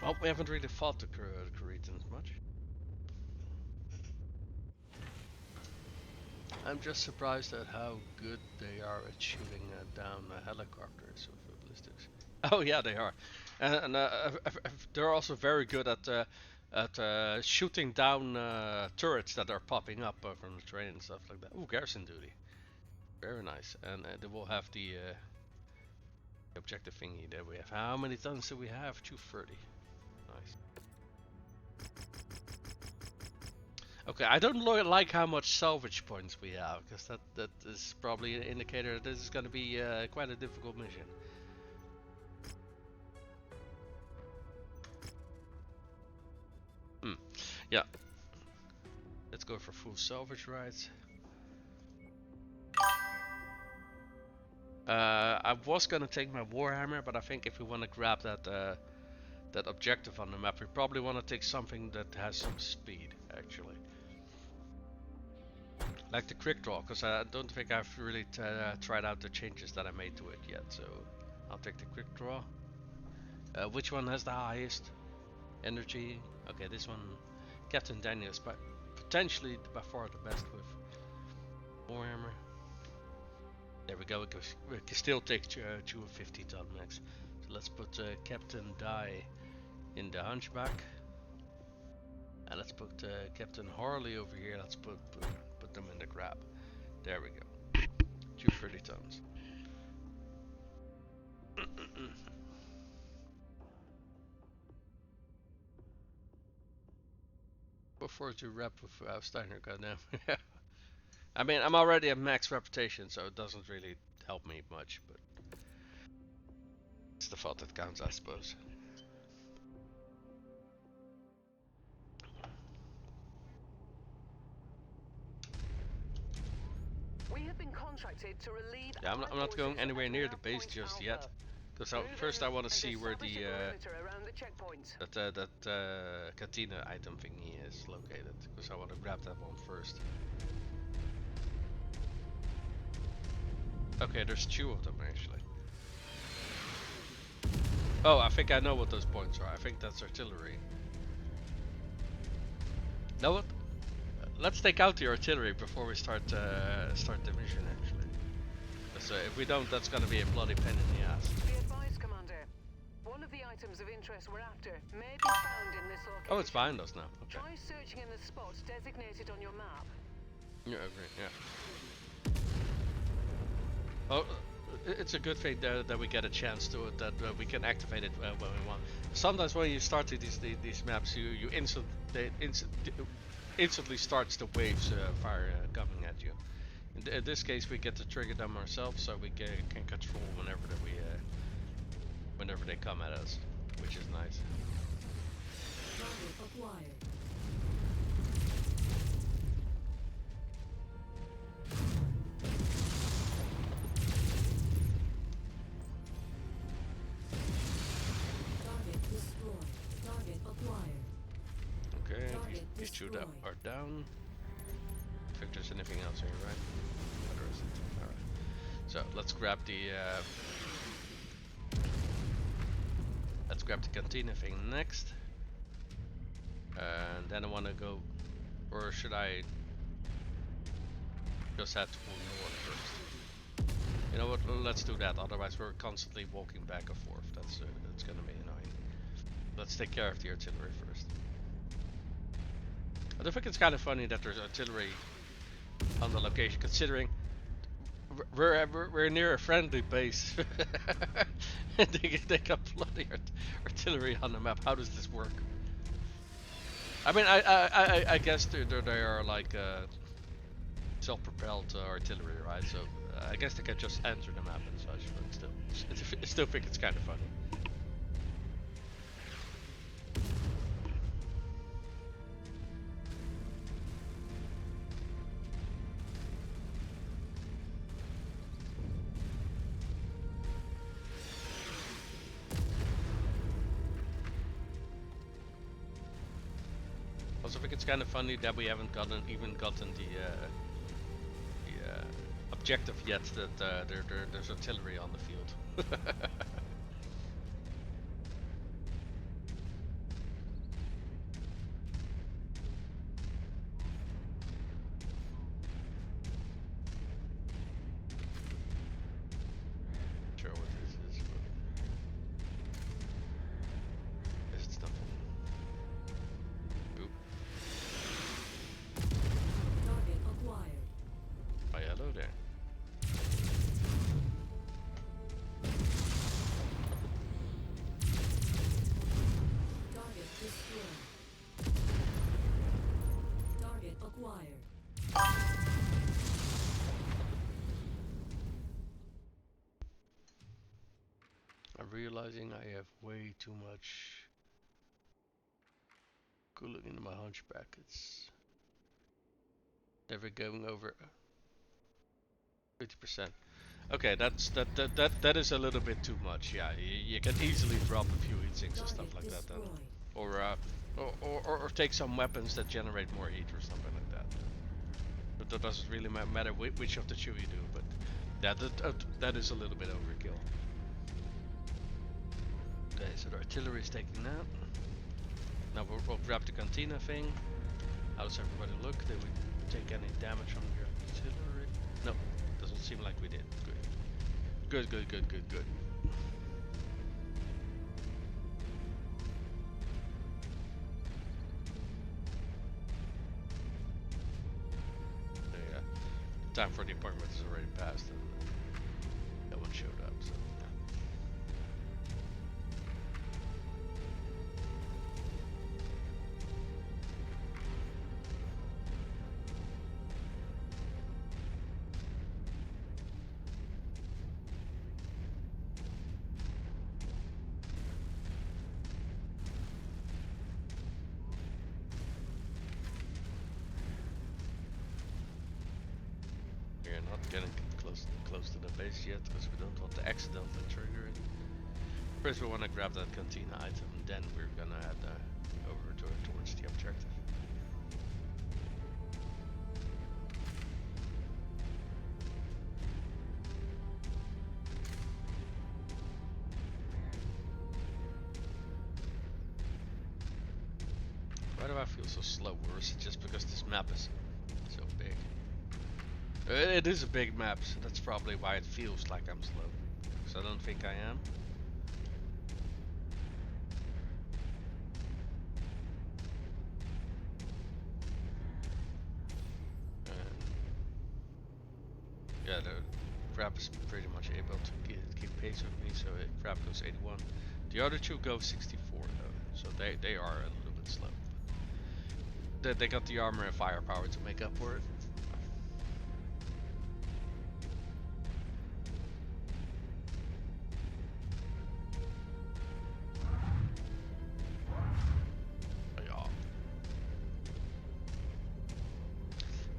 Well, we haven't really fought the Kuritans much. I'm just surprised at how good they are at shooting down helicopters with ballistics. Oh yeah, they are, and they're also very good at shooting down turrets that are popping up from the train and stuff like that. Oh, garrison duty, very nice. And they will have the objective thingy that we have. How many tons do we have? 230. Nice. Okay, I don't like how much salvage points we have, because that is probably an indicator that this is going to be quite a difficult mission. Yeah. Let's go for full salvage rights. I was gonna take my warhammer, but I think if we want to grab that objective on the map, we probably want to take something that has some speed, actually. Like the quick draw, because I don't think I've really tried out the changes that I made to it yet, so I'll take the quick draw. Which one has the highest energy? Okay, this one, Captain Daniels, but potentially by far the best with warhammer. There we go, we can still take 250 ton max. So let's put Captain Die in the Hunchback. And let's put Captain Harley over here, let's put them in the Grab. There we go, 230 tons. Before to rep with Steiner, goddamn. I mean, I'm already at max reputation, so it doesn't really help me much, but it's the thought that counts, I suppose. We have been contracted to relieve. Yeah, I'm not going anywhere near the base just yet, because first I want to see where the cantina item thingy is located, because I want to grab that one first. Okay, there's 2 of them actually. Oh, I think I know what those points are. I think that's artillery. Know what? Let's take out the artillery before we start the mission actually. Because if we don't, that's gonna be a bloody pain in the ass. Be advised, Commander. One of the items of interest we're after may be found in this location. Oh, it's behind us now. Okay. Try searching in the spots designated on your map. Yeah, agree. Yeah. Oh, it's a good thing that we get a chance to it, that we can activate it when we want. Sometimes when you start these maps, you instantly starts the waves fire coming at you. In this case, we get to trigger them ourselves, so we can control whenever they come at us, which is nice. Target acquired. Target destroyed. Target acquired. Okay, Target these 2 destroyed. are down. I think there's anything else here, right? Oh, there isn't. Alright. So let's grab the cantina thing next. And then I wanna go, or should I just head toward north first? You know what, let's do that, otherwise we're constantly walking back and forth. That's gonna be annoying. Let's take care of the artillery first. I do think it's kind of funny that there's artillery on the location, considering we're near a friendly base. And they got bloody artillery on the map. How does this work? I mean, I guess they are like self-propelled artillery, right? So I guess they can just enter the map and such, but I still think it's kind of funny. also think it's kind of funny that we haven't even gotten the objective yet that there's artillery on the field. Sure what this is, but guess it's nothing. Oop. Target acquired. Oh, hello there. Target destroyed. Target acquired. I'm realizing I have way too much cooling in my hunchback. It's never going over 50%. Okay, that is a little bit too much. Yeah, you can easily drop a few heat sinks and stuff Target like that, then, destroyed. or take some weapons that generate more heat or something like that. But that doesn't really matter which of the two you do. But that is a little bit overkill. Okay, so the artillery is taking that. Now we'll grab the cantina thing. How does everybody look? Did we take any damage from the artillery? No, doesn't seem like we did. Good. Good. The time for the appointment is already passed and no one showed up, so yeah. We're not getting close to the base yet because we don't want to accidentally trigger it. First we want to grab that cantina item, then we're gonna head over towards the objective. Why do I feel so slow? Or is it just because this map is so big? It is a big map, so that's probably why it feels like I'm slow. Because I don't think I am. Yeah, the crab is pretty much able to keep pace with me, so crab goes 81. The other two go 64 though, so they are a little bit slow. They got the armor and firepower to make up for it. Yeah.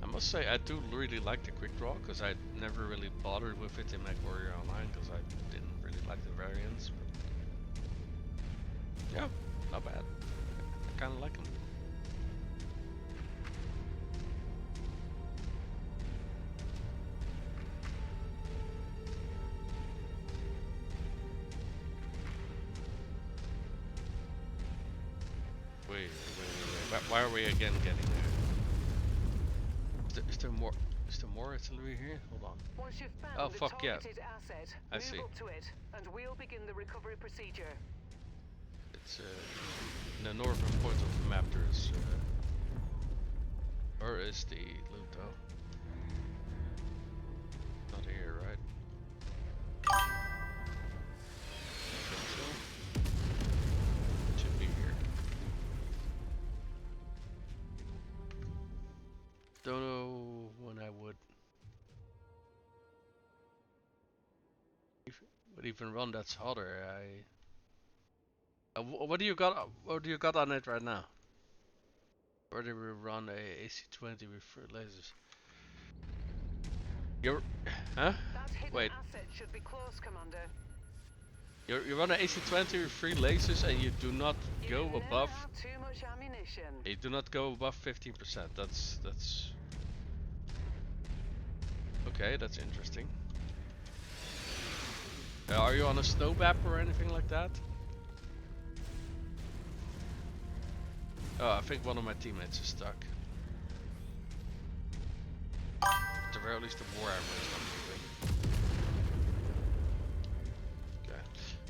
I must say I do really like the quick draw because I never really bothered with it in Mechwarrior Online because I didn't really like the variants. But yeah, not bad. I kind of like them. Wait. Why are we again getting there? Is there more? Is there more artillery here? Hold on. Once you've found Oh the fuck yeah! targeted asset, I move see. up to it, and we'll begin the recovery procedure. It's in the northern point of the map. There's where is the loot though? Not here, right? Think so. It should be here. Don't know when I would even run that hotter. What do you got? What do you got on it right now? Or do we run a AC-20 with fruit lasers? You're, huh? That hidden Wait. asset should be close, Commander. You run an AC-20 with 3 lasers and you do not go You never above. have too much ammunition. You do not go above 15%. That's okay. That's interesting. Are you on a snow map or anything like that? Oh, I think one of my teammates is stuck. At the very least, the Warhammer is not moving. Okay.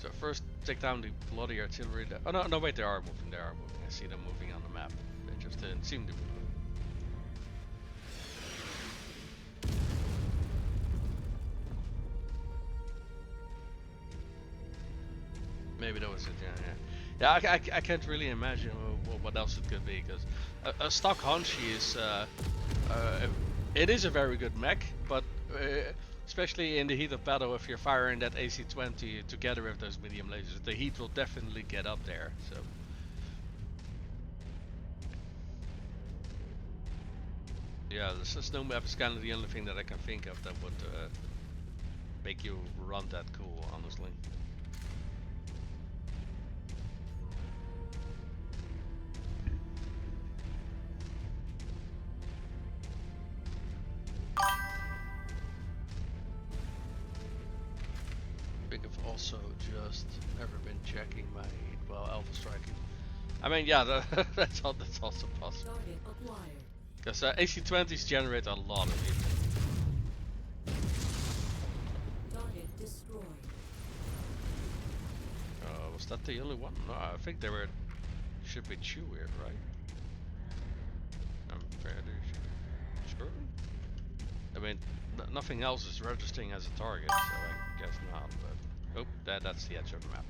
So first, take down the bloody artillery. Oh no, no, wait, they are moving. They are moving. I see them moving on the map. They just didn't seem to be moving. Maybe that was it. Yeah. I can't really imagine what else it could be, because a stock Hanshi is it is a very good mech, but especially in the heat of battle, if you're firing that AC-20 together with those medium lasers, the heat will definitely get up there. So yeah, the snow map is kind of the only thing that I can think of that would make you run that cool, honestly. I've also just never been checking my alpha striking. I mean, yeah, that's also possible. Target acquired. Because AC-20s generate a lot of heat. Target destroyed. Was that the only one? No, I think there were. Should be two here, right? I'm fairly sure. I mean, nothing else is registering as a target, so I guess not. But oh, that's the edge of the map.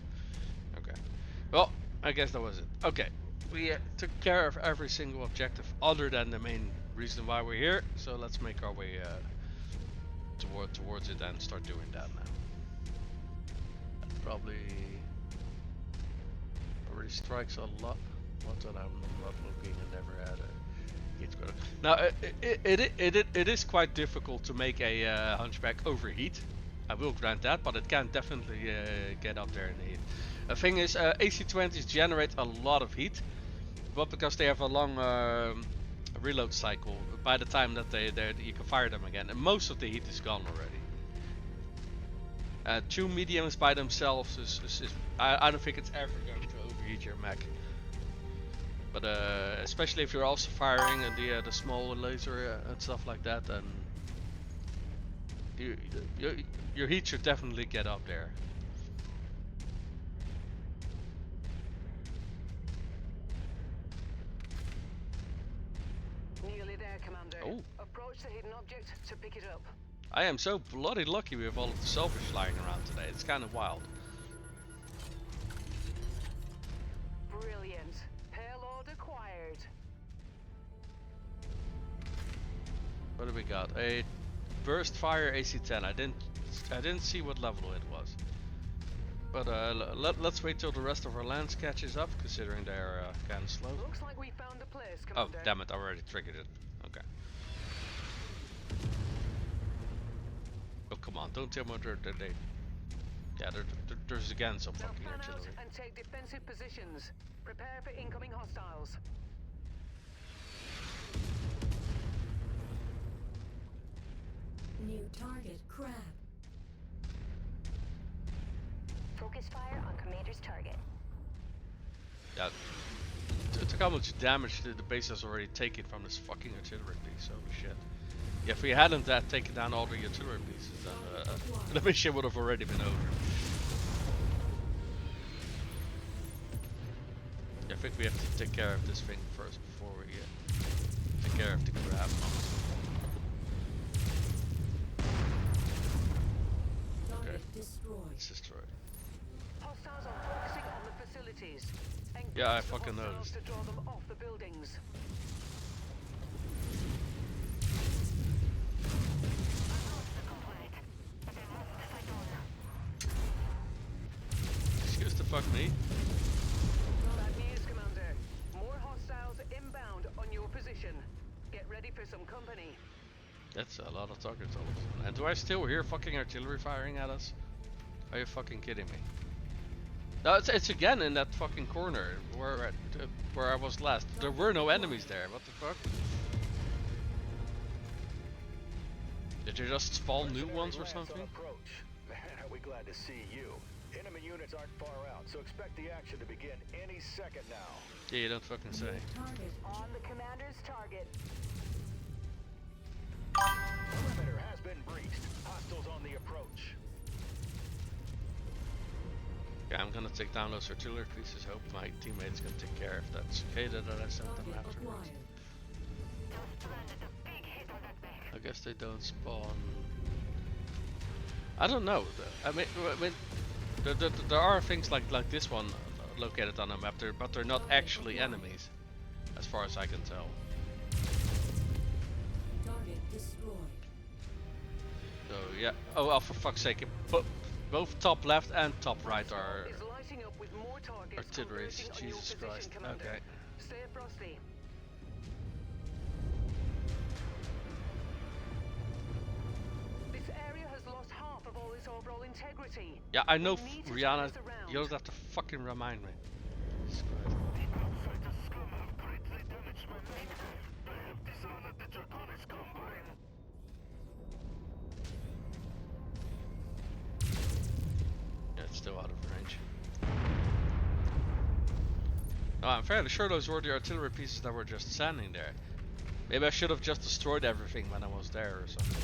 Okay. Well, I guess that was it. Okay, we took care of every single objective other than the main reason why we're here. So let's make our way towards it and start doing that now. Probably already strikes a lot. Not that I'm not looking and never had a heat squad. Now it is quite difficult to make a hunchback overheat. I will grant that, but it can definitely get up there in the heat. The thing is, AC-20s generate a lot of heat, but because they have a long reload cycle, by the time that you can fire them again, and most of the heat is gone already. Two mediums by themselves is I don't think it's ever going to overheat your mech. But especially if you're also firing the small laser and stuff like that, then your heat should definitely get up there. Nearly there, Commander. Oh. Approach the hidden object to pick it up. I am so bloody lucky with all of the selfish flying around today. It's kind of wild. Brilliant. Payload acquired. What do we got? A burst fire AC-10. I didn't see what level it was. But let's wait till the rest of our lands catches up, considering they're kind of slow. Looks like we found a place, Oh, Commander. damn it! I already triggered it. Okay. Oh, come on! Don't tell me there's again some Now fucking fan out artillery. and take defensive positions. Prepare for incoming hostiles. New target crab. Focus fire on commander's target. Yeah. Look how much damage the base has already taken from this fucking artillery piece. Holy shit. Yeah, if we hadn't taken down all the artillery pieces, then the mission would have already been over. Yeah, I think we have to take care of this thing first before we take care of the crab. Okay, Destroyed. it's destroyed. Hostiles are focusing on the facilities. Engage Yeah, I the fucking hostiles noticed. to draw them off the buildings. Excuse the fuck me. Bad news, Commander. More hostiles inbound on your position. Get ready for some company. That's a lot of targets all of a sudden. And do I still hear fucking artillery firing at us? Are you fucking kidding me? No, it's again in that fucking corner where I was last. There were no enemies there. What the fuck? Did you just spawn new ones or something? Approach. Man, are we glad to see you. Enemy units aren't far out, so expect the action to begin any second now. Yeah, you don't fucking say. Target. On the commander's target. Perimeter has been breached. Hostiles on the approach. Okay, I'm gonna take down those artillery pieces. Hope my teammates can take care if that's okay that I sent them Target afterwards. acquired. I guess they don't spawn. I don't know. I mean, there are things like this one located on the map, but they're not actually enemies, as far as I can tell. Target destroyed. So yeah. Oh well, for fuck's sake! Both top left and top right are Is lighting up with more targets artilleries. converging on your Jesus position, Christ. Commander. Okay. Stay frosty. This area has lost half of all its overall integrity. Yeah, I know, We need to turn Rihanna. this around. You don't have to fucking remind me. Jesus Christ. Yeah, it's still out of range. Oh, I'm fairly sure those were the artillery pieces that were just standing there. Maybe I should have just destroyed everything when I was there or something.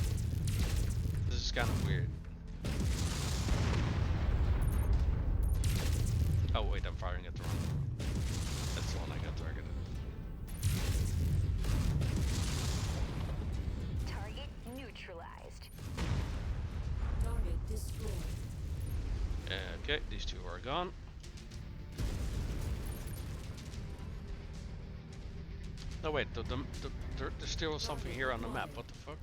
This is kind of weird. Oh wait, I'm firing at the wrong one. That's the one I got targeted. Target neutralized. Target destroyed. Okay, these two are gone. No wait, there's still something here on the map. What the fuck?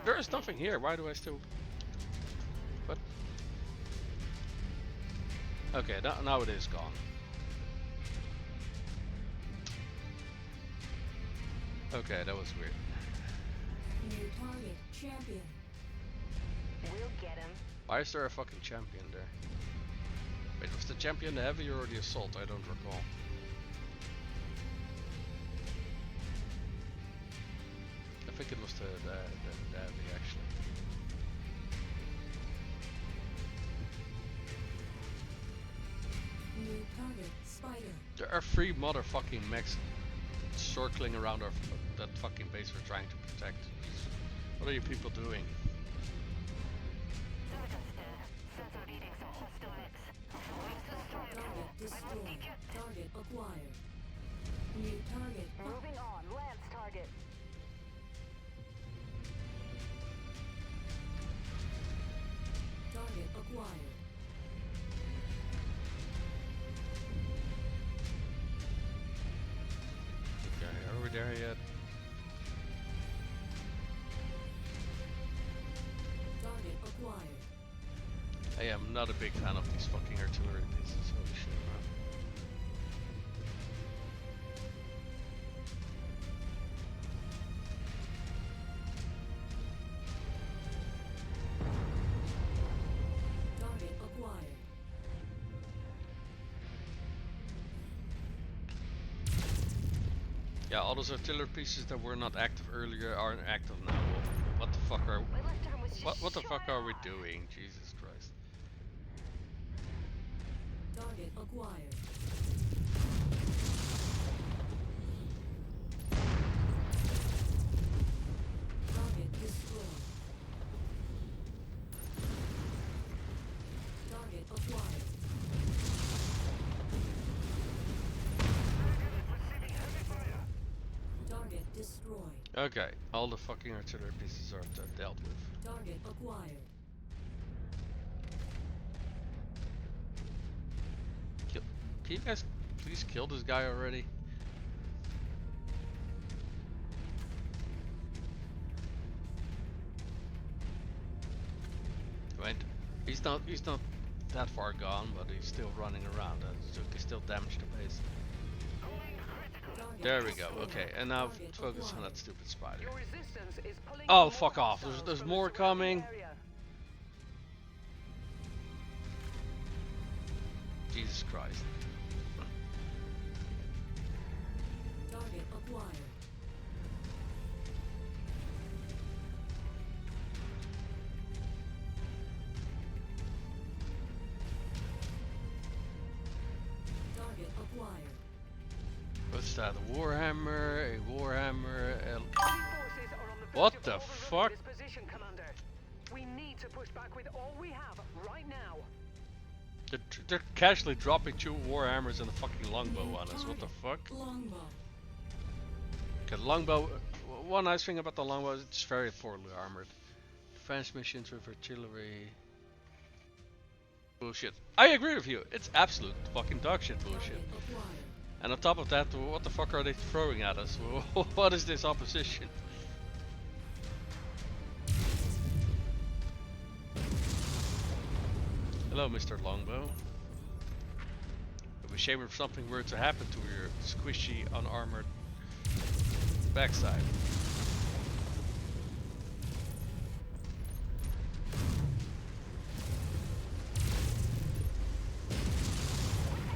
There is nothing here. Why do I still? What? Okay, now it is gone. Okay, that was weird. New target. Champion. We'll get him. Why is there a fucking champion there? Wait, was the champion the heavy or the assault? I don't recall. I think it was the heavy actually. New target. Spider. There are 3 motherfucking mechs circling around that fucking base we're trying to protect. What are you people doing? Target destroyed. Target acquired. New target. Moving on. Lance target. Target acquired. Okay, are we there yet? Target acquired. I am not a big fan of these fucking artillery pieces. Holy shit, man. Target acquired. Yeah, all those artillery pieces that were not active earlier aren't active now. What the fuck are My left arm was just what the fuck shot are we off. doing? Jesus Christ. Target acquired. Target destroyed. Target acquired. Target destroyed. Okay, all the fucking artillery pieces are dealt with. Target acquired. Can you guys please kill this guy already? I mean, he's not that far gone, but he's still running around. So he can still damage the base. Target There we go. destroyed. Okay, and now Target focus on acquired. that stupid spider. Your resistance is pulling Oh, in fuck more off. hostiles There's from more the surrounding coming. area. Jesus Christ. Target acquired. Target acquired. What's that? A Warhammer, a Warhammer, Enemy forces are on the verge What of the overrunning fuck? this position, Commander. We need to push back with all we have right now. They're casually dropping 2 Warhammers and a fucking longbow on us. What the fuck? Longbow. Okay, longbow. One nice thing about the longbow is it's very poorly armored. Defense missions with artillery. Bullshit. I agree with you. It's absolute fucking dog shit bullshit. Target acquired. And on top of that, what the fuck are they throwing at us? What is this opposition? Hello, Mr. Longbow. It would be a shame if something were to happen to your squishy, unarmored backside.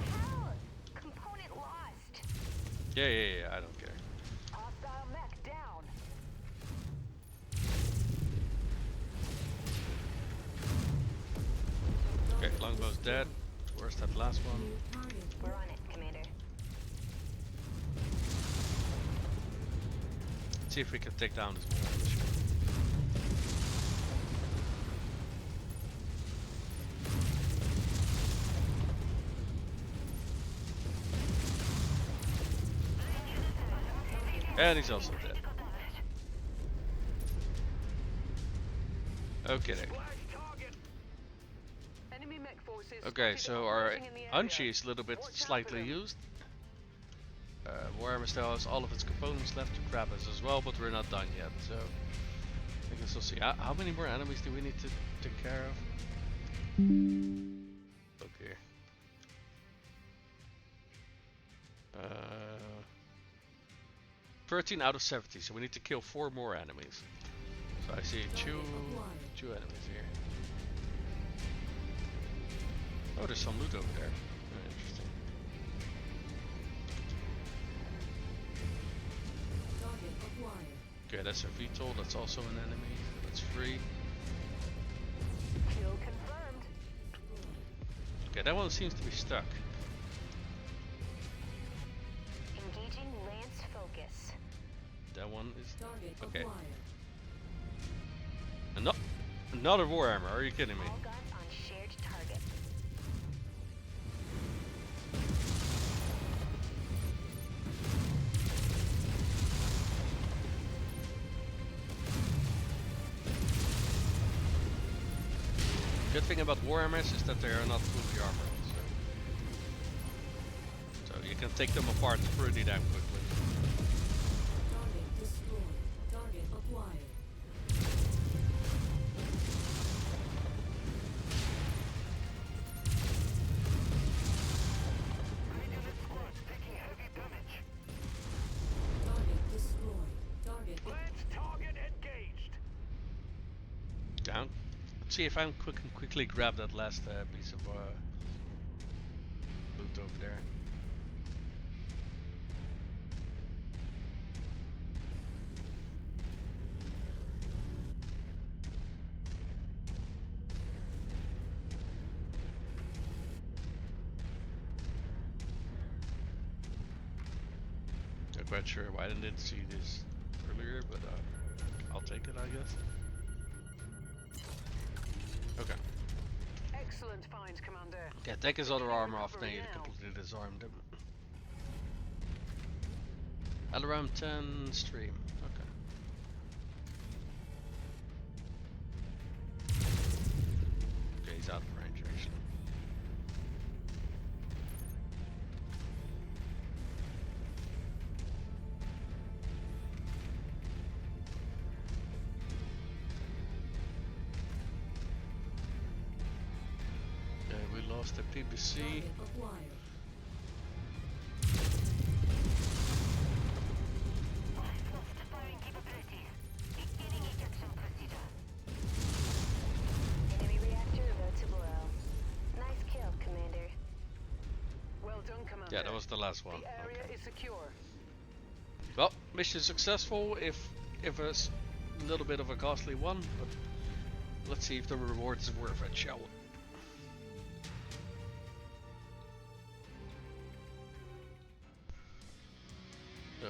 Hell! Component lost. Yeah, I don't care. Hostile mech down. Okay, longbow's dead. Where's that last one? New target. We're on it, Commander. Let's see if we can take down this one. And he's also dead. Okay, then. Enemy mech forces Okay, spotted so our operating in the area. Unchi is a little bit Watch out for slightly them. used. Warhammer still has all of its components left to grab us as well, but we're not done yet, so I guess we'll see. How many more enemies do we need to take care of? Okay. 13 out of 70, so we need to kill 4 more enemies. So I see two enemies here. Oh, there's some loot over there. Very interesting. Target acquired. Okay, that's a VTOL, that's also an enemy. That's free. Kill confirmed. Okay, that one seems to be stuck. Engaging Lance focus. That one is... Target Okay. acquired. Another Warhammer, are you kidding me? All guns on shared target. Good thing about Warhammers is that they are not fully armored. So you can take them apart pretty damn quickly. Target destroyed. Target acquired. Target destroyed. Target Target engaged. Down. Let's see if I can quickly grab that last piece of loot over there. Not quite sure why I didn't see this earlier, but I'll take it, I guess. Okay. Excellent find, Commander. Yeah, take his other armor off, then Recovery you now. completely disarmed him. At around 10 stream. Okay. Okay, he's out of range actually. We lost the PBC. target acquired. Enemy reactor about to blow. Nice kill, Commander. Yeah, that was the last one. The area Okay. is secure. Well, mission successful, if a little bit of a costly one, but let's see if the reward is worth it, shall we? So,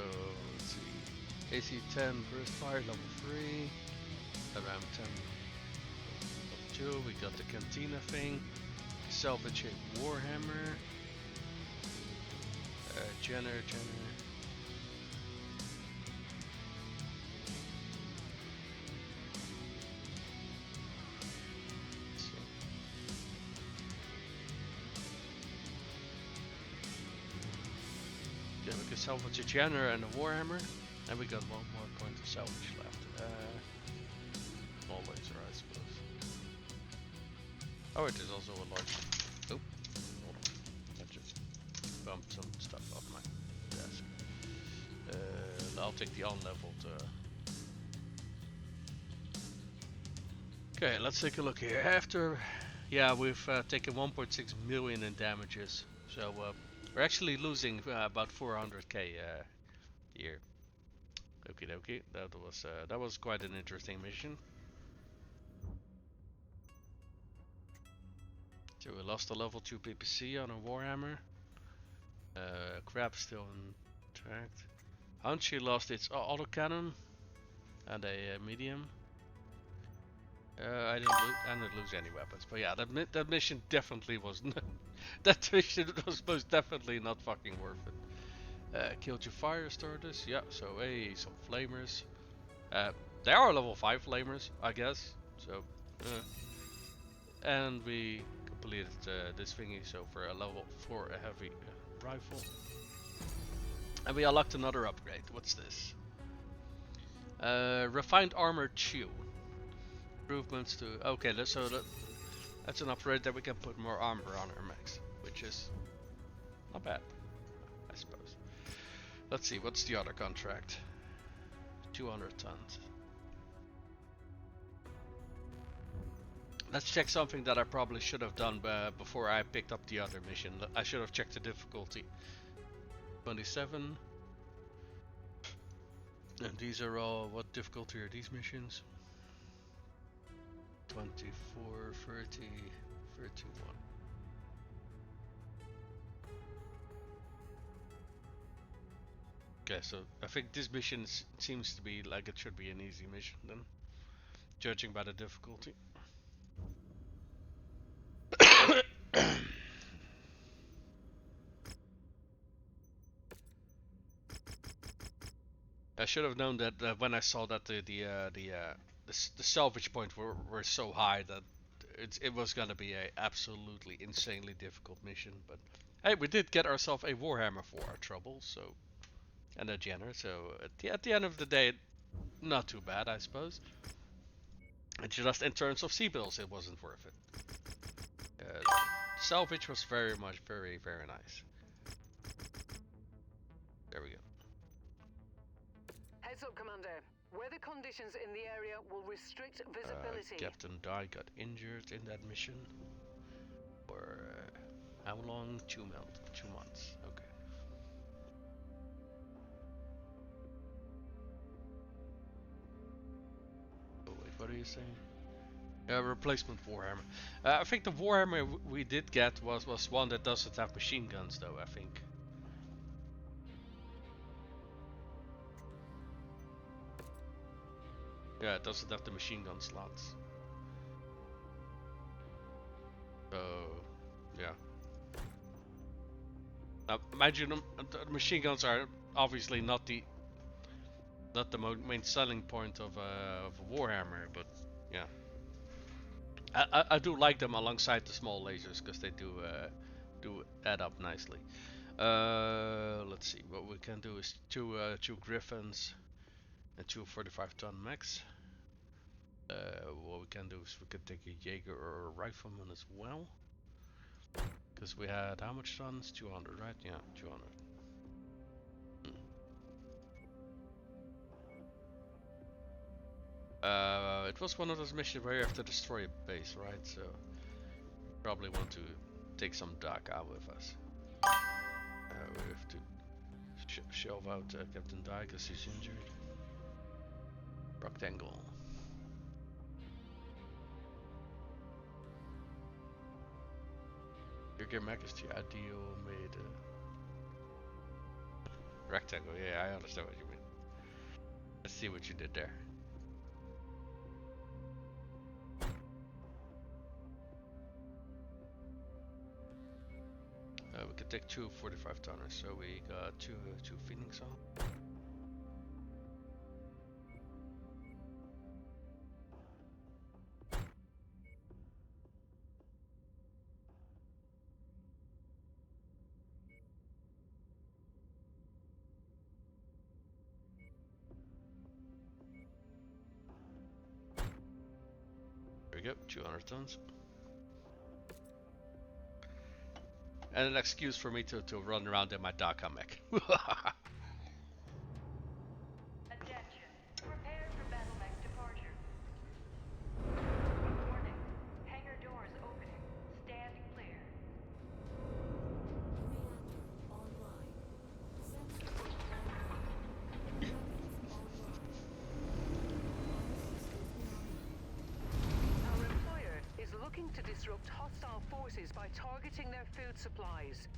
let's see. AC 10 burst fire, level 3. Around 10, level 2. We got the cantina thing. Salvage a Warhammer. Jenner. Yeah, we can salvage a Jenner and a Warhammer. And we got one more point of salvage left. Small laser, I suppose. Oh, it is also a large. Oh, hold on. I just bumped some stuff off my desk. I'll take the unleveled. Okay, let's take a look here. After, yeah, we've taken 1.6 million in damages, so we're actually losing about 400k here. Okie dokie, that was quite an interesting mission. So we lost a level 2 PPC on a Warhammer. Crab still intact. Hunchy lost its autocannon and a medium. I didn't lose any weapons, but yeah, that mission definitely was that mission was most definitely not fucking worth it. Killed your fire starters, yeah. So hey, some flamers. They are level 5 flamers, I guess. So, and we completed this thingy. So for a level 4 a heavy rifle, and we unlocked another upgrade. What's this? Refined armor chew. Improvements to okay, so that's an upgrade that we can put more armor on our mechs, which is not bad, I suppose. Let's see, what's the other contract? 200 tons. Let's check something that I probably should have done before I picked up the other mission. I should have checked the difficulty. 27. And these are all, what difficulty are these missions? 24, 30, 31. Okay, so I think this mission seems to be like it should be an easy mission then, judging by the difficulty. I should have known that when I saw that the salvage points were so high that it was gonna be a absolutely insanely difficult mission. But hey, we did get ourselves a Warhammer for our trouble, so and a Jenner. So at the end of the day, not too bad, I suppose. And just in terms of cbills, it wasn't worth it. Salvage was very nice. There we go. Heads up, Commander. Weather conditions in the area will restrict visibility. Captain Dye got injured in that mission. For how long? 2 months. Okay. Oh wait, what are you saying? Replacement Warhammer. I think the Warhammer we did get was one that doesn't have machine guns, though. I think. Yeah, it doesn't have the machine gun slots. So, yeah. Now, imagine the machine guns are obviously not the main selling point of a Warhammer, but yeah. I do like them alongside the small lasers because they do add up nicely. Let's see, what we can do is two Griffins and two 45-ton mechs. What we can do is we can take a Jaeger or a Rifleman as well. Because we had how much tons? 200, right? Yeah, 200. It was one of those missions where you have to destroy a base, right? So probably want to take some Daka with us. we have to shelve out Captain Dye because he's injured. Rectangle. Your gear mech is the ideal made. Rectangle, yeah, I understand what you mean. Let's see what you did there. We could take 2 45 tonners, so we got two Phoenix on. There we go, 200 tons. And an excuse for me to run around in my Daka mech. Attention. Prepare for battle mech departure. Warning. Hangar doors opening. Stand clear. Reactor online. Sensors online. Weapons online. All systems online. Our employer is looking to disrupt hostile forces by targeting their food supplies.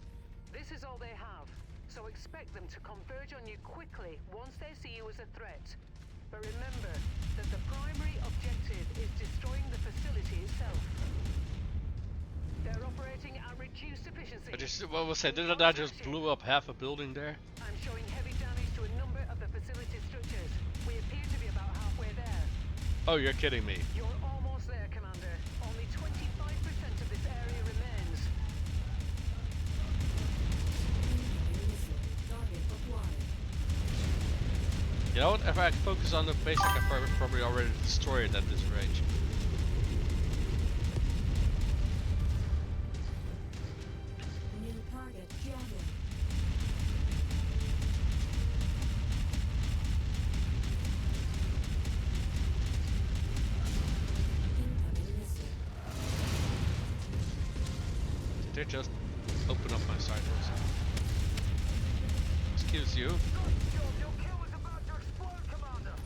This is all they have, so expect them to converge on you quickly once they see you as a threat. But remember that the primary objective is destroying the facility itself. They're operating at reduced efficiency. I just, what was I? Didn't I just blew up half a building there? I'm showing heavy damage to a number of the facility structures. We appear to be about halfway there. Oh, you're kidding me. You're almost there, Commander. Only 25% of this area remains. Target acquired. You know what? If I focus on the base, I can probably already destroy it at this range. New target javelin. Incoming missile. Did they just open up my side doors? Excuse you. Your kill is about to explode, Commander.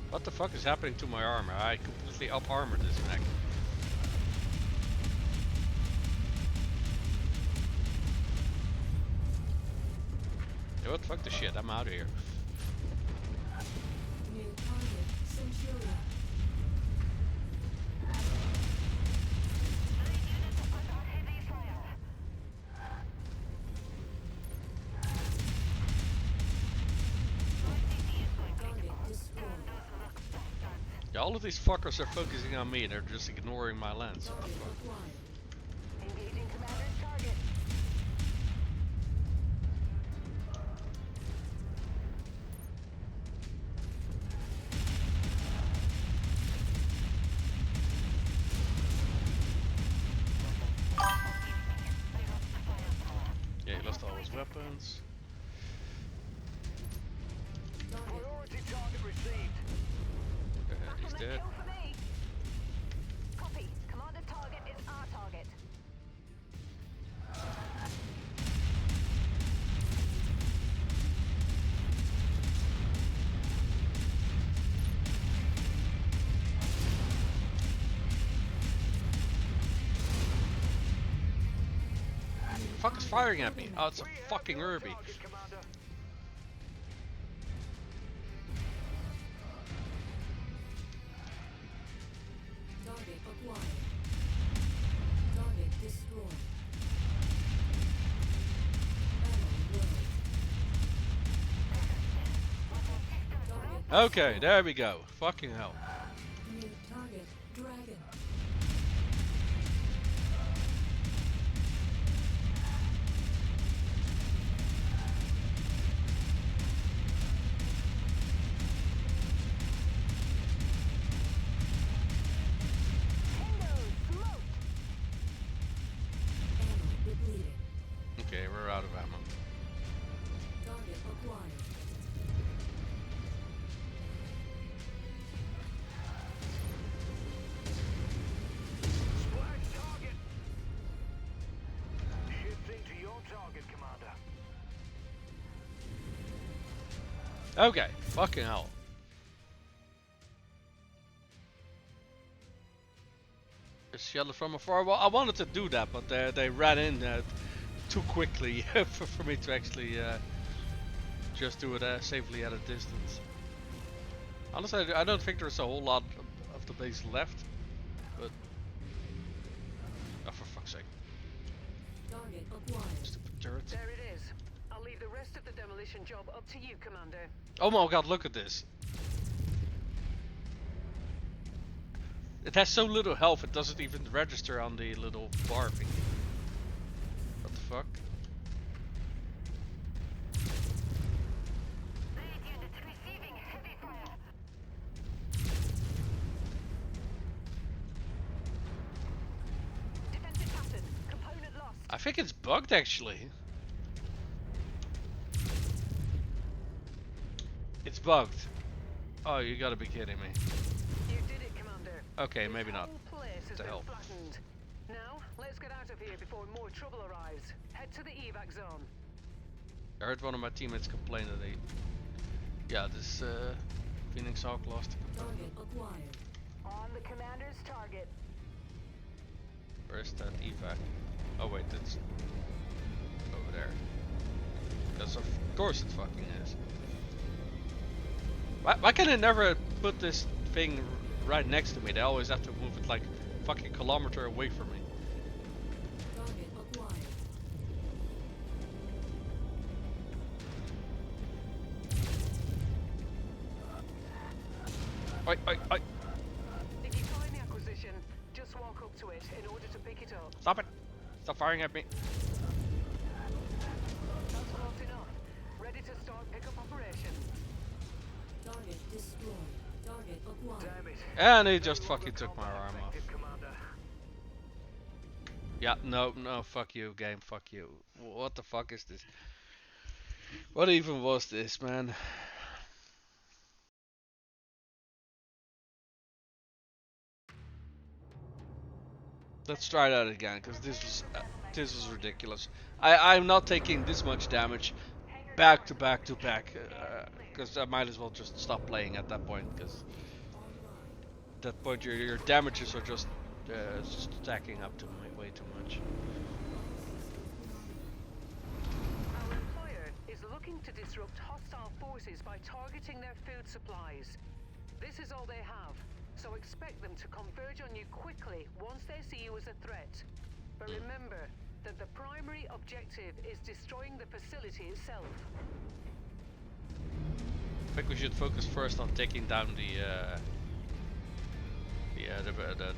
What the fuck is happening to my armor? I completely up-armored this mech. Yeah, what the fuck the shit? I'm out of here. New target Centurion. Target destroyed. Yeah, all of these fuckers are focusing on me. They're just ignoring my lens. What the Target fuck? acquired. Engaging commander's target. Yeah, he lost all his weapons. Priority target received. He's dead. Kill for me. Copy. Commander's target is our target. The fuck is firing at me? Oh, it's a fucking Irby. Target, Commander. Target acquired. Target destroyed. Ammo low. Target Okay, there we go. Fucking hell. new target dragon. Tango smoked. Ammo depleted. Okay, we're out of ammo. Target acquired. Okay, fucking hell. Shell it from afar. Well, I wanted to do that, but they ran in too quickly for me to actually just do it safely at a distance. Honestly, I don't think there's a whole lot of the base left, but oh, for fuck's sake! Target acquired. Stupid turret. There it is. I'll leave the rest of the demolition job up to you, Commander. Oh my god! Look at this. It has so little health, it doesn't even register on the little bar thing. What the fuck? Lead units receiving heavy fire. Defensive pattern. Component lost. I think it's bugged actually. It's bugged. Oh, you gotta be kidding me. You did it, Commander. Okay, maybe not. The whole place has The been hell. flattened. Now, let's get out of here before more trouble arrives. Head to the evac zone. I heard one of my teammates complain that this Phoenix Hawk lost the component. Target acquired. On the commander's target. Where's that evac? Oh wait, it's over there. Because of course it fucking is. Why can they never put this thing right next to me? They always have to move it like a fucking kilometer away from me. Target acquired. Oi, oi, oi! If you find the acquisition, just walk up to it in order to pick it up. Stop it! Stop firing at me! That's close enough. Ready to start pickup operation. Target destroyed. Target acquired. Damn it. And he just fucking took my arm off. Affected, Commander. Yeah, no, fuck you, game, fuck you. What the fuck is this? What even was this, man? Let's try that again, because this was ridiculous. I'm not taking this much damage back to back to back, because I might as well just stop playing at that point, because at that point your damages are just stacking up to way too much. Our employer is looking to disrupt hostile forces by targeting their food supplies. This is all they have, so expect them to converge on you quickly once they see you as a threat. But remember that the primary objective is destroying the facility itself. I think we should focus first on taking down the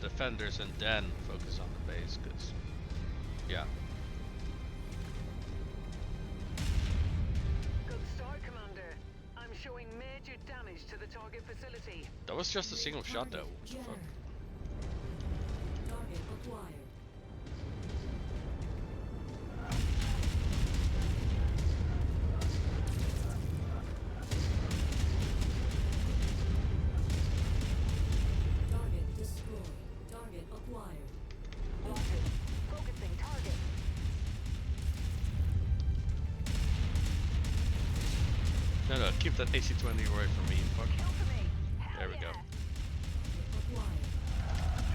defenders and then focus on the base, because yeah. Good start, Commander. I'm showing major damage to the target facility. That was just a single shot though. What the Jammer. fuck? Target acquired. Target destroyed. Target acquired. Wanted. Focusing target. No, keep that AC-20 away from me, fuck. Kill for me. Hell There we go. yeah. Acquired.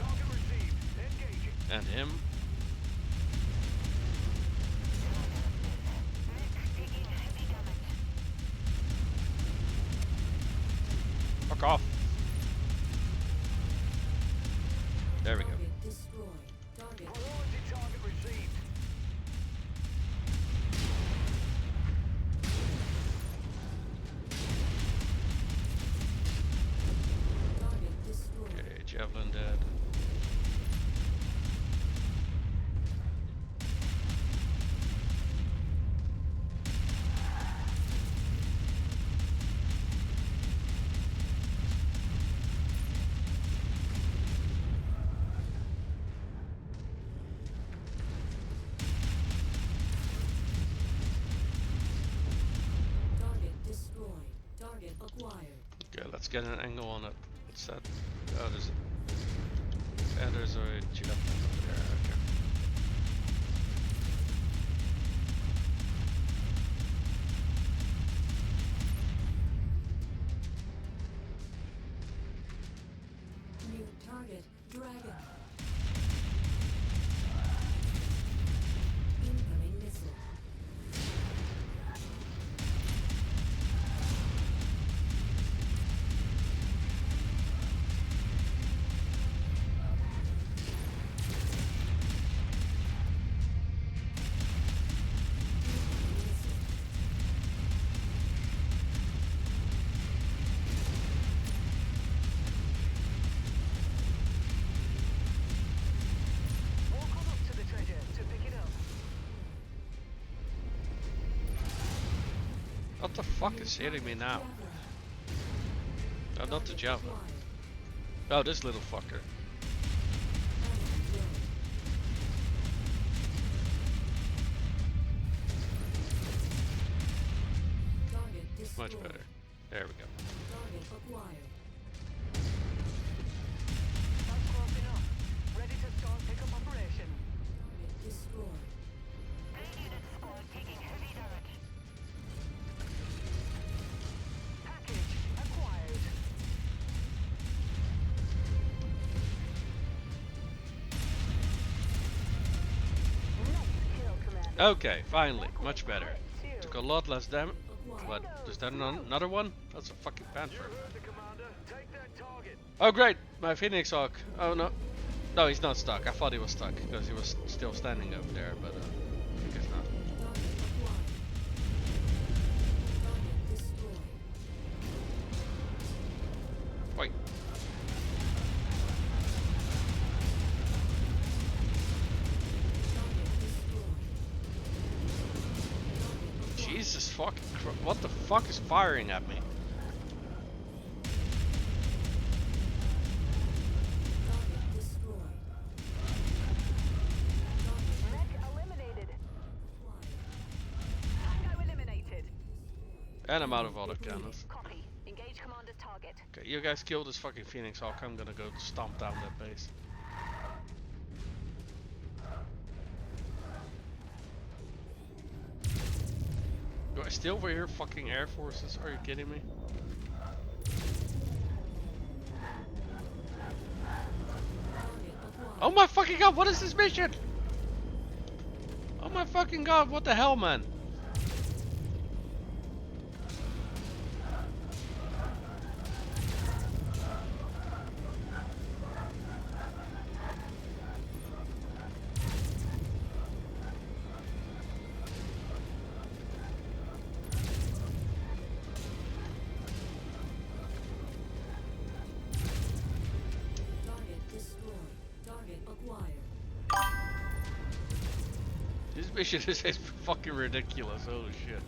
Target received. Engaging. And him. Mech taking heavy damage. Fuck off. There we go. Target destroyed. Target Priority target received. target destroyed. Okay, Javelin dead. Target destroyed. Target acquired. Okay, let's get an angle on it. What's that? Oh, there's a... Yeah, there's a Javelin over there. Okay. Dragon. Incoming missile. Walk on up to the treasure to pick it up. What the fuck is hitting me now? Oh, not the Java. Oh, this little fucker. Much better. There we go. Target acquired. That's close enough. Ready to start pickup operation. Target destroyed. Package acquired. Nice kill, Commander. Okay, finally, much better. Took a lot less damage. What? Is that another one? That's a fucking panther. Heard the commander. Take that target. Oh great, my Phoenix Hawk. Oh no. No, he's not stuck. I thought he was stuck because he was still standing over there, but I guess not. Target acquired. Target destroyed. Wait. Target destroyed. Jesus fucking what the fuck is firing at me? Target destroyed. Mech eliminated. Tango eliminated. And I'm out of auto cannons. Copy. Engage Commander's target. Okay, you guys kill this fucking Phoenix Hawk. I'm gonna go stomp down that base. Do I still hear fucking air forces? Are you kidding me? Target acquired. Oh my fucking god, what is this mission? Oh my fucking god, what the hell, man? Target destroyed. Target acquired. This mission is fucking ridiculous, holy shit.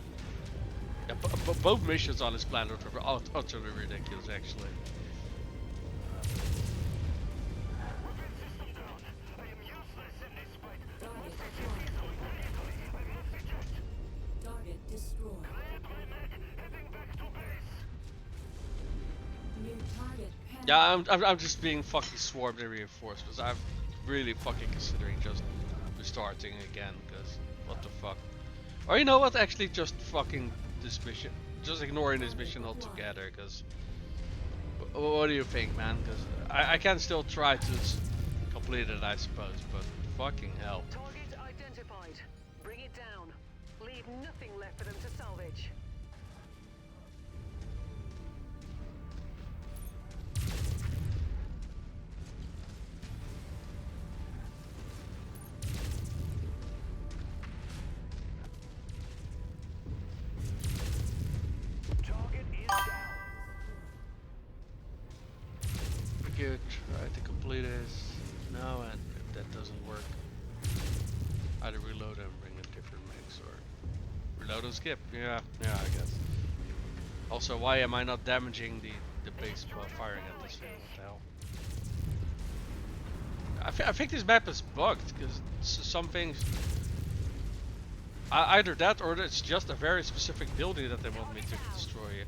Yeah, both missions on this planet are utterly ridiculous, actually. Target acquired. Target destroyed. New target path. Yeah, I'm just being fucking swarmed and reinforced because I'm really fucking considering just restarting again because what the fuck. Or you know what, actually just fucking this mission, just ignoring this mission altogether because what do you think, man? Because I can still try to complete it, I suppose, but fucking hell. Target identified. Bring it down. Leave nothing left for them to salvage. Target is down. Good, try to complete this. No, and if that doesn't work, either reload and bring a different mix or reload and skip. Yeah, I guess. Also, why am I not damaging the base while firing at this thing? What the hell? I think this map is bugged because some things. Either that or it's just a very specific building that they want me to destroy.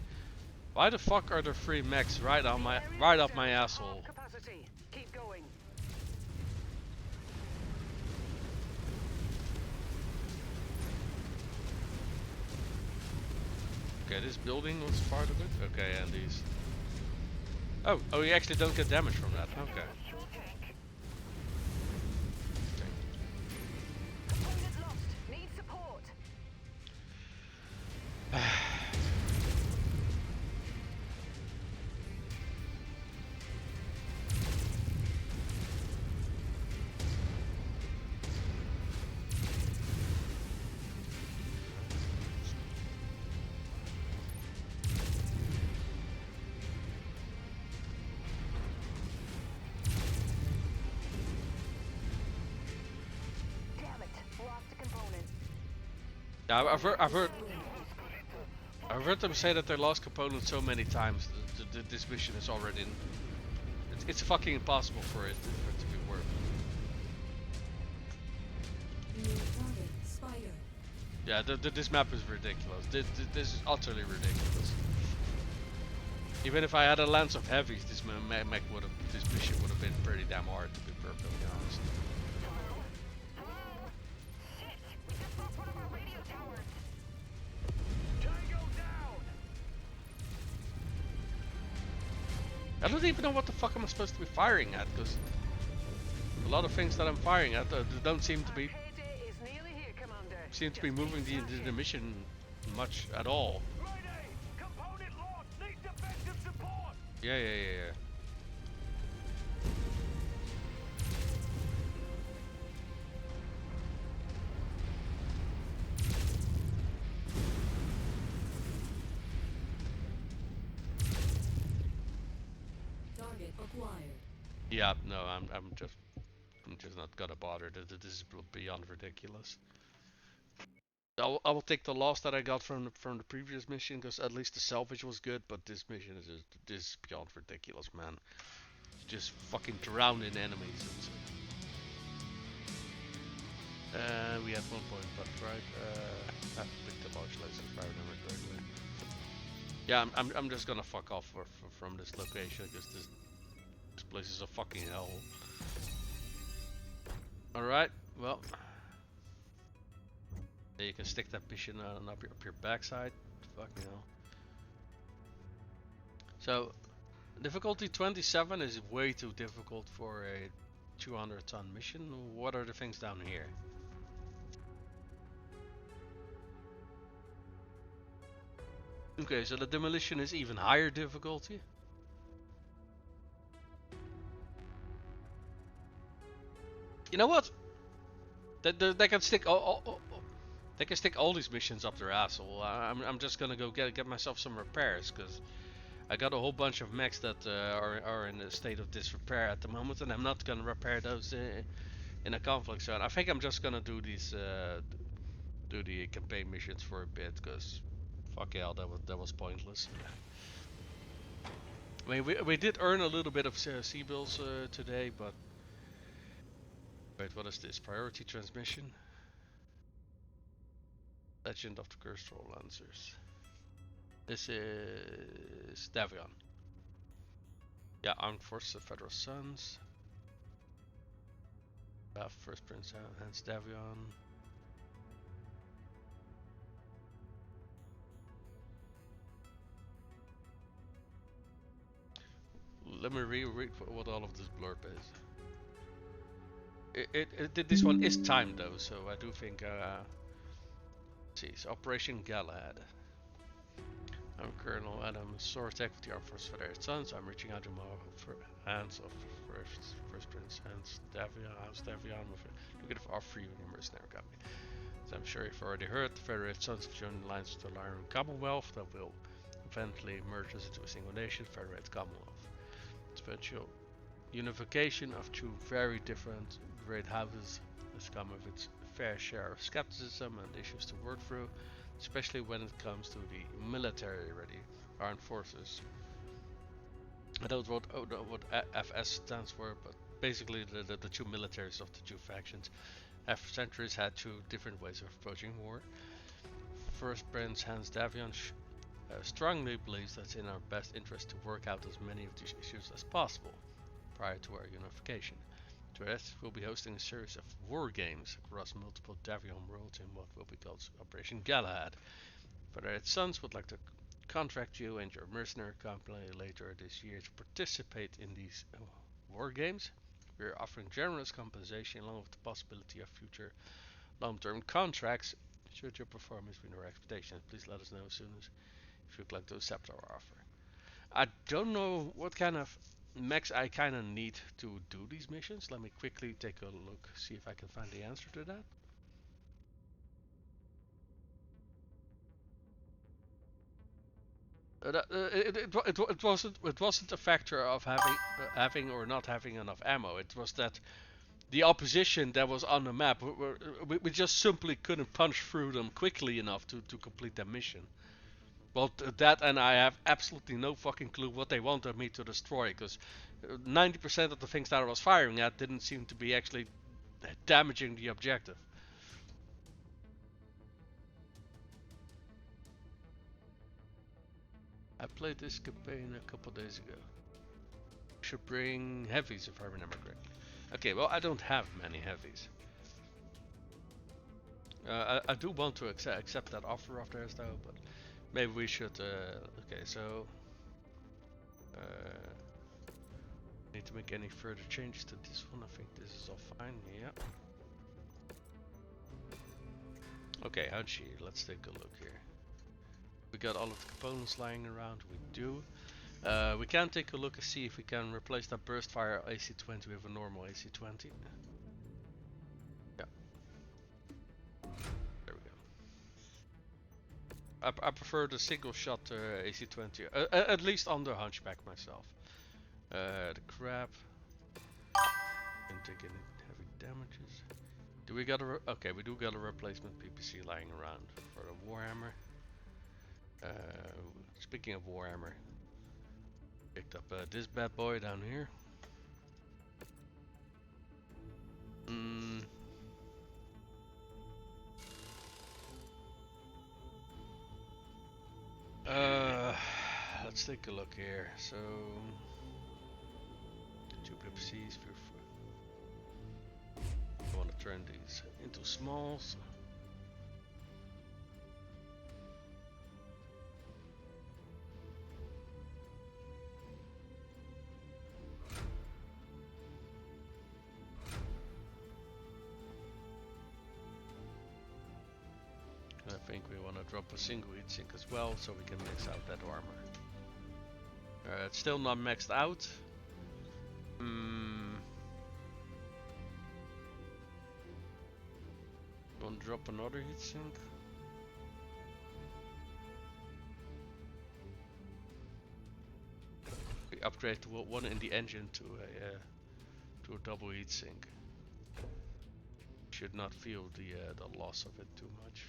Why the fuck are there 3 mechs right up my asshole? Capacity. Keep going. Okay, this building was part of it. Okay, and these. Oh, you actually don't get damage from that. Okay. Yeah, I've heard them say that they lost components so many times that this mission is already. It's fucking impossible for it to be worth. New target, spider. Yeah, this map is ridiculous. This is utterly ridiculous. Even if I had a lance of heavies, this mission would have been pretty damn hard, to be perfectly honest. I don't even know what the fuck I'm supposed to be firing at, because a lot of things that I'm firing at don't seem to be Payday is nearly here, Commander. to be moving the mission much at all. Component lost! Need defensive support! Yeah. Target acquired. Yeah, no, I'm just not gonna bother. This is beyond ridiculous. I will take the loss that I got from the previous mission, because at least the salvage was good. But this mission is this is beyond ridiculous, man. Just fucking drown in enemies. We have 1 point, but right. I picked the large laser if I remember correctly. Yeah, I'm just gonna fuck off from this location, because this place is a fucking hell. Alright, well. You can stick that mission up your backside. Fucking hell. So, difficulty 27 is way too difficult for a 200-ton mission. What are the things down here? Okay, so the demolition is even higher difficulty. You know what? They can stick they can stick all these missions up their asshole. I'm just gonna go get myself some repairs, because I got a whole bunch of mechs that are in a state of disrepair at the moment, and I'm not gonna repair those in a conflict zone. I think I'm just gonna do these do the campaign missions for a bit, because fuck hell, that was pointless. I mean, we did earn a little bit of cbills today, but wait, what is this? Priority transmission. Legend of the Cursed Troll Lancers. This is Davion. Yeah, Armed Forces of Federal Sons. First Prince Hans Davion. Let me reread what all of this blurb is. This one is timed though, so I do think. Let's see, it's Operation Galahad. I'm Colonel Adam Sortek with the Armed Forces of Federal Sons. I'm reaching out to my hands of First Prince Hans Davion. Looking for offer you in your mercenary company. As I'm sure you've already heard, the Federated Sons have joined alliance with the Lyran Commonwealth that will eventually merge us into a single nation, Federated Commonwealth. Its eventual unification of two very different great houses has come with its fair share of skepticism and issues to work through, especially when it comes to the military-ready armed forces. I don't know what FS stands for, but basically the two militaries of the two factions have for centuries had two different ways of approaching war. First Prince Hans Davion strongly believes that it's in our best interest to work out as many of these issues as possible prior to our unification. To that, we'll be hosting a series of war games across multiple Davion worlds in what will be called Operation Galahad. Federated Sons would like to contract you and your mercenary company later this year to participate in these war games. We are offering generous compensation along with the possibility of future long-term contracts should your performance meet our expectations. Please let us know as soon as if you'd like to accept our offer. I don't know what kind of mechs I kind of need to do these missions. Let me quickly take a look, see if I can find the answer to that. It wasn't a factor of having or not having enough ammo. It was that the opposition that was on the map, we just simply couldn't punch through them quickly enough to complete that mission. Well, that, and I have absolutely no fucking clue what they wanted me to destroy, because 90% of the things that I was firing at didn't seem to be actually damaging the objective. I played this campaign a couple days ago. Should bring heavies if I remember correctly. Okay, well, I don't have many heavies. I do want to accept that offer of theirs though, but maybe we should. Okay, so need to make any further changes to this one. I think this is all fine. Yeah. Okay, Hachi, let's take a look here. We got all of the components lying around. We do. We can take a look and see if we can replace that burst fire AC-20 with a normal AC-20. Yeah. There we go. I prefer the single shot AC-20, at least on the Hunchback myself. The crab. Didn't take any heavy damages. Do we got a okay? We do got a replacement PPC lying around for the Warhammer. Speaking of Warhammer, picked up this bad boy down here. Let's take a look here. So, 2 PPCs. I want to turn these into smalls. I think we want to drop a single heat sink as well, so we can mix out that armor. It's still not maxed out. Want to drop another heat sink? We upgrade to one in the engine to a double heat sink. Should not feel the loss of it too much.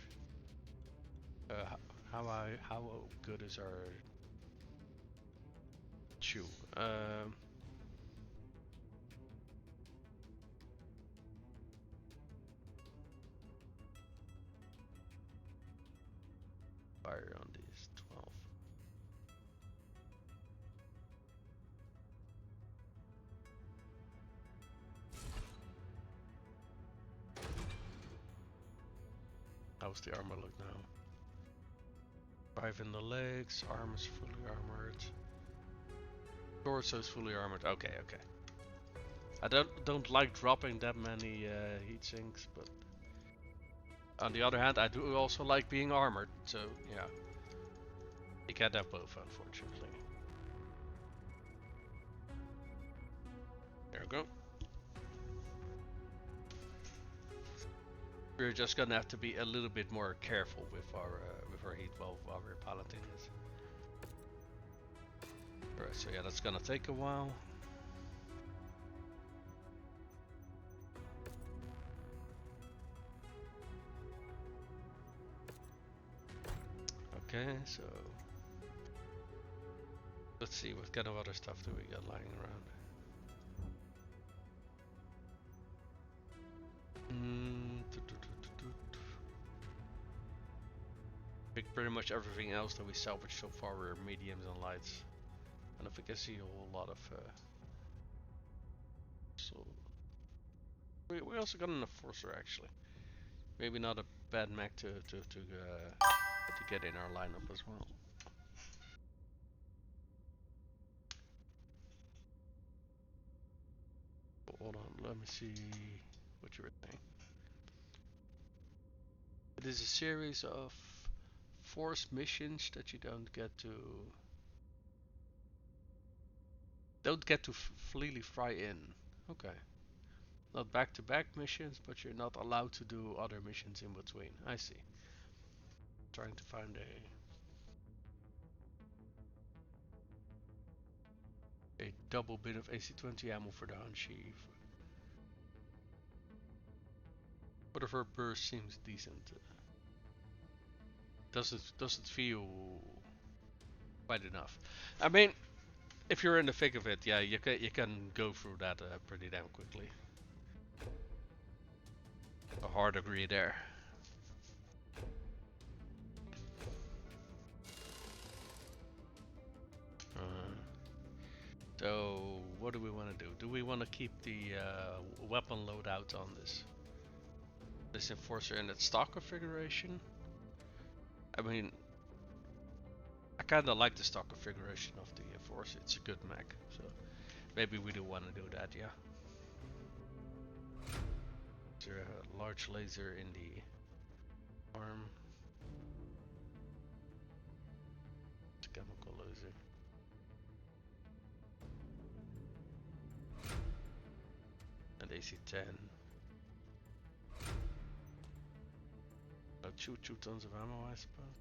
How good is our chew? Fire on these 12. How's the armor look now? 5 in the legs, arm is fully armored. Torso is fully armored. Okay, okay. I don't like dropping that many heat sinks, but on the other hand, I do also like being armored. So yeah, you can't have both, unfortunately. There we go. We're just gonna have to be a little bit more careful with our heat while we're piloting this. Alright, so yeah, that's gonna take a while. Okay, so let's see what kind of other stuff do we got lying around. Pick pretty much everything else that we salvaged so far were mediums and lights. I don't think I see a whole lot of so we also got an enforcer actually. Maybe not a bad mech to get in our lineup as well. Hold on, let me see what you were saying. It is a series of forced missions that you don't get to freely fly in. Okay. Not back-to-back missions, but you're not allowed to do other missions in between. I see. Trying to find a double bit of AC-20 ammo for the Hanshi. Whatever burst seems decent. Doesn't feel quite enough. I mean, if you're in the thick of it, yeah, you can go through that pretty damn quickly. A hard agree there. So what do we want to do? Do we want to keep the weapon loadout on this enforcer in its stock configuration? I mean, I kind of like the stock configuration of the enforcer. It's a good mech, so maybe we do want to do that. Yeah. Is there a large laser in the arm? It's a chemical laser. And AC-10. About 2 tons of ammo, I suppose.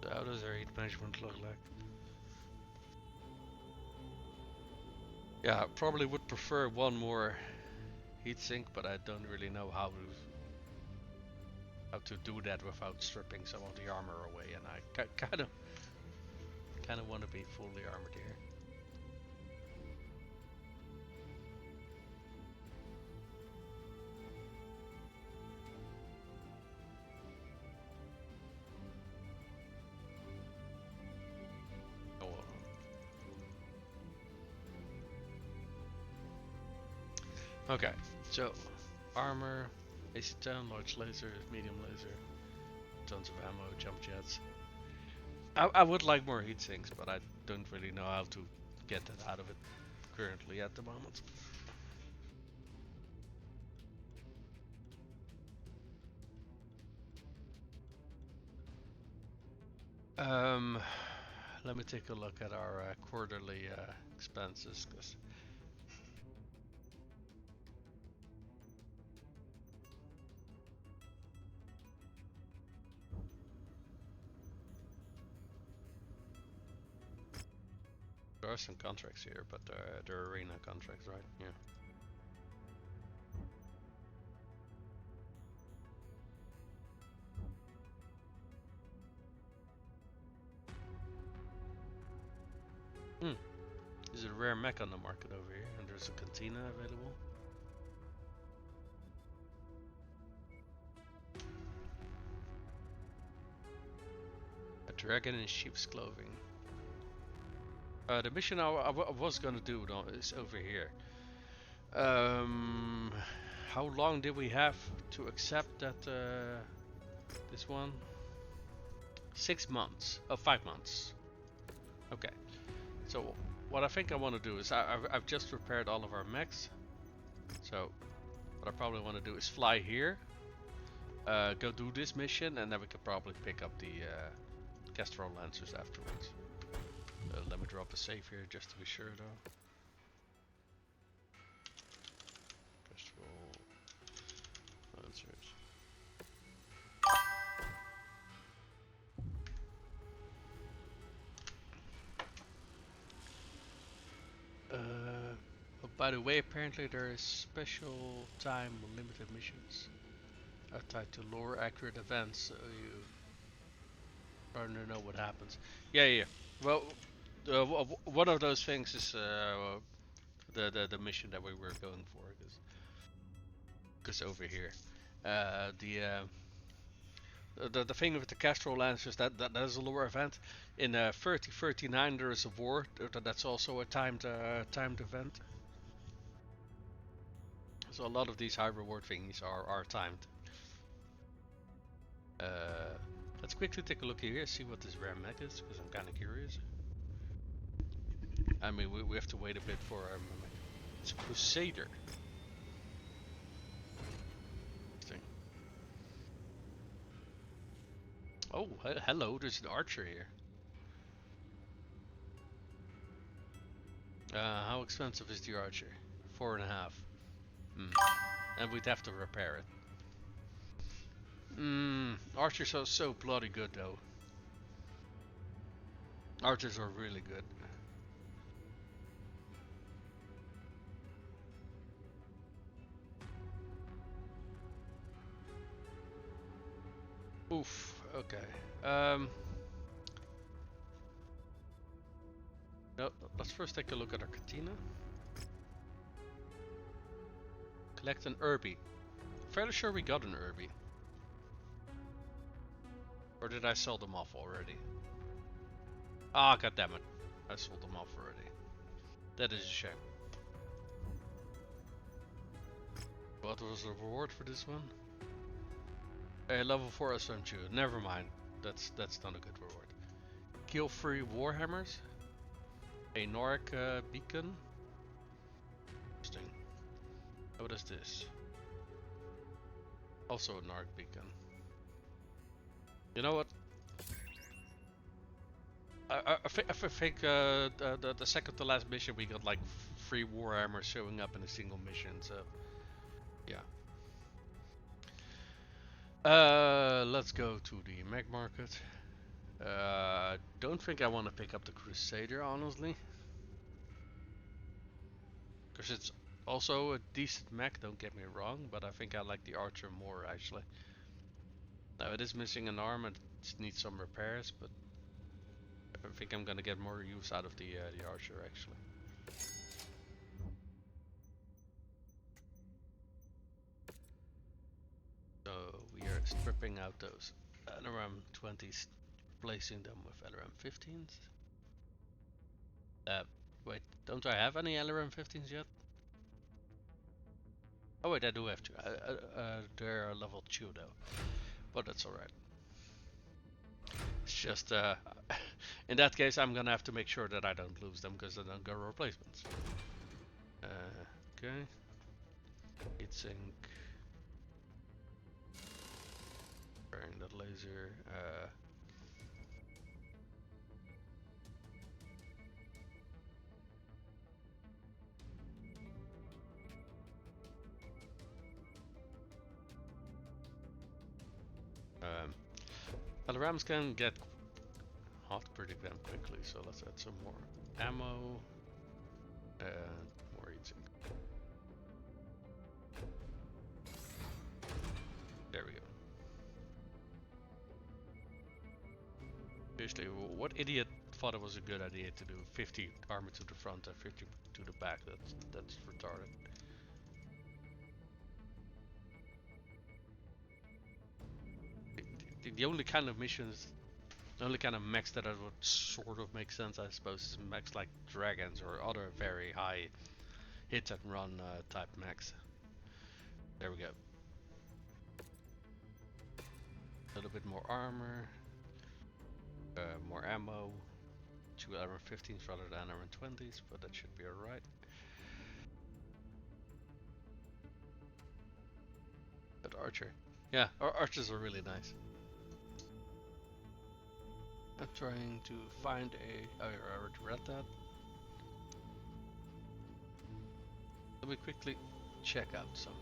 So how does our heat management look like? Yeah, I probably would prefer one more heatsink, but I don't really know how to do that without stripping some of the armor away, and I kind of want to be fully armored here. Oh well. Okay, so armor, AC-10, large laser, medium laser, tons of ammo, jump jets. I would like more heat sinks, but I don't really know how to get that out of it currently at the moment. Let me take a look at our quarterly expenses, cause there are some contracts here, but they're arena contracts, right? Yeah. There's a rare mech on the market over here, and there's a cantina available. A dragon in sheep's clothing. The mission I was gonna do though is over here. How long did we have to accept that this one? 6 months. Oh, 5 months. Okay. So what I think I want to do is I've just repaired all of our mechs. So what I probably want to do is fly here, go do this mission, and then we could probably pick up the Castrol Lancers afterwards. Let me drop a save here just to be sure though. Castrol Lancers. Oh, by the way, apparently there is special time limited missions tied to lore accurate events, so you trying to know what happens. Yeah. Well, one of those things is the mission that we were going for, because over here, the thing with the Castrol Lancers that is a lore event. In 3039 there is a war that's also a timed event. So a lot of these high reward things are timed. Let's quickly take a look here, see what this rare mech is, because I'm kind of curious. I mean, we have to wait a bit for it's a Crusader. Oh, hello, there's an archer here. How expensive is the archer? 4.5. And we'd have to repair it. Archers are so bloody good though. Archers are really good. Oof, okay. No, let's first take a look at our Katina. Collect an Irby. Fairly sure we got an Irby. Or did I sell them off already? Ah, goddammit. I sold them off already. That is a shame. What was the reward for this one? A level 4 SMG. Never mind. That's not a good reward. Kill 3 Warhammers. A Noric beacon. Interesting. What is this? Also a Noric beacon. You know what? I think the second to last mission we got like 3 Warhammers showing up in a single mission, so yeah. Let's go to the Mech Market. Don't think I want to pick up the Crusader, honestly. Because it's also a decent mech, don't get me wrong, but I think I like the Archer more, actually. Now, it is missing an arm and it needs some repairs, but I think I'm gonna get more use out of the Archer, actually. So, we are stripping out those LRM 20s, replacing them with LRM 15s. Wait, don't I have any LRM 15s yet? Oh wait, I do have to. They're level 2 though, but that's alright. It's just, in that case, I'm gonna have to make sure that I don't lose them because I don't go replacements. Okay. Heatsink. Firing that laser. LRMs can get hot pretty damn quickly, so let's add some more ammo and more heatsink. There we go. Seriously, what idiot thought it was a good idea to do 50 armor to the front and 50 to the back? That's retarded. The only kind of missions, the only kind of mechs that would sort of make sense, I suppose, is mechs like dragons or other very high hit and run type mechs. There we go. A little bit more armor, more ammo, 2 LRM-15s rather than LRM-20s, but that should be alright. But Archer, yeah, Archers are really nice. I'm trying to find a. Oh, I already read that. Let me quickly check out something.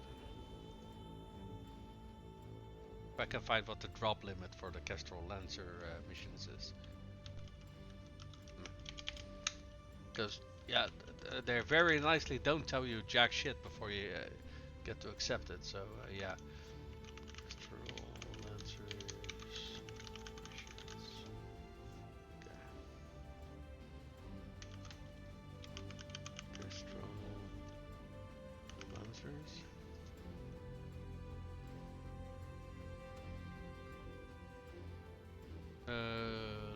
If I can find what the drop limit for the Kestrel Lancer missions is. Because, yeah, they very nicely don't tell you jack shit before you get to accept it, so yeah. Kestrel Lancers missions. Okay. Kestrel Lancers.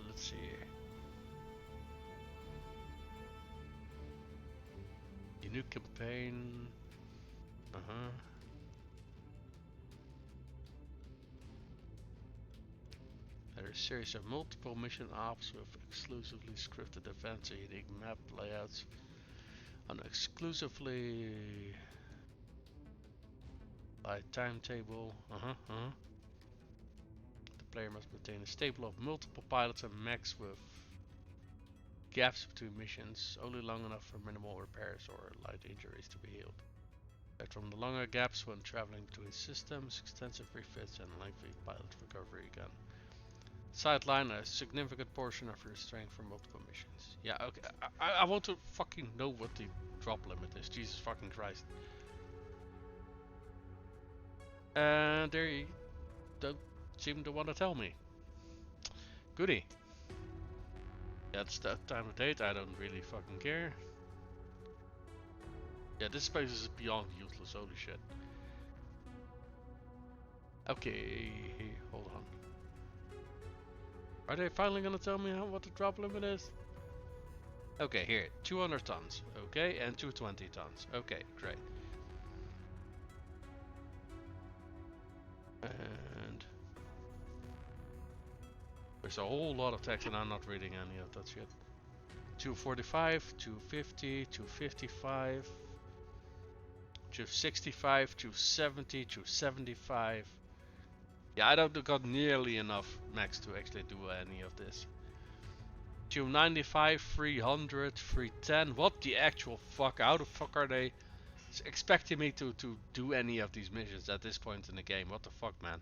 Let's see here. The new campaign. There are a series of multiple mission ops with exclusively scripted events and unique map layouts on exclusively by timetable. The player must maintain a stable of multiple pilots and mechs with gaps between missions, only long enough for minimal repairs or light injuries to be healed. Aside from the longer gaps when traveling between systems, extensive refits and lengthy pilot recovery again. Sideline a significant portion of your strength for multiple missions. Yeah, okay. I want to fucking know what the drop limit is. Jesus fucking Christ. And they don't seem to want to tell me. Goody. That's that time of date. I don't really fucking care. Yeah, this space is beyond useless. Holy shit. Okay, hold on. Are they finally gonna tell me what the drop limit is? Okay, here, 200 tons. Okay, and 220 tons. Okay, great. And there's a whole lot of text and I'm not reading any of that shit. 245, 250, 255, 265, 270, 275. Yeah, I don't got nearly enough max to actually do any of this. 295, 300, 310. What the actual fuck? How the fuck are they expecting me to do any of these missions at this point in the game? What the fuck, man?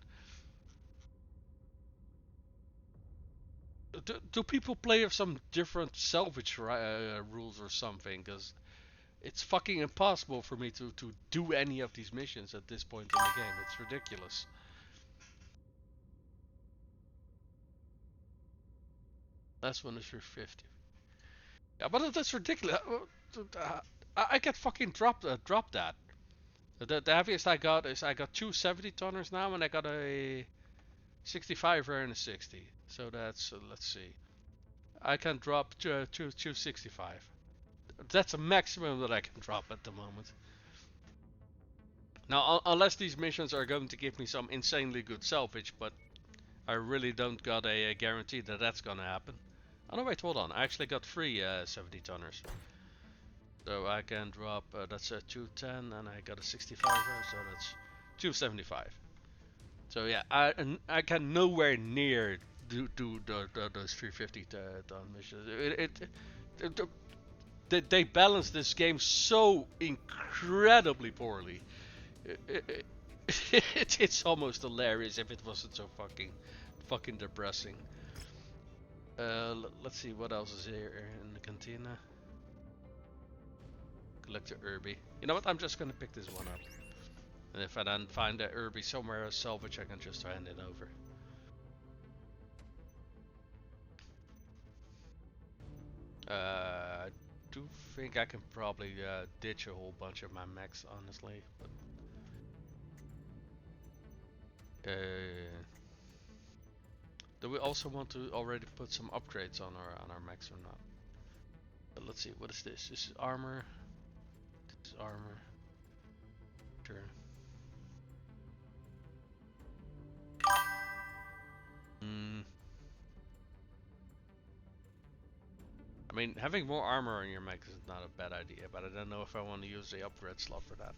Do people play with some different salvage rules or something? Because it's fucking impossible for me to do any of these missions at this point in the game. It's ridiculous. Last one is 350. Yeah, but that's ridiculous. I get fucking dropped that. The heaviest I got is I got two 70 tonners now, and I got a 65 and a 60. So that's let's see. I can drop to 265. That's a maximum that I can drop at the moment. Now, unless these missions are going to give me some insanely good salvage, but I really don't got a guarantee that that's gonna happen. Oh no, wait, hold on. I actually got three 70 tonners. So I can drop, that's a 210, and I got a 65, so that's 275. So yeah, I can nowhere near do those 350 ton missions. They balance this game so incredibly poorly. It's almost hilarious if it wasn't so fucking depressing. Let's see what else is here in the cantina. Collect the Irby. You know what? I'm just gonna pick this one up. And if I then find the Irby somewhere as salvage, I can just hand it over. I do think I can probably ditch a whole bunch of my mechs, honestly. But do we also want to already put some upgrades on our mechs or not? But let's see. What is this? This is armor. This is armor. Sure. I mean, having more armor on your mech is not a bad idea, but I don't know if I want to use the upgrade slot for that.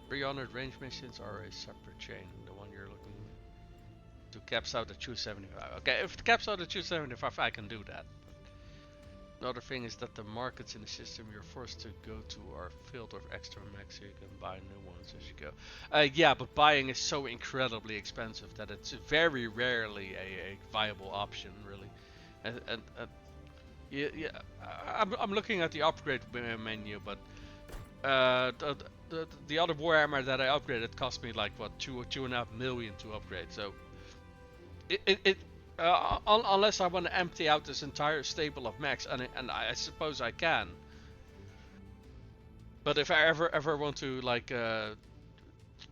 Pre-honored range missions are a separate chain. The one you're looking to caps out at 275. Okay, if it caps out at 275, I can do that. Another thing is that the markets in the system you're forced to go to are filled with extra mechs, so you can buy new ones as you go. Yeah, but buying is so incredibly expensive that it's very rarely a viable option, really. And yeah, I'm looking at the upgrade menu, but the other Warhammer that I upgraded cost me like what 2.5 million to upgrade. So unless I want to empty out this entire stable of mechs, and I suppose I can. But if I ever want to like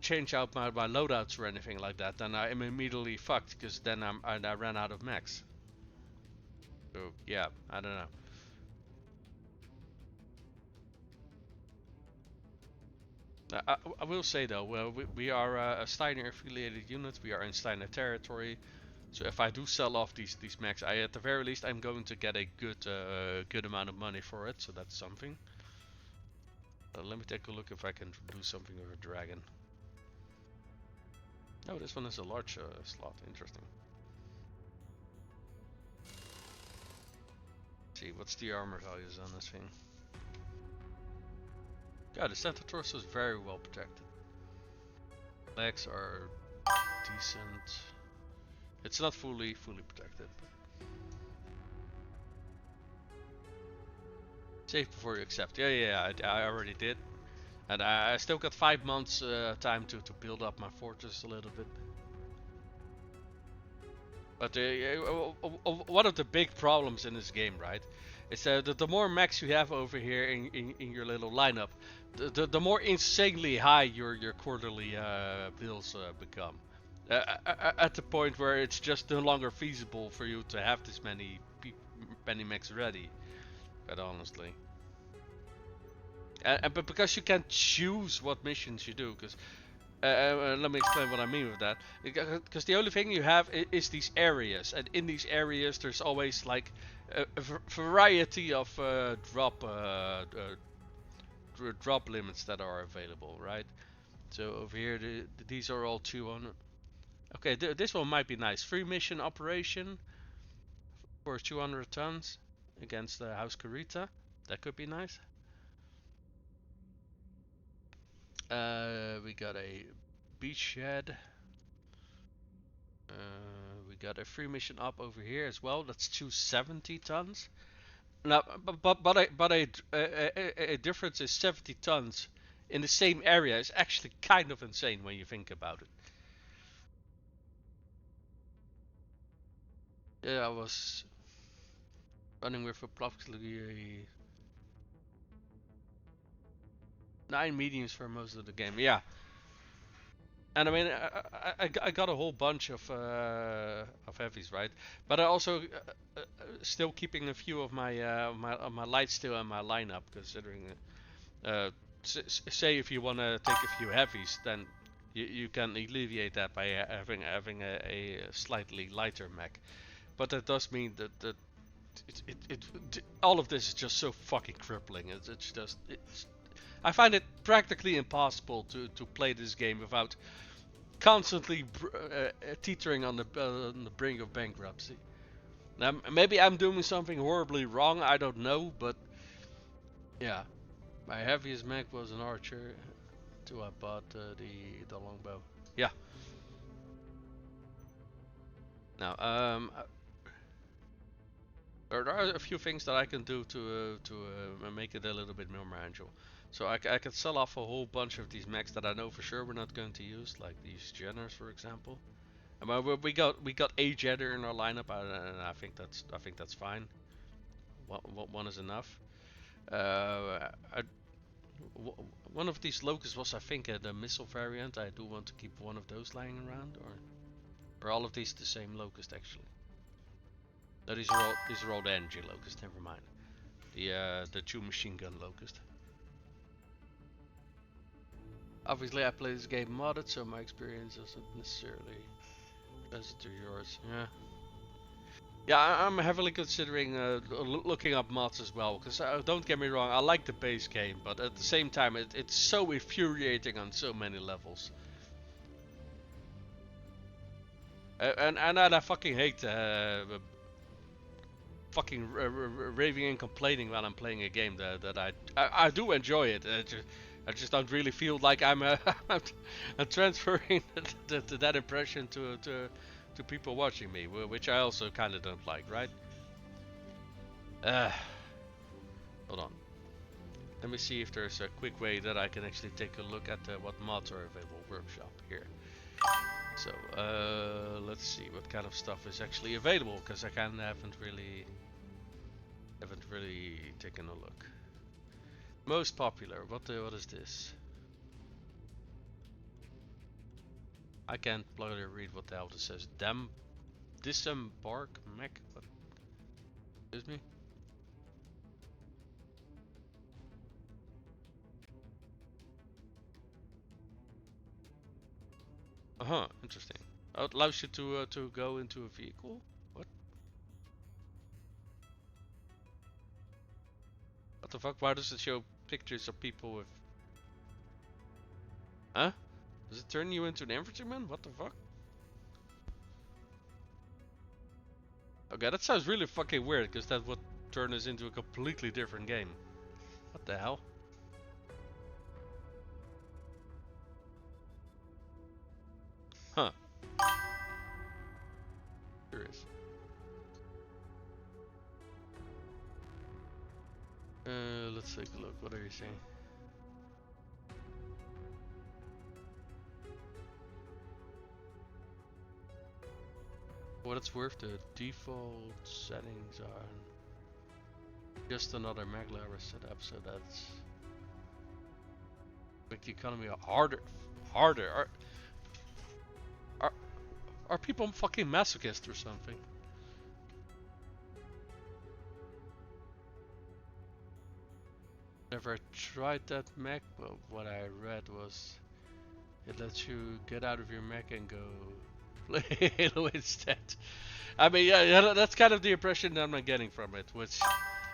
change out my loadouts or anything like that, then I am immediately fucked, because then I ran out of mechs. So yeah, I don't know. I will say though, well, we are a Steiner affiliated unit. We are in Steiner territory. So if I do sell off these mechs, at the very least I'm going to get a good amount of money for it. So that's something. Let me take a look if I can do something with a dragon. Oh, this one is a large slot. Interesting. Let's see, what's the armor values on this thing? Yeah, the center torso is very well protected. Legs are decent. It's not fully protected. But save before you accept. Yeah, I already did. And I still got 5 months time to build up my fortress a little bit. But one of the big problems in this game, right, is that the more mechs you have over here in your little lineup, the more insanely high your quarterly bills become. At the point where it's just no longer feasible for you to have this many mechs ready, quite honestly. But because you can choose what missions you do, because let me explain what I mean with that. Because the only thing you have is these areas, and in these areas there's always like a variety of drop limits that are available, right? So over here, these are all 200. Okay, this one might be nice. Free mission operation for 200 tons against the House Kurita. That could be nice. We got a beachhead. We got a free mission up over here as well. That's 270 tons. Now, a difference is 70 tons in the same area is actually kind of insane when you think about it. Yeah, I was running with approximately 9 mediums for most of the game. Yeah, and I mean I got a whole bunch of heavies, right? But I also still keeping a few of my lights still in my lineup, considering uh, say if you want to take a few heavies, then you can alleviate that by having a slightly lighter mech. But that does mean that all of this is just so fucking crippling. I find it practically impossible to play this game without constantly teetering on the brink of bankruptcy. Now, maybe I'm doing something horribly wrong, I don't know, but yeah. My heaviest mech was an archer until I bought the longbow. Yeah. Now, there are a few things that I can do to make it a little bit more manageable. So I can sell off a whole bunch of these mechs that I know for sure we're not going to use, like these Jenners, for example. We got a Jenner in our lineup, and I think that's fine. One is enough. One of these locusts was, I think, the missile variant. I do want to keep one of those lying around, or all of these the same locust actually. No, these are all the energy locust. Never mind. The 2 machine gun locust. Obviously, I play this game modded, so my experience isn't necessarily best to yours. Yeah, I'm heavily considering looking up mods as well, because don't get me wrong, I like the base game, but at the same time it's so infuriating on so many levels. And I fucking hate fucking raving and complaining while I'm playing a game that I do enjoy it. I just don't really feel like I'm transferring that impression to people watching me, which I also kind of don't like, right? Hold on. Let me see if there's a quick way that I can actually take a look at what mods are available. Workshop here. So let's see what kind of stuff is actually available, because I haven't really taken a look. Most popular. What is this? I can't bloody read what the hell this says. Disembark mech. What? Excuse me. Interesting. Oh, it allows you to go into a vehicle. What? What the fuck? Why does it show pictures of people with? Huh? Does it turn you into an infantryman? What the fuck? Okay, that sounds really fucking weird, because that would turn us into a completely different game. What the hell? Huh. Curious. Let's take a look. What are you saying? For what it's worth, the default settings are just another Mechwarrior setup, so that's make the economy harder. Are are people fucking masochists or something? Never tried that mech, but what I read was it lets you get out of your mech and go play Halo instead. I mean, yeah, that's kind of the impression that I'm getting from it. Which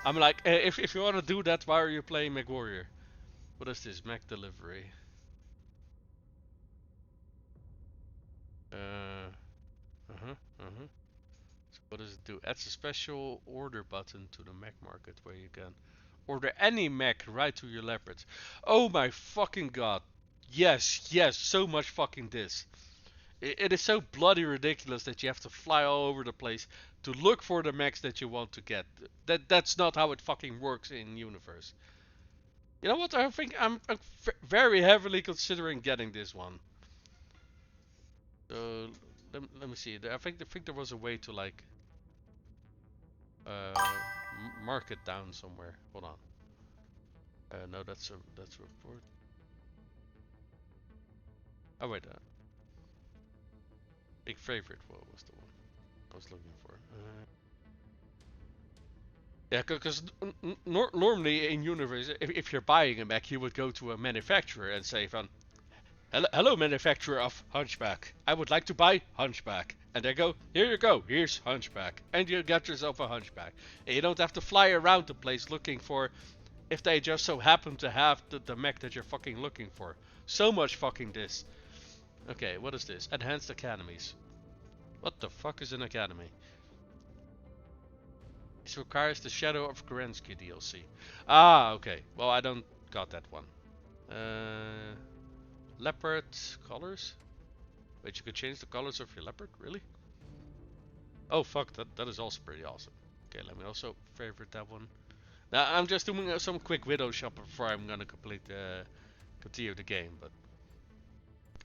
I'm like, if you want to do that, why are you playing Mechwarrior? What is this? Mech delivery. Uh, So what does it do? Adds a special order button to the mech market where you can order any mech right to your leopards. Oh my fucking god. Yes, yes, so much fucking this. It is so bloody ridiculous that you have to fly all over the place to look for the mechs that you want to get. That's not how it fucking works in universe. You know what? I think I'm very heavily considering getting this one. So let me see. I think there was a way to like uh, mark it down somewhere. Hold on. No, that's report. Oh wait, big favorite. What was the one I was looking for? Yeah, because normally in universe, if you're buying a mech, you would go to a manufacturer and say, "Van, hello, manufacturer of Hunchback. I would like to buy Hunchback." And they go, "Here you go. Here's Hunchback," and you get yourself a Hunchback. And you don't have to fly around the place looking for if they just so happen to have the mech that you're fucking looking for. So much fucking this. Okay, what is this? Enhanced academies. What the fuck is an academy? This requires the Shadow of Kerensky DLC. Ah, okay. Well, I don't got that one. Leopard colors? Wait, you could change the colors of your leopard? Really? Oh fuck, that is also pretty awesome. Okay, let me also favorite that one. Now, I'm just doing some quick window shopping before I'm gonna continue the game, but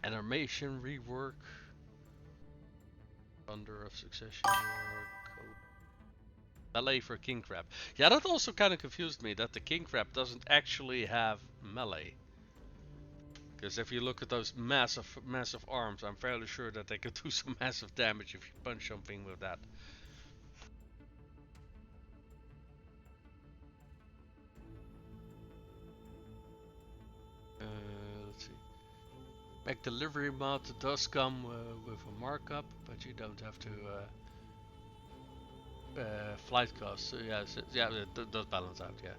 animation rework, Thunder of Succession, melee for King Crab. Yeah, that also kind of confused me that the King Crab doesn't actually have melee. Because if you look at those massive arms, I'm fairly sure that they could do some massive damage if you punch something with that. Let's see. Mech delivery mod does come with a markup, but you don't have to flight costs. So yeah, it does balance out. Yeah.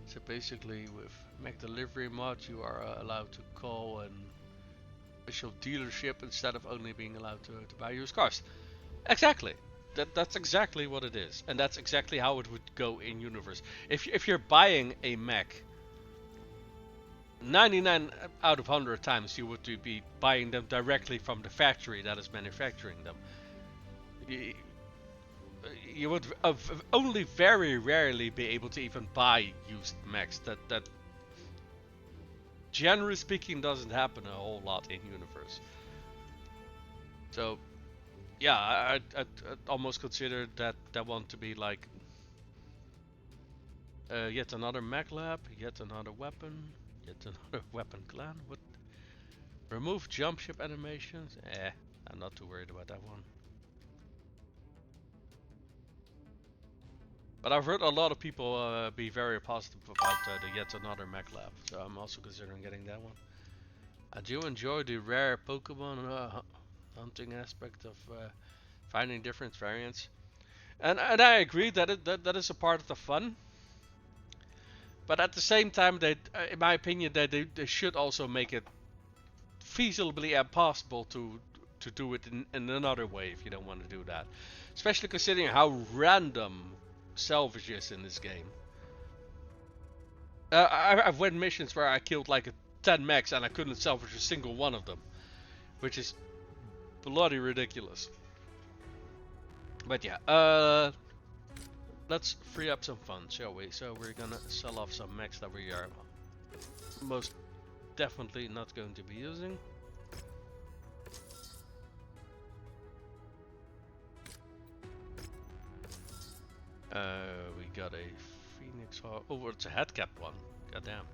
So basically, with Mech delivery mod, you are allowed to call an official dealership instead of only being allowed to buy used cars. Exactly. That's exactly what it is, and that's exactly how it would go in universe. If you're buying a mech, 99 out of 100 times you would be buying them directly from the factory that is manufacturing them. You would only very rarely be able to even buy used mechs. That generally speaking doesn't happen a whole lot in universe. So yeah, I'd almost consider that one to be like yet another mech lab, yet another weapon, yet another weapon clan. What? Remove jump ship animations? I'm not too worried about that one. But I've heard a lot of people be very positive about the yet another mech lab, so I'm also considering getting that one. I do enjoy the rare Pokemon hunting aspect of finding different variants. And I agree that that is a part of the fun. But at the same time, in my opinion, they should also make it feasibly impossible to do it in another way if you don't want to do that. Especially considering how random salvage is in this game. I've went missions where I killed like 10 mechs and I couldn't salvage a single one of them, which is bloody ridiculous. But yeah, let's free up some funds, shall we? So we're gonna sell off some mechs that we are most definitely not going to be using. We got a Phoenix Hawk. Oh, it's a headcap one. Goddamn.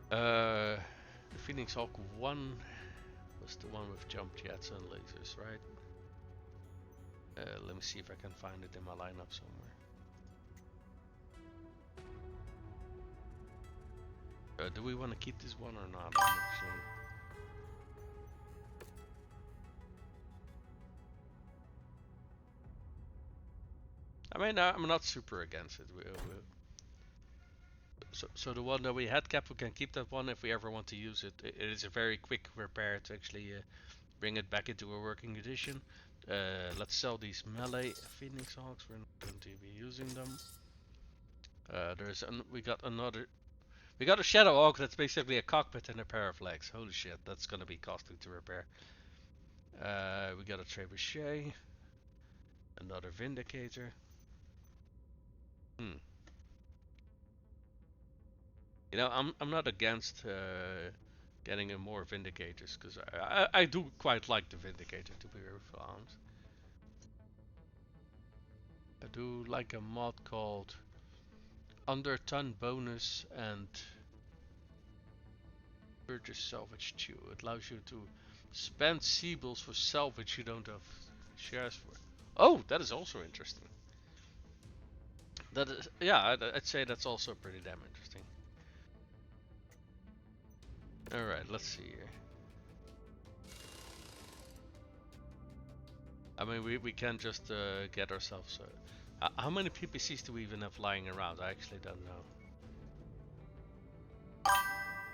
The Phoenix Hawk 1 was the one with jump jets and lasers, right? Let me see if I can find it in my lineup somewhere. Do we want to keep this one or not? I'm not sure. I mean, I'm not super against it. So the one that we had kept, we can keep that one if we ever want to use it. It is a very quick repair to actually bring it back into a working condition. Let's sell these melee Phoenix Hawks. We're not going to be using them. We got a Shadow Hawk that's basically a cockpit and a pair of legs. Holy shit, that's gonna be costly to repair. We got a Trebuchet, another Vindicator. You know, I'm not against getting in more Vindicators because I do quite like the Vindicator, to be very honest. I do like a mod called Under Ton Bonus and Purchase Salvage 2. It allows you to spend cbills for salvage you don't have shares for. Oh, that is also interesting. That is, yeah, I'd say that's also pretty damn interesting. Alright, let's see here. I mean, we can just get ourselves. How many PPCs do we even have lying around? I actually don't know.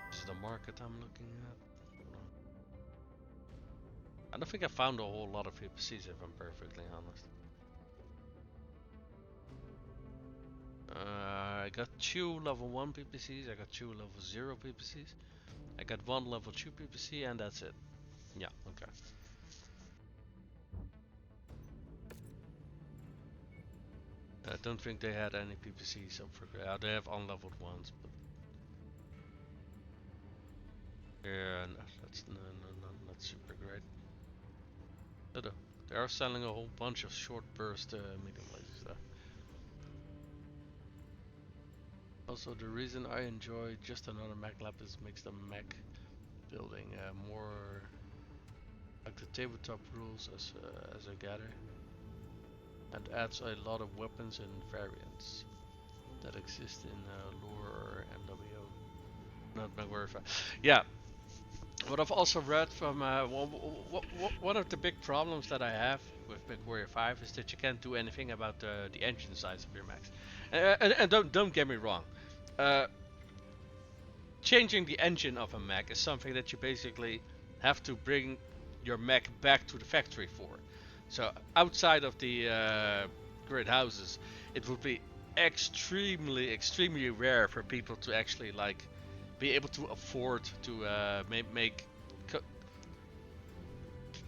This is the market I'm looking at. I don't think I found a whole lot of PPCs, if I'm perfectly honest. I got 2 level 1 PPCs, I got 2 level 0 PPCs, I got 1 level 2 PPC, and that's it. Yeah, okay. I don't think they had any PPCs up for grade. They have unleveled ones, but yeah, no, that's not super great. But, they are selling a whole bunch of short burst medium lasers though. Also, the reason I enjoy just another mech lab is it makes the mech building more like the tabletop rules as I gather, and adds a lot of weapons and variants that exist in lore or MWO. Not Mechwarrior 5. Yeah. What I've also read from one of the big problems that I have with Mechwarrior 5 is that you can't do anything about the engine size of your mechs. And don't get me wrong, changing the engine of a mech is something that you basically have to bring your mech back to the factory for. So outside of the grid houses, it would be extremely rare for people to actually like be able to afford to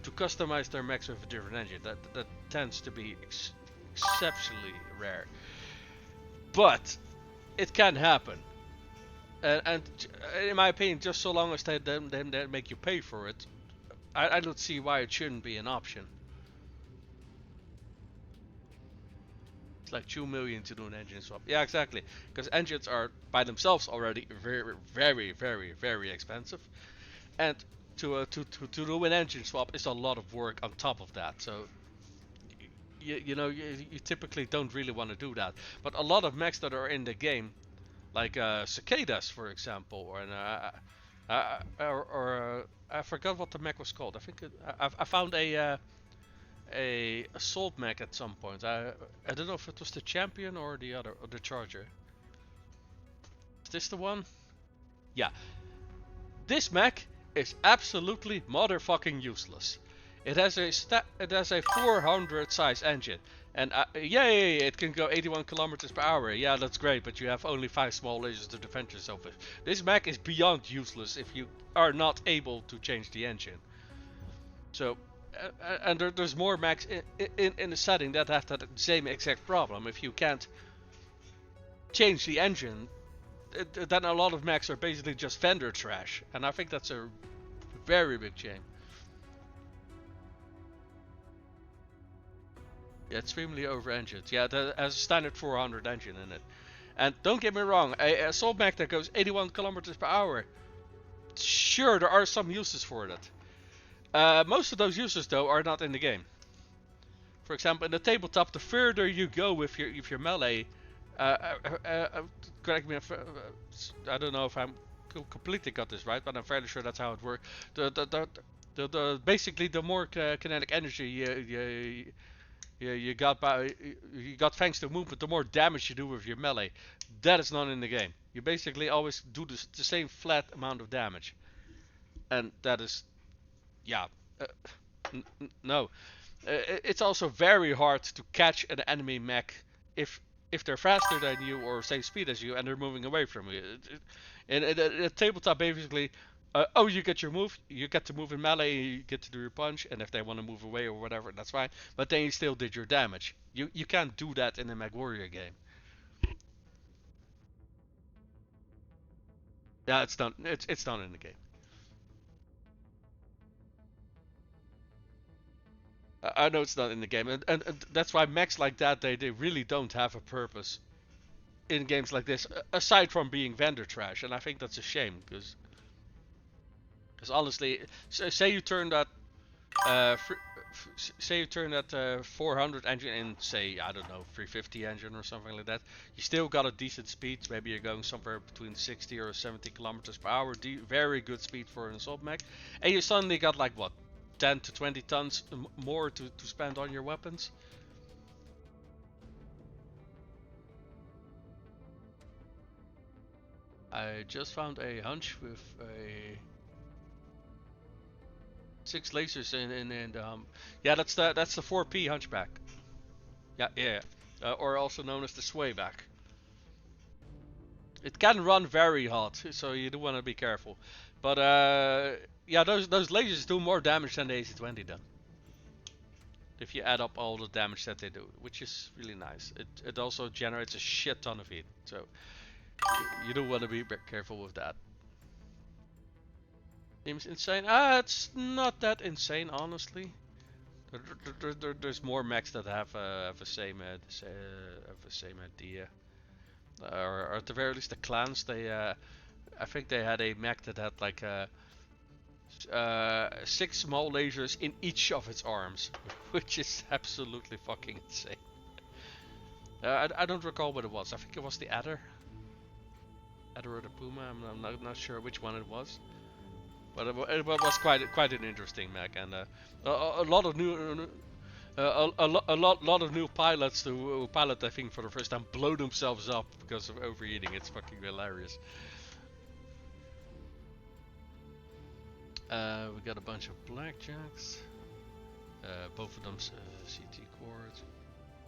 to customize their mechs with a different engine. That tends to be exceptionally rare, but it can happen. And in my opinion, just so long as they make you pay for it, I don't see why it shouldn't be an option. It's like 2 million to do an engine swap. Yeah, exactly. Because engines are by themselves already very expensive, and to do an engine swap is a lot of work on top of that. So you know you typically don't really want to do that. But a lot of mechs that are in the game, like cicadas, for example, or I forgot what the mech was called. I think I found a assault mech at some point. I don't know if it was the champion or the other or the charger. Is this the one? Yeah. This mech is absolutely motherfucking useless. It has a 400 size engine, and yay, it can go 81 kilometers per hour. Yeah, that's great, but you have only 5 small lasers to defend yourself with. This mech is beyond useless if you are not able to change the engine. So, and there's more mechs in the setting that have that same exact problem. If you can't change the engine, then a lot of mechs are basically just vendor trash, and I think that's a very big shame. Yeah, extremely over-engined. Yeah, it has a standard 400 engine in it. And don't get me wrong, a assault mech that goes 81 kilometers per hour, sure, there are some uses for it. Most of those uses, though, are not in the game. For example, in the tabletop, the further you go with your melee, uh, uh, uh, correct me if I don't know if I'm completely got this right, but I'm fairly sure that's how it works. Basically, the more kinetic energy you got thanks to movement, the more damage you do with your melee. That is not in the game. You basically always do the same flat amount of damage, and that is, yeah, uh, no. It's also very hard to catch an enemy mech if they're faster than you or same speed as you and they're moving away from you. In a tabletop, basically, you get your move, you get to move in melee, you get to do your punch, and if they want to move away or whatever, that's fine. But then you still did your damage. You can't do that in a Mechwarrior game. Yeah, it's done. It's done in the game. I know it's not in the game, and that's why mechs like that they really don't have a purpose in games like this, aside from being vendor trash, and I think that's a shame because honestly, say you turn that say you turn that 400 engine in, say, I don't know, 350 engine or something like that, you still got a decent speed. Maybe you're going somewhere between 60 or 70 kilometers per hour, very good speed for an assault mech, and you suddenly got like what, 10 to 20 tons more to spend on your weapons. I just found a hunch with a 6 lasers in yeah, that's the 4P hunchback. Yeah, yeah. Or also known as the swayback. It can run very hot, so you do want to be careful. But yeah, those lasers do more damage than the AC-20 do. If you add up all the damage that they do, which is really nice. It also generates a shit ton of heat, so you do want to be careful with that. Seems insane. It's not that insane, honestly. There's more mechs that have the same idea. Or at the very least, the clans. I think they had a mech that had like 6 small lasers in each of its arms, which is absolutely fucking insane. I don't recall what it was. I think it was the Adder or the Puma. I'm not sure which one it was. But it was quite an interesting mech, and a lot of new a lot of new pilots who pilot that thing for the first time blow themselves up because of overheating. It's fucking hilarious. We got a bunch of blackjacks. Both of them CT cores.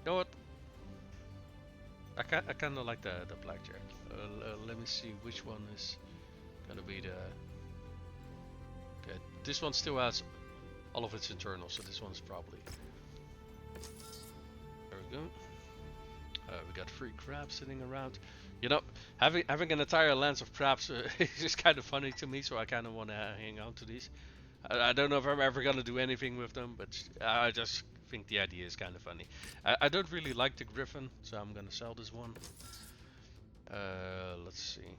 You know what? I kind of like the blackjack. Let me see which one is gonna be the. Okay, this one still has all of its internals, so this one's probably. There we go. We got 3 crabs sitting around. You know, having an entire lens of crabs is kind of funny to me, so I kind of want to hang on to these. I don't know if I'm ever gonna do anything with them, but I just think the idea is kind of funny. I don't really like the Griffin, so I'm gonna sell this one. Let's see.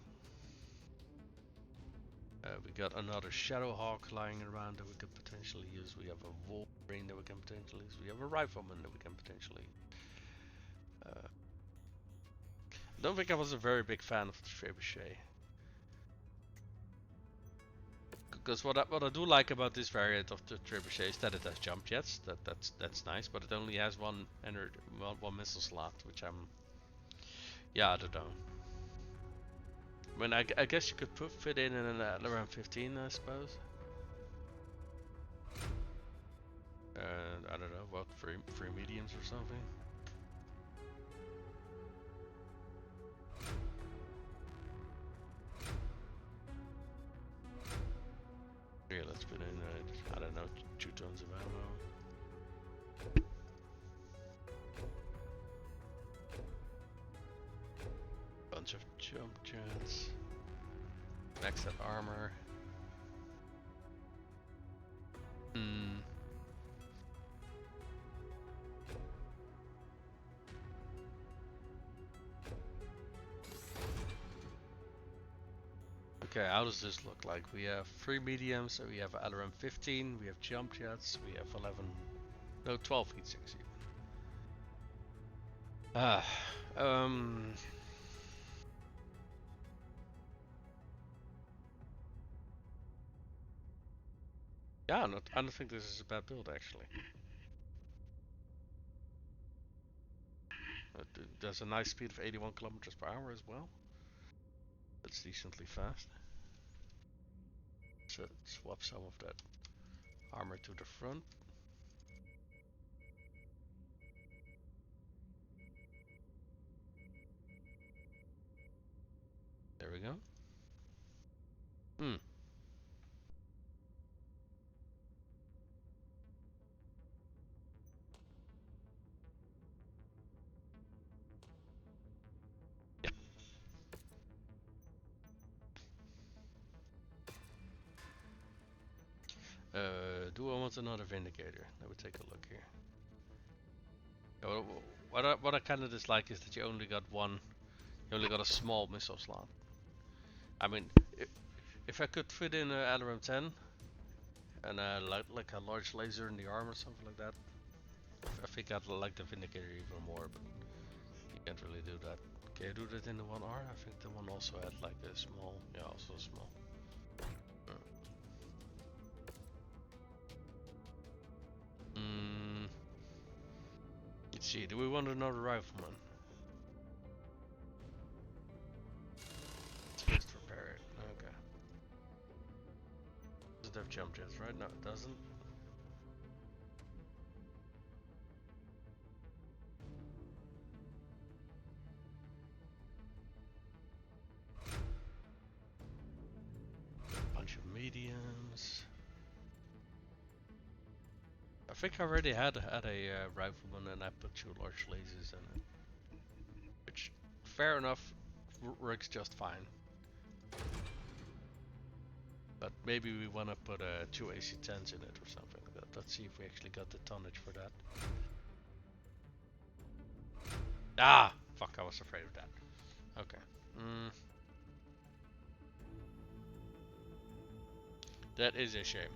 We got another Shadowhawk lying around that we could potentially use. We have a Wolverine that we can potentially use. We have a Rifleman that we can potentially use. I don't think I was a very big fan of the Trebuchet. Because what I do like about this variant of the trebuchet is that it has jump jets. That's nice, but it only has one missile slot, which yeah, I don't know. I mean, I guess you could fit in an around 15, I suppose. I don't know, what, three mediums or something. Yeah, let's put in, I don't know, 2 tons of ammo. Bunch of jump jets. Max that armor. Okay, how does this look like? We have 3 mediums, so we have around 15, we have jump jets, we have 12 heat sinks even. Yeah, I don't think this is a bad build actually. There's a nice speed of 81 kilometers per hour as well. That's decently fast. So swap some of that armor to the front. There we go. Yeah. Do I want another Vindicator? Let me take a look here. What I kind of dislike is that you only got a small missile slot. I mean, if I could fit in an LRM 10 and like a large laser in the arm or something like that, I think I'd like the Vindicator even more, but you can't really do that. Can you do that in the 1R? I think the one also had like a small, yeah, also small. Let's see, do we want another rifleman? Let's first repair it. Okay. Does it have jump jets, right? No, it doesn't. Bunch of mediums. I think I already had a rifleman and I put 2 large lasers in it. Which, fair enough, works just fine. But maybe we want to put 2 AC-10s in it or something like that. Let's see if we actually got the tonnage for that. Ah! Fuck, I was afraid of that. Okay. That is a shame.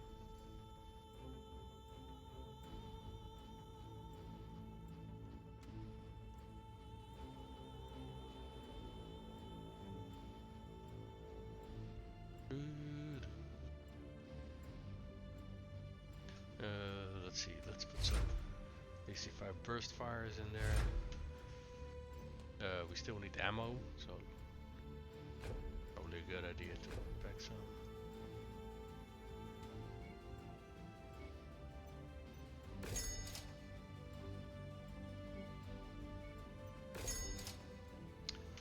Let's see, let's put some AC-5 burst fires in there. We still need ammo, so probably a good idea to pack some.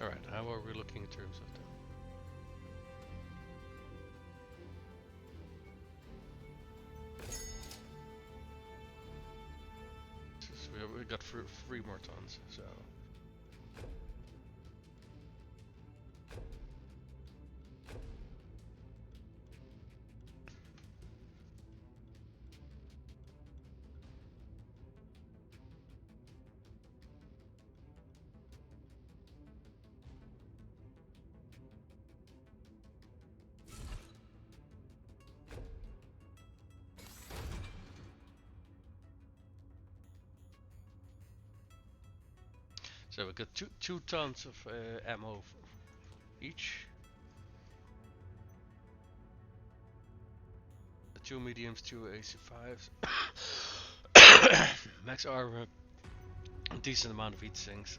Alright, how are we looking in terms of them? We got 3 more tons, so. So we got two tons of ammo each. 2 mediums, 2 AC5s. Max armor, a decent amount of each things.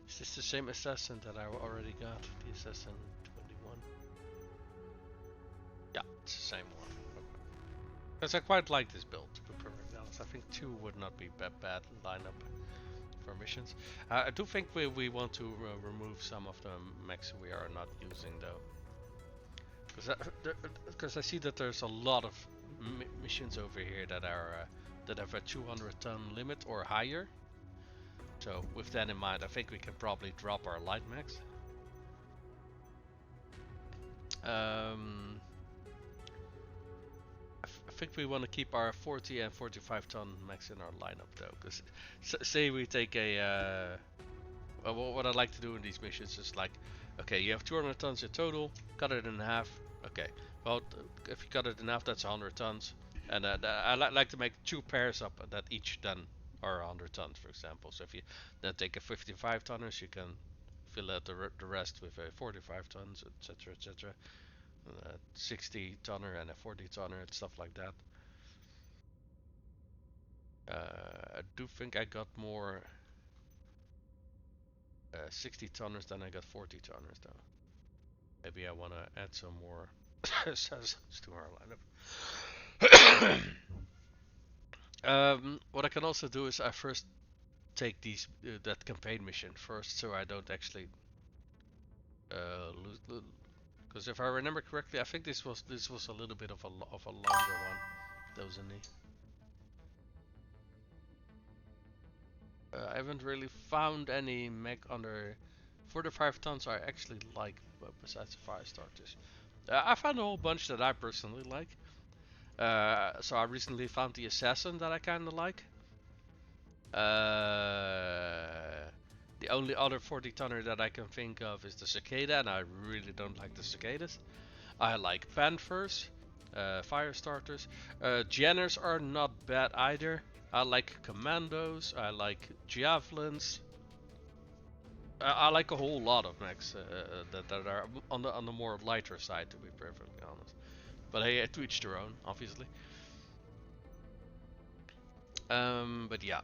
Is this the same assassin that I already got? The assassin 21. Yeah, it's the same one. Because I quite like this build, to be perfectly honest. I think 2 would not be bad lineup for missions. I do think we want to remove some of the mechs we are not using though. Because I see that there's a lot of missions over here that are that have a 200 ton limit or higher. So with that in mind, I think we can probably drop our light mechs. I think we want to keep our 40 and 45 ton mechs in our lineup though, because say we take a what I like to do in these missions is like, okay, you have 200 tons in total, cut it in half. Okay, well, if you cut it in half, that's 100 tons, and I like to make 2 pairs up that each then are 100 tons, for example. So if you then take a 55 tonners, you can fill out the rest with a 45 tons, etc., etc. 60 tonner and a 40 tonner and stuff like that. I do think I got more 60 tonners than I got 40 tonners though. Maybe I want to add some more assassins to our lineup. What I can also do is I first take these that campaign mission first, so I don't actually lose. Because if I remember correctly, I think this was a little bit of a longer one. That was a knee. I haven't really found any mech under 45 tons I actually like, besides the fire starters. I found a whole bunch that I personally like. So I recently found the assassin that I kind of like. The only other 40 tonner that I can think of is the cicada, and I really don't like the cicadas. I like panthers, fire starters. Jenners are not bad either. I like commandos. I like javelins. I like a whole lot of mechs that are on the more lighter side, to be perfectly honest. But hey, to each their own, obviously. But yeah,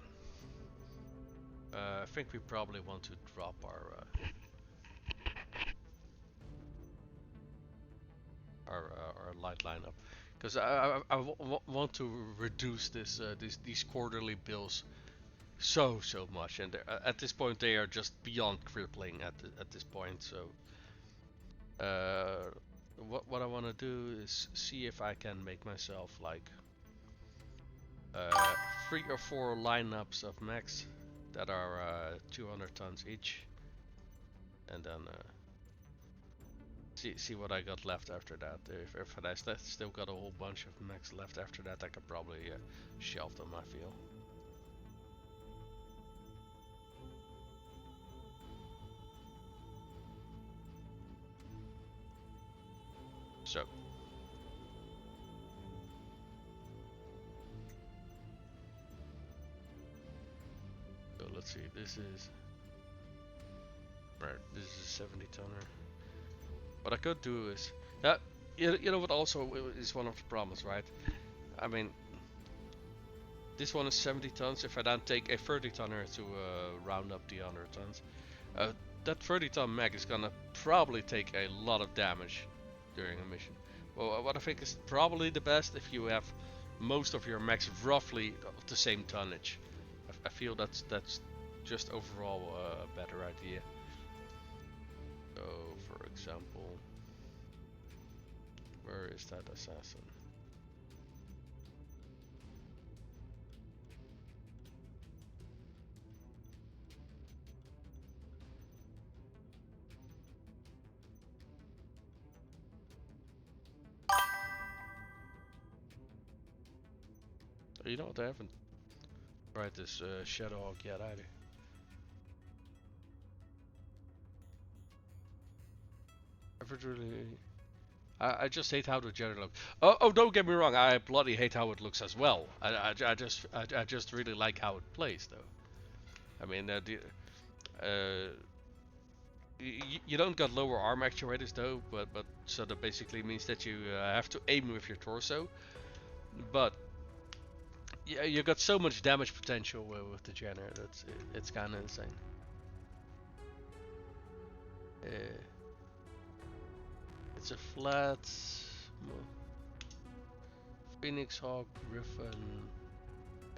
I think we probably want to drop our light lineup, because I want to reduce these quarterly bills so much, and at this point they are just beyond crippling at this point. So what I want to do is see if I can make myself like 3 or 4 lineups of mechs that are 200 tons each, and then see what I got left after that. If I still got a whole bunch of mechs left after that, I could probably shelve them, I feel. So let's see, this is right, this is a 70 tonner. What I could do is that you know what also is one of the problems, right? I mean, this one is 70 tons. If I then take a 30 tonner to round up the 100 tons, that 30 ton mech is gonna probably take a lot of damage during a mission. Well, what I think is probably the best, if you have most of your mechs roughly of the same tonnage. I feel that's just overall a better idea. So, for example, where is that assassin? You know what, I haven't tried this Shadowhawk yet either. I just hate how the general looks. Oh, don't get me wrong, I bloody hate how it looks as well. I just really like how it plays, though. I mean, You don't got lower arm actuators though, but so that basically means that you have to aim with your torso. But yeah, you got so much damage potential with the Jenner. It's kind of insane. It's a flat Phoenix Hawk Griffin.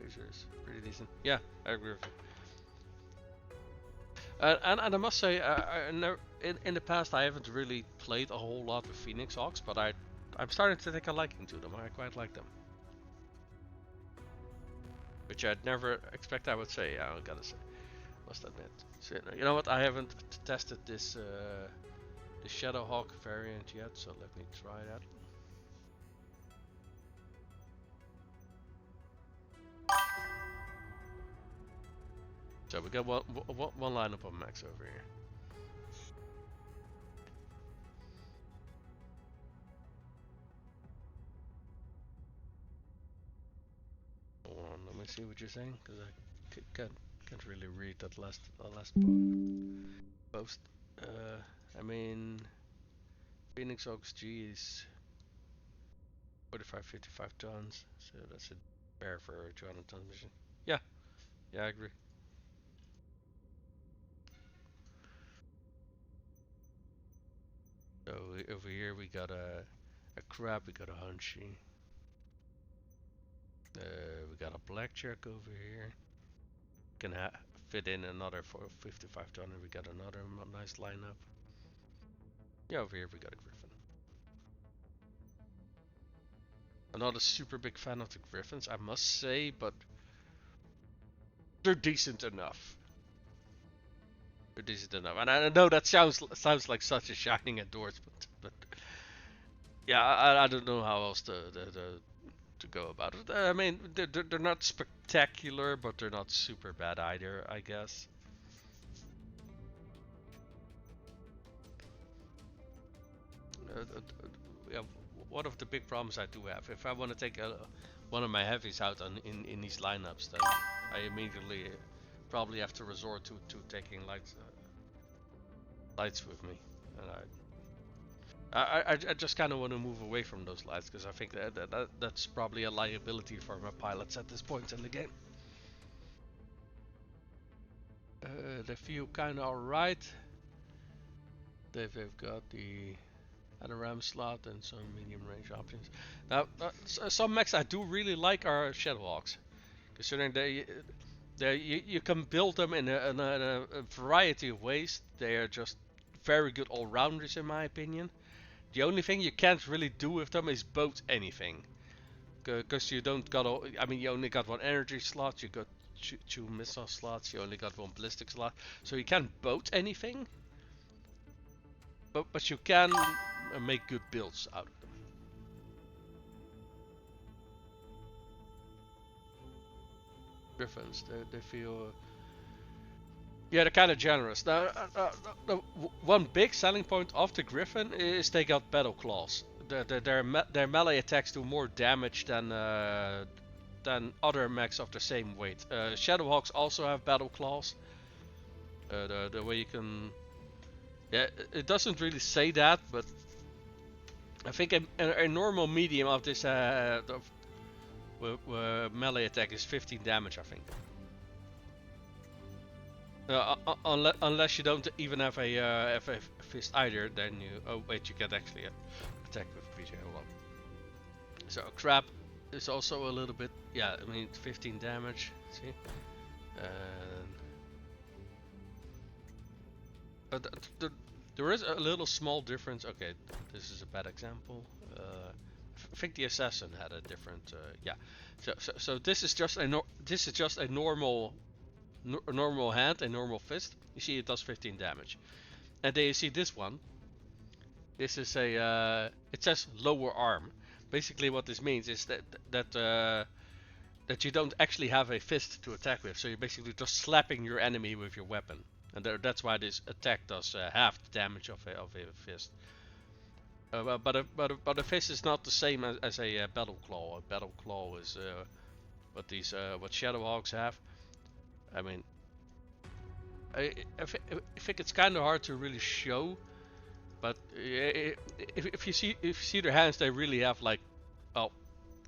Lasers, pretty decent. Yeah, I agree with you. And I must say, in the past I haven't really played a whole lot with Phoenix Hawks, but I'm starting to take a liking to them. I quite like them, which I'd never expect I would say. I gotta say, must admit. So, you know what? I haven't tested this the Shadowhawk variant yet, so let me try that. So we got one lineup of Max over here. Hold on, let me see what you're saying, because I can't really read that last post. I mean, Phoenix Hawks G is 45-55 tons, so that's a fair for a 200-ton mission. Yeah, I agree. So over here we got a crab, we got a hunchy. We got a blackjack over here. Can fit in another for 55 ton, and we got another nice lineup. Yeah, over here we got a griffin. I'm not a super big fan of the griffins, I must say, but they're decent enough. They're decent enough, and I know that sounds like such a shining endorsement, but yeah, I don't know how else to go about it. I mean, they're not spectacular, but they're not super bad either, I guess. Yeah, one of the big problems I do have, if I want to take one of my heavies out in these lineups, then I immediately probably have to resort to taking lights with me, and I just kind of want to move away from those lights, because I think that's probably a liability for my pilots at this point in the game. They feel kind of alright. They've got the ram slot and some medium range options. Now, some mechs I do really like are Shadowhawks, considering you can build them in a variety of ways. They are just very good all-rounders in my opinion. The only thing you can't really do with them is boat anything, because you don't got all. I mean, you only got one energy slot. You got two missile slots. You only got one ballistic slot, so you can't boat anything. But you can make good builds out of them. Griffins, they feel. Yeah, they're kind of generous. Now, one big selling point of the Griffin is they got battle claws. Their melee attacks do more damage than other mechs of the same weight. Shadowhawks also have battle claws. The way you can, yeah, it doesn't really say that, but I think a normal medium of this melee attack is 15 damage, I think. Unless you don't even have a fist either, then you. Oh wait, you can actually attack with PJ. Hold on. So crab is also a little bit. Yeah, I mean 15 damage. See, but there is a little small difference. Okay, this is a bad example. I think the assassin had a different. Yeah, so this is just a normal hand, a normal fist. You see, it does 15 damage. And then you see this one. This is a. It says lower arm. Basically, what this means is that you don't actually have a fist to attack with. So you're basically just slapping your enemy with your weapon, and that's why this attack does half the damage of a fist. But a fist is not the same as a battle claw. A battle claw is what Shadowhawks have. I mean, I think it's kind of hard to really show, but if you see their hands, they really have like, oh,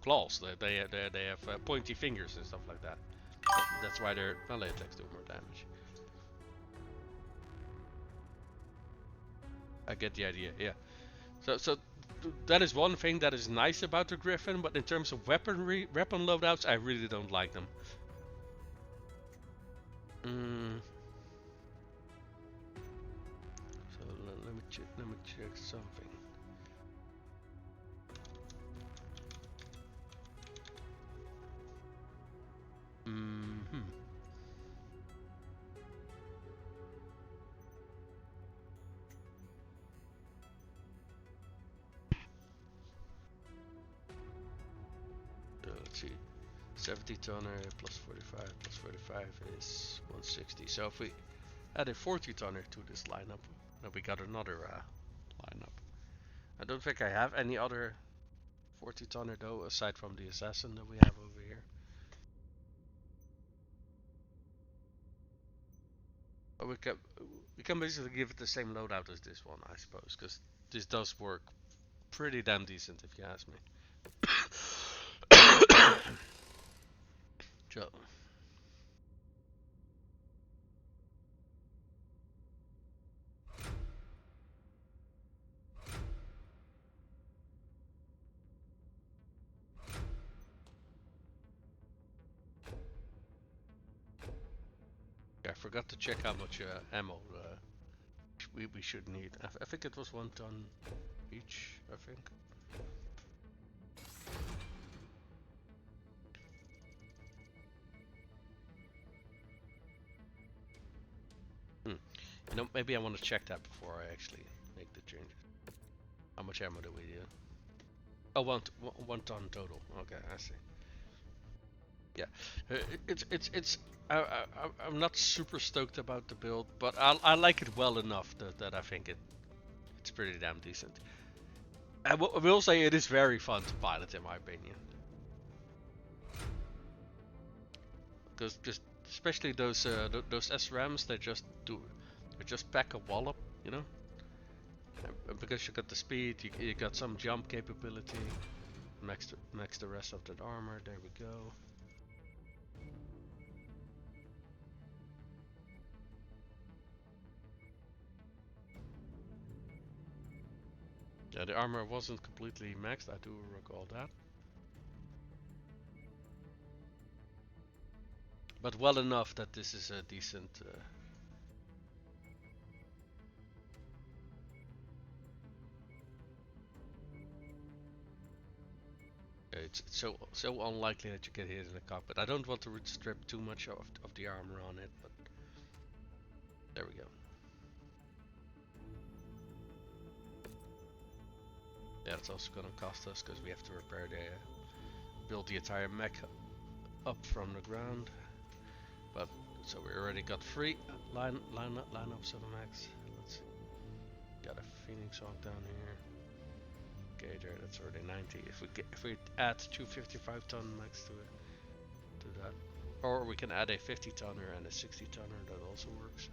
claws. They have pointy fingers and stuff like that. That's why their melee attacks do more damage. I get the idea. Yeah. So that is one thing that is nice about the Griffin, but in terms of weapon loadouts, I really don't like them. So let me check something. Let's see. 70 tonner plus 45 plus 45 is 160. So if we add a 40 tonner to this lineup, then we got another lineup. I don't think I have any other 40 tonner though, aside from the assassin that we have over here. But we can basically give it the same loadout as this one, I suppose, because this does work pretty damn decent if you ask me. So. I forgot to check how much ammo we should need. I think it was 1 ton each, I think. You know, maybe I want to check that before I actually make the changes. How much ammo do we need? Oh, 1 ton total. Okay, I see. Yeah, it's I'm not super stoked about the build, but I like it well enough that I think it's pretty damn decent. I will say it is very fun to pilot, in my opinion. Because especially those SRAMs, they just pack a wallop, you know. And because you got the speed, you got some jump capability. Max the rest of that armor. There we go. Yeah, the armor wasn't completely maxed. I do recall that. But well enough that this is a decent. It's so unlikely that you get hit in the cockpit. I don't want to strip too much of the armor on it, but there we go. Yeah, it's also gonna cost us because we have to build the entire mech up from the ground. But so we already got 3 lineups of the mechs. Let's see. Got a Phoenix Hawk down here. Okay, there, that's already 90. If we add 2 55-ton mechs to that, or we can add a 50-tonner and a 60-tonner, that also works.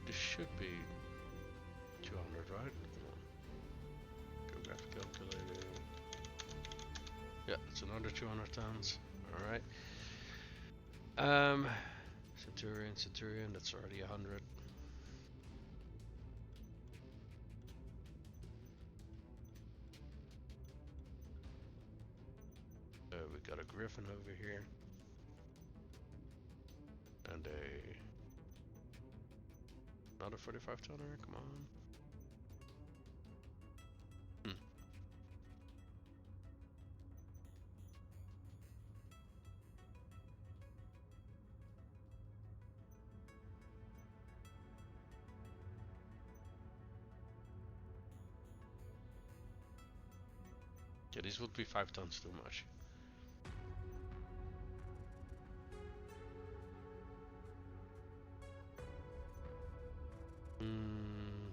This should be 200, right? Geographic calculator. Yeah, it's another 200 tons. All right. Centurion, that's already 100. We got a Griffin over here. And another 45 tonner, come on. Yeah, this would be 5 tons too much. . Mm.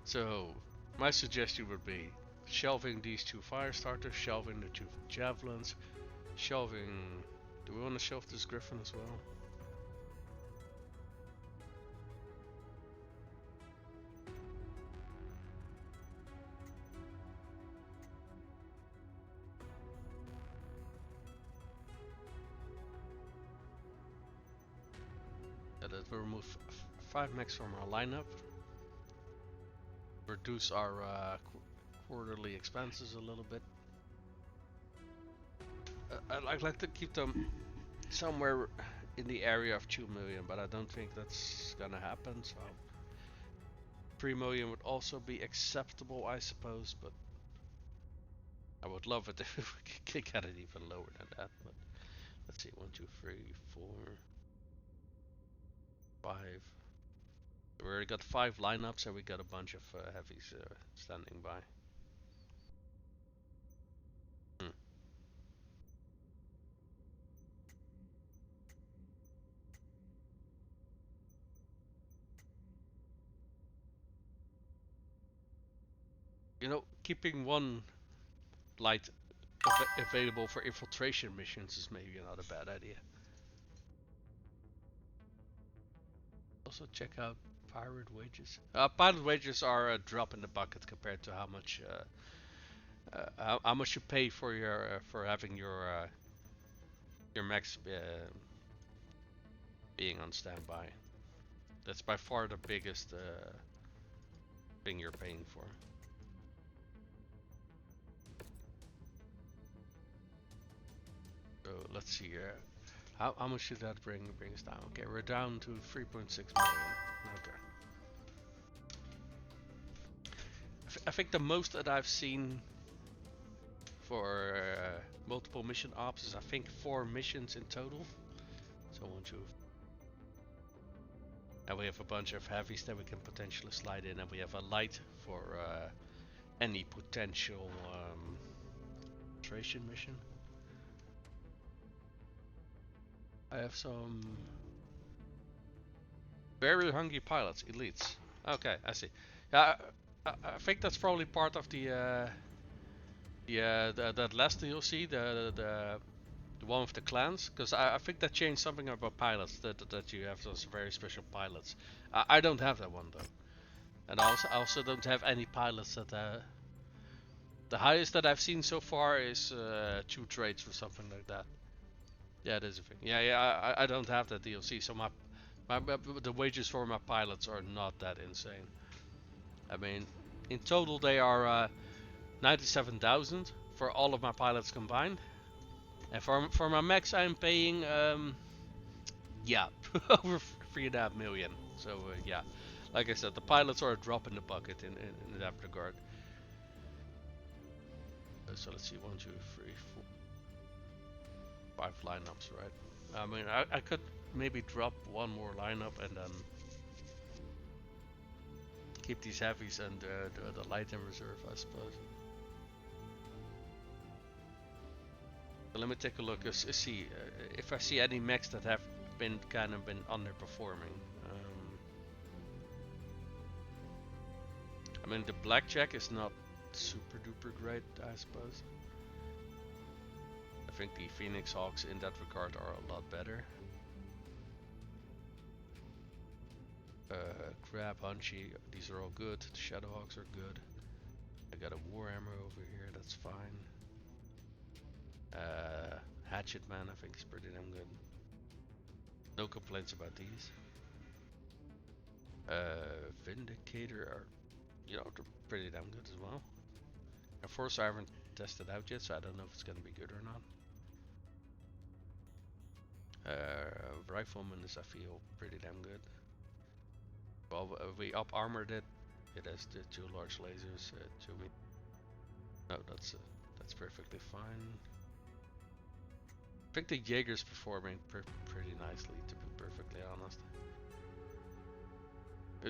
So, my suggestion would be shelving these 2 fire starters, shelving the 2 javelins, shelving. Do we want to shelve this griffin as well? That will remove 5 mechs from our lineup, reduce our quarterly expenses a little bit. I'd like to keep them somewhere in the area of 2 million, but I don't think that's gonna happen, so 3 million would also be acceptable, I suppose, but I would love it if we could get it even lower than that. But let's see, 1, 2, 3, 4, 5. We already got 5 lineups and we got a bunch of heavies standing by. Hmm. You know, keeping one light available for infiltration missions is maybe not a bad idea. Also check out pirate wages. Pilot wages are a drop in the bucket compared to how much you pay for your for having your mechs being on standby. That's by far the biggest thing you're paying for. So let's see here. How much should that bring us down? Okay, we're down to 3.6 million. Okay. I think the most that I've seen for multiple mission ops is I think 4 missions in total. So 1, 2. And we have a bunch of heavies that we can potentially slide in, and we have a light for any potential infiltration mission. I have some very hungry pilots, elites. Okay, I see. Yeah, I think that's probably part of the that last DLC, the one with the clans, because I think that changed something about pilots, that you have those very special pilots. I don't have that one though, and I also don't have any pilots that the highest that I've seen so far is 2 traits or something like that. Yeah, it is a thing. Yeah, I don't have that DLC, so the wages for my pilots are not that insane. I mean, in total they are 97,000 for all of my pilots combined. And for my mechs, I'm paying yeah, over 3.5 million. So yeah, like I said, the pilots are a drop in the bucket in that regard. So let's see, 1, 2, 3, 4, 5 lineups, right? I mean, I could maybe drop 1 more lineup and then keep these heavies and the light in reserve, I suppose. So let me take a look, see if I see any mechs that have been underperforming. I mean, the blackjack is not super duper great, I suppose. I think the Phoenix Hawks in that regard are a lot better. Crab, Hunchy, these are all good. The Shadowhawks are good. I got a Warhammer over here, that's fine. Hatchet Man, I think is pretty damn good. No complaints about these. Vindicator are, you know, they're pretty damn good as well. And Force I haven't tested out yet, so I don't know if it's gonna be good or not. Rifleman is, I feel, pretty damn good. Well, we up armored it. It has the 2 large lasers. No, that's perfectly fine. I think the Jaeger's performing pretty nicely, to be perfectly honest.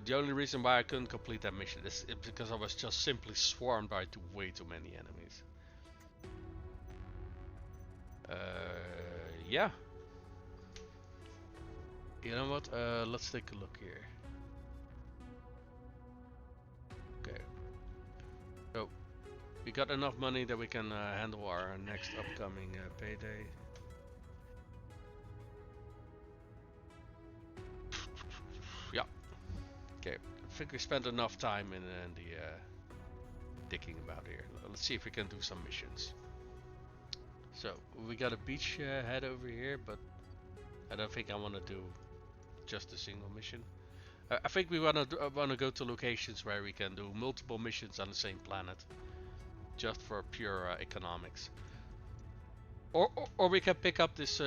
The only reason why I couldn't complete that mission is because I was just simply swarmed by way too many enemies. Yeah. You know what? Let's take a look here. Okay. So we got enough money that we can handle our next upcoming payday. Yeah. Okay. I think we spent enough time in the digging about here. Let's see if we can do some missions. So we got a beach head over here, but I don't think I want to do just a single mission. I think we want to go to locations where we can do multiple missions on the same planet, just for pure economics. Or we can pick up this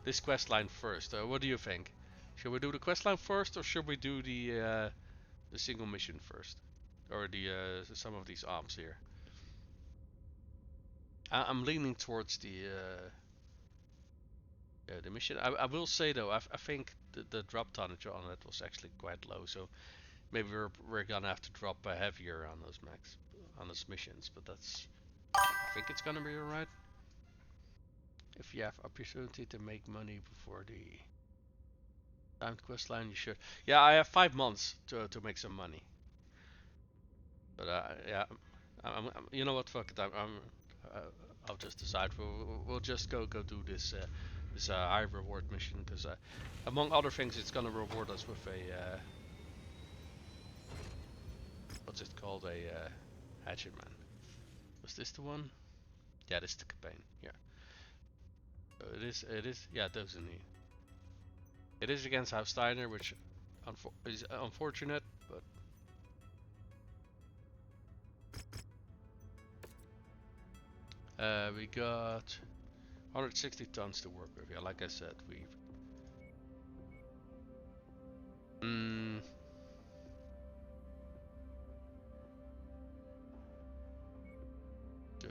this quest line first. What do you think? Should we do the quest line first, or should we do the single mission first, or the some of these ops here? I'm leaning towards the mission. I will say though, I think the drop tonnage on it was actually quite low, so maybe we're gonna have to drop heavier on those on those missions. But I think it's gonna be alright. If you have opportunity to make money before the timed quest line, you should. Yeah, I have 5 months to make some money. But yeah, you know what? Fuck it. I'll just decide. We'll just go do this this high reward mission because among other things, it's gonna reward us with a what's it called? A hatchet man. Was this the one? Yeah, this is the campaign. Yeah. So it is. It is. Yeah, those in the. It is against House Steiner, which is unfortunate, but. We got 160 tons to work with. Yeah, like I said, we've.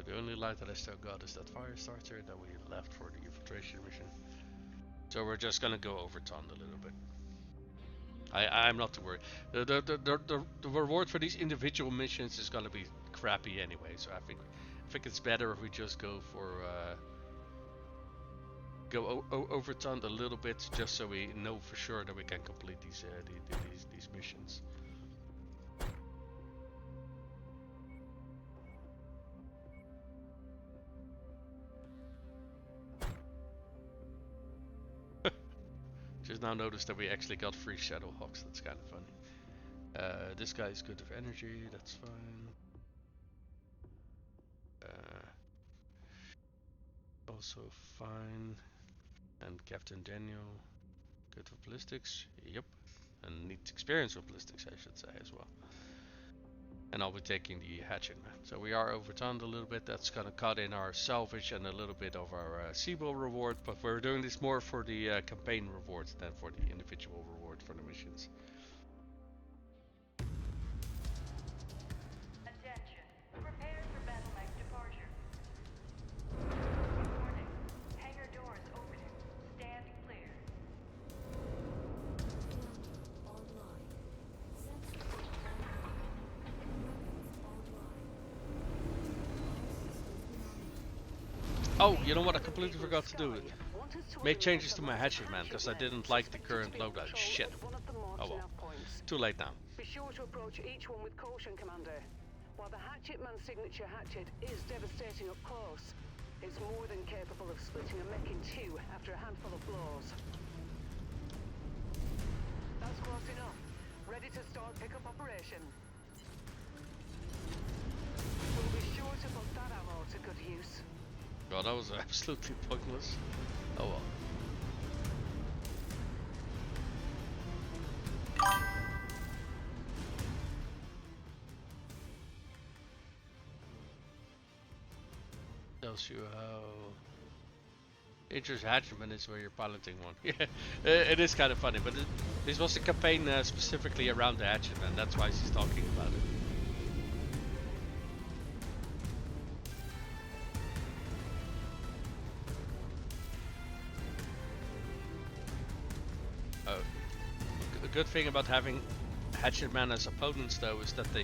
The only light that I still got is that fire starter that we left for the infiltration mission. So we're just gonna go over ton a little bit. I'm not too worried. The reward for these individual missions is gonna be crappy anyway. So I think it's better if we just go for over ton a little bit, just so we know for sure that we can complete these missions. Just now noticed that we actually got free Shadow Hawks. That's kind of funny. This guy is good with energy. That's fine. Also fine. And Captain Daniel, good with ballistics. Yep. And needs experience with ballistics, I should say, as well. And I'll be taking the hatchet man. So we are overturned a little bit. That's gonna cut in our salvage and a little bit of our cbill reward. But we're doing this more for the campaign rewards than for the individual reward for the missions. Attention. Prepare for battle mech departure. Warning. Hangar doors opening. Stand clear. Online. Sensors online. Weapons online. Oh, you know what? I completely forgot to do it. Make changes to my hatchet man because I didn't like the current loadout. Shit. Oh well. Too late now. Be sure to approach each one with caution, Commander. While the hatchet man's signature hatchet is devastating up close, it's more than capable of splitting a mech in two after a handful of blows. That's close enough. Ready to start pickup operation. We'll be sure to put that ammo to good use. God, that was absolutely pointless. Oh well. Tells you how dangerous hatchman is where you're piloting one. Yeah, it is kind of funny, but this was a campaign specifically around the hatchman. That's why she's talking about it. A good thing about having hatchetman as opponents, though, is that they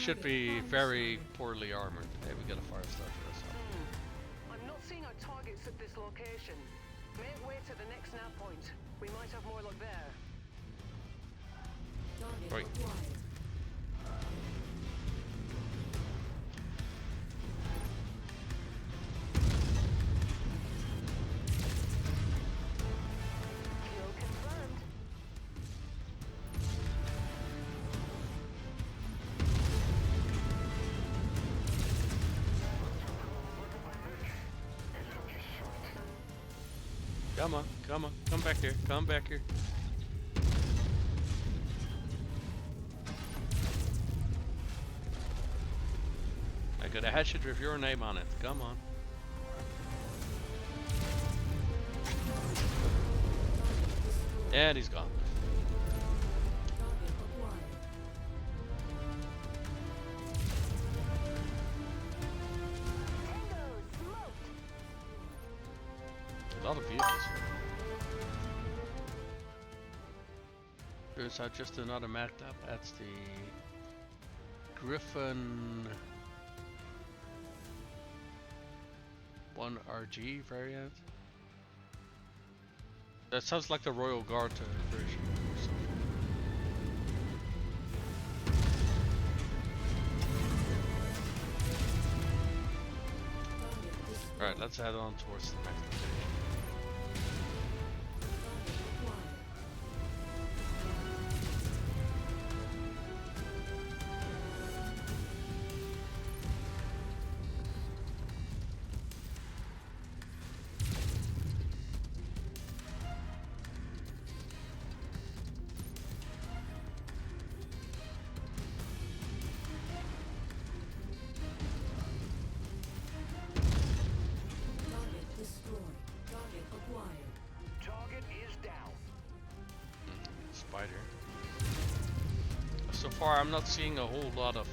should be very poorly armored. Hey, we got a fire starter. That's all. I'm not seeing our targets at this location. Make way to the next nav point. We might have more luck there. Target Right. acquired. Kill confirmed. Come on, come on, come back here, come back here. I got a hatchet with your name on it. Come on. And he's gone. Target acquired. Tango smoked. A lot of vehicles here. There's just another map up. That's the Griffin 1RG variant. That sounds like the Royal Guard version or something. Target destroyed. Alright, let's head on towards the next location. Target acquired. Target destroyed. Target acquired. Target is down. Spider. So far, I'm not seeing a whole lot of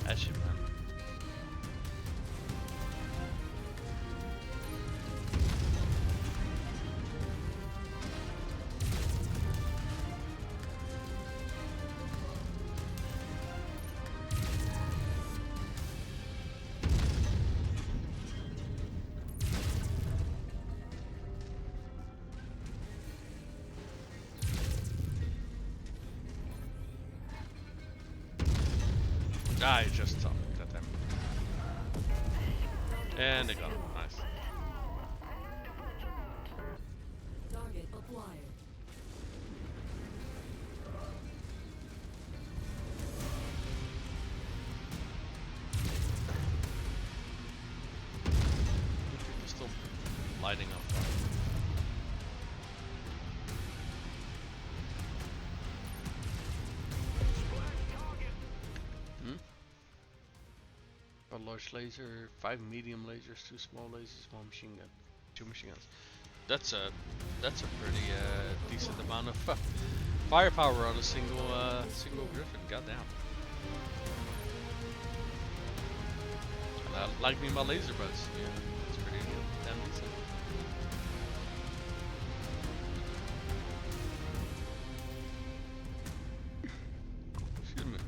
action, man. I just saw that them. And they got him. Nice. Target acquired. They're still lighting up. A large laser, 5 medium lasers, 2 small lasers, 1 machine gun, 2 machine guns. That's a pretty decent amount of firepower on a single Griffin. Goddamn. And I like me my laser buds. Yeah, it's pretty damn decent. Excuse me.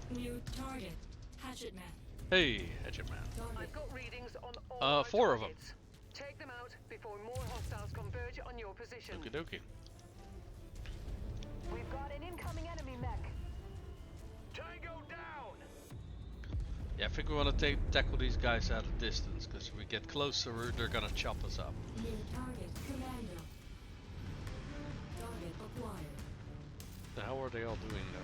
New target. Hatchet man. Hey, Hatchet Man. Target. I've got readings on all our 4 of them. targets. Take them out before more hostiles converge on your position. Okie dokie. We've got an incoming enemy mech. Tango down. Yeah, I think we want to tackle these guys at a distance, because if we get closer, they're gonna chop us up. New target. Commando. Target acquired. So how are they all doing though?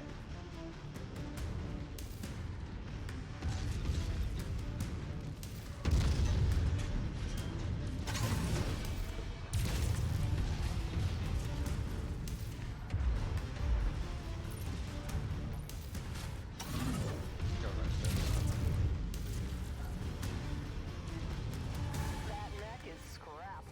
That mech is scrap.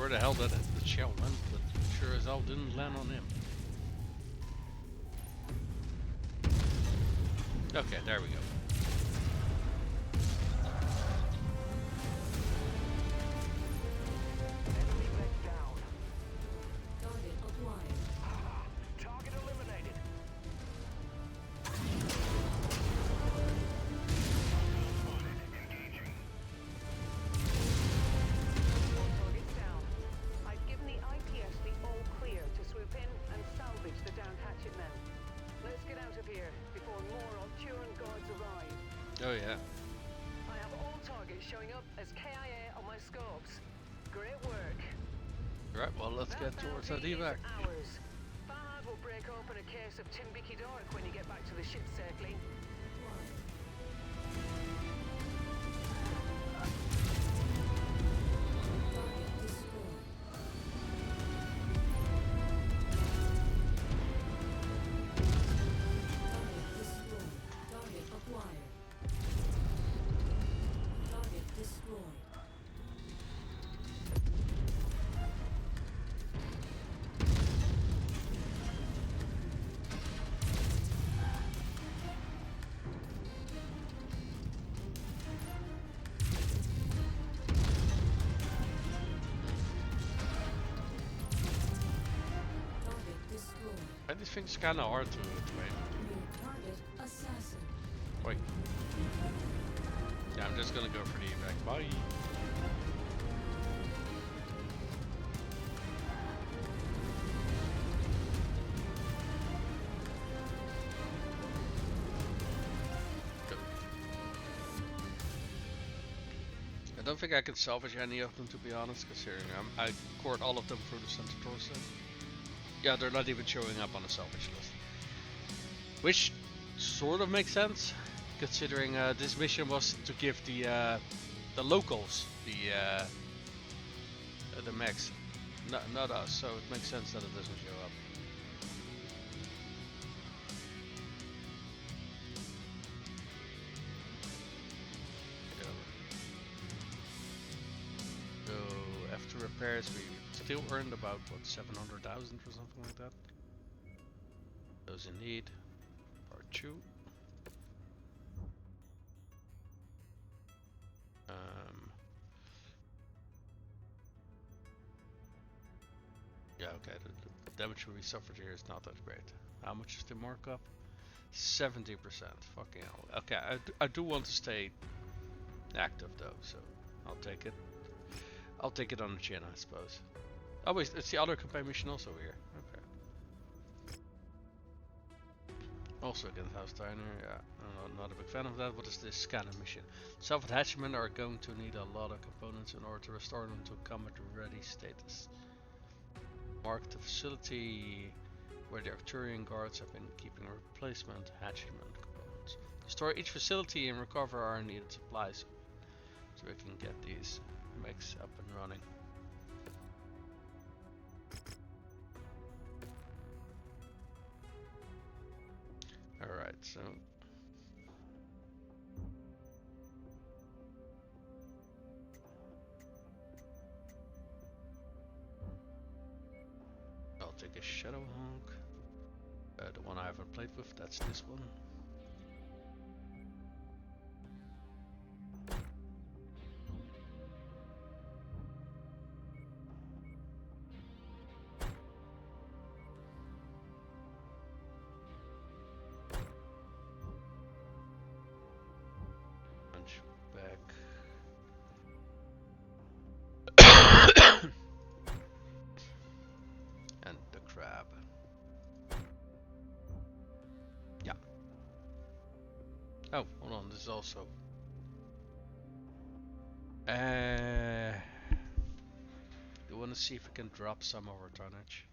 where the hell that the shell went, but sure as hell didn't land on him. Okay, there we go. Enemy leg down. Target acquired. Target eliminated. All targets down. I've given the IPS the all clear to swoop in and salvage the downed hatchet men. Let's get out of here before more Arcturan guards arrive. Oh yeah. I have all targets showing up as KIA on my scopes. Great work. Right, well let's get towards that evac. Ours. Farhad will break open a case of Timbiki Dark when you get back to the ship safely. Target destroyed. Target destroyed. Target acquired. Target destroyed. Target destroyed. And these things kinda hard to make. New target assassin. Wait. Yeah, I'm just gonna go for the evac. Bye. Go. I don't think I can salvage any of them, to be honest, considering I cored all of them through the center torso. Yeah, they're not even showing up on the salvage list. Which sort of makes sense, considering this mission was to give the locals the mechs, not us. So it makes sense that it doesn't show up. So after repairs, we still earned about what 700,000 or something like that. Those in need. Part 2. Yeah, okay, the damage we suffered here is not that great. How much is the markup? 70%. Fucking hell. Okay, I do want to stay active though, so I'll take it. I'll take it on the chin, I suppose. Oh wait, it's the other campaign mission also here. Okay. Also against House Steiner, yeah. I'm not a big fan of that. What is this scanner mission? Self-attachment are going to need a lot of components in order to restore them to combat ready status. Mark the facility where the Arcturian guards have been keeping replacement hatchment components. Store each facility and recover our needed supplies so we can get these mechs up and running. Alright, so I'll take a Shadow Hawk. The one I haven't played with, that's this one. And the crab. Yeah. Oh, hold on, this is also. You want to see if we can drop some of our tonnage?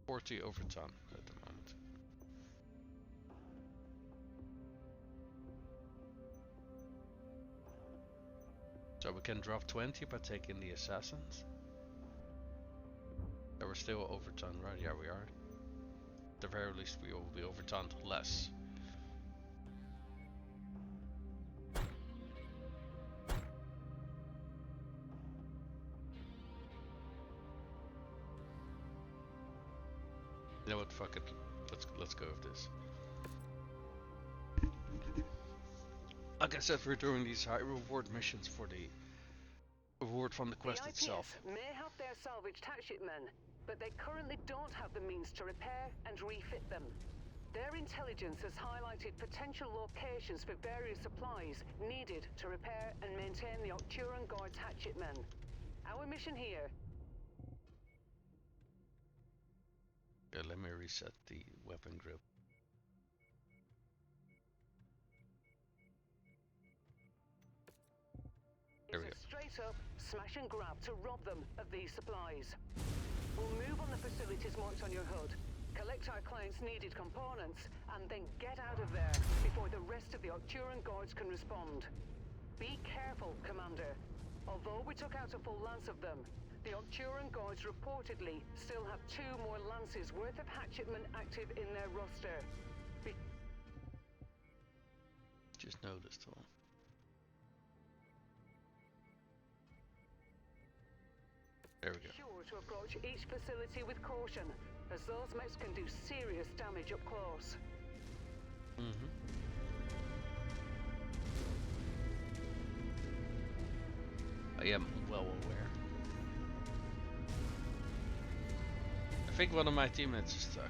$40 over ton at the moment. So we can drop 20 by taking the assassins. So we're still over ton, right? Yeah, we are. At the very least, we will be over ton less. You know what? Fuck it. Let's go with this. Like I said, we're doing these high reward missions for the reward from the The quest IPS itself. may have their salvaged hatchetmen, but they currently don't have the means to repair and refit them. Their intelligence has highlighted potential locations for various supplies needed to repair and maintain the Octuran Guard's hatchetmen. Our mission here Okay, let me reset the weapon grip. There is we a go. straight-up smash and grab to rob them of these supplies. We'll move on the facilities marked on your HUD, collect our clients' needed components, and then get out of there before the rest of the Octuran Guards can respond. Be careful, Commander. Although we took out a full lance of them, the Octuran Guards reportedly still have 2 more lances worth of hatchetmen active in their roster. Be Just noticed one. There we go. sure to approach each facility with caution, as those mechs can do serious damage up close. I am well aware. I think one of my teammates is stuck.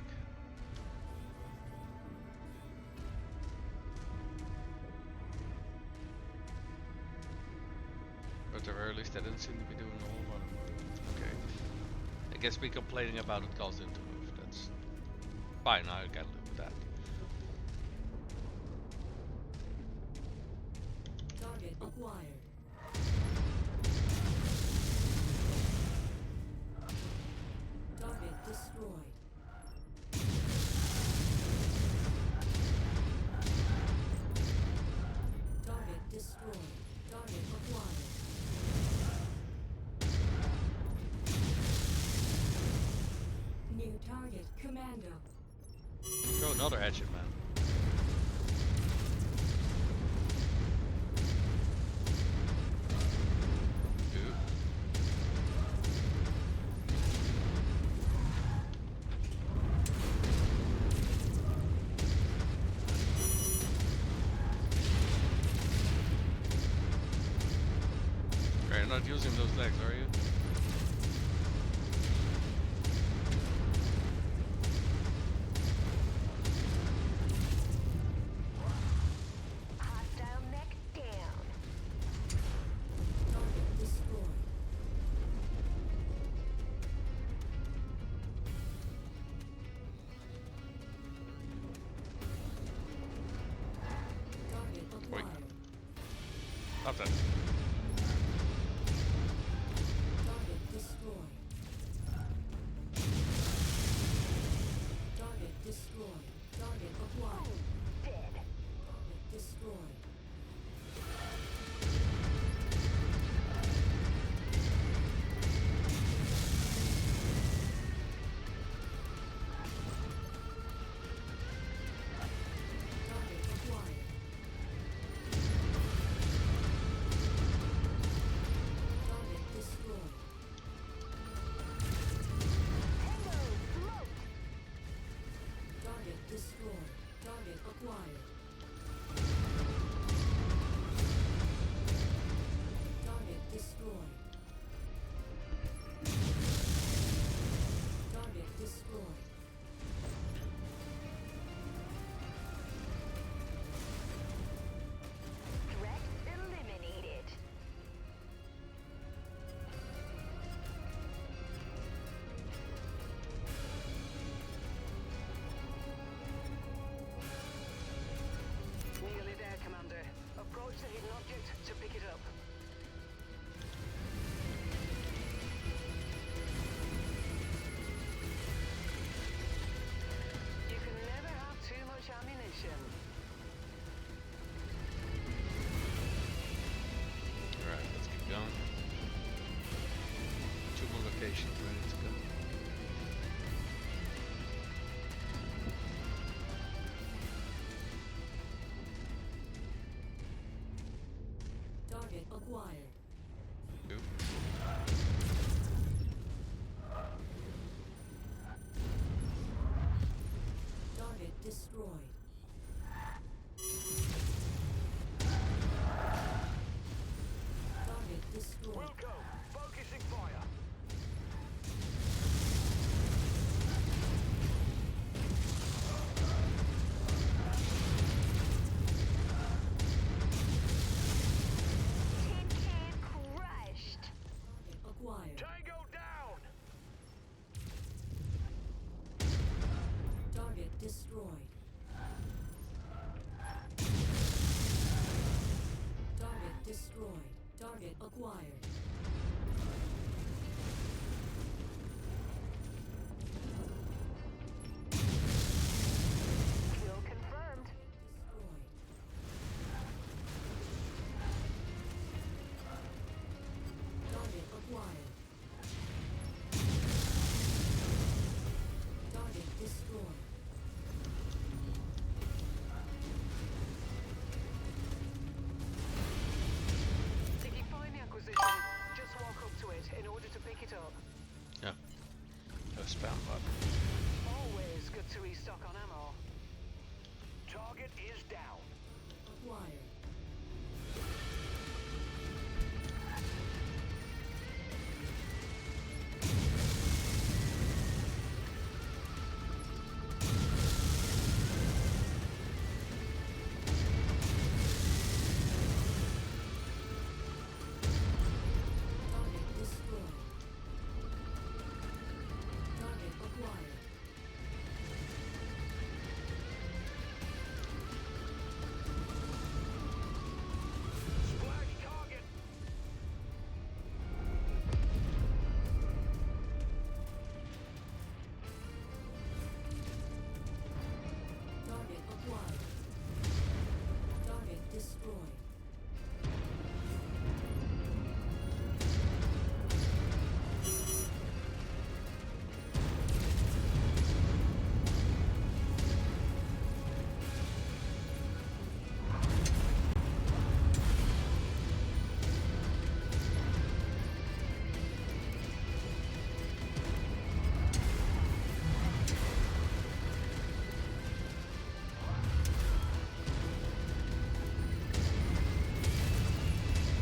But at the very least, they didn't seem to be doing a whole lot of movement. Okay. I guess me complaining about it caused him to move. That's fine, I can live with that. Target acquired. Target destroyed. Target destroyed. Target acquired. New target, Commando. Throw another hatchet, man. Ooh. You're not using those legs, are you? Hostile mech down. Target destroyed. Target acquired. Stop that. Target destroyed. Target destroyed. Target acquired. Dead. Target destroyed. Target acquired. Target destroyed. Tango smoked. Target destroyed. Target acquired. Target destroyed. Target destroyed. Threat eliminated. Nearly there, Commander. Approach the hidden object to pick it up. You can never have too much ammunition. Alright, let's keep going. 2 more locations ready to go. Target acquired. Ooh. Target acquired. Kill confirmed. Destroyed. Target acquired. Target destroyed. If you find the acquisition, just walk up to it in order to pick it up. Yeah. No spam button. Always good to restock on ammo. Target is down. Acquired. Target destroyed. Target acquired. Splash target. Target acquired. Target destroyed.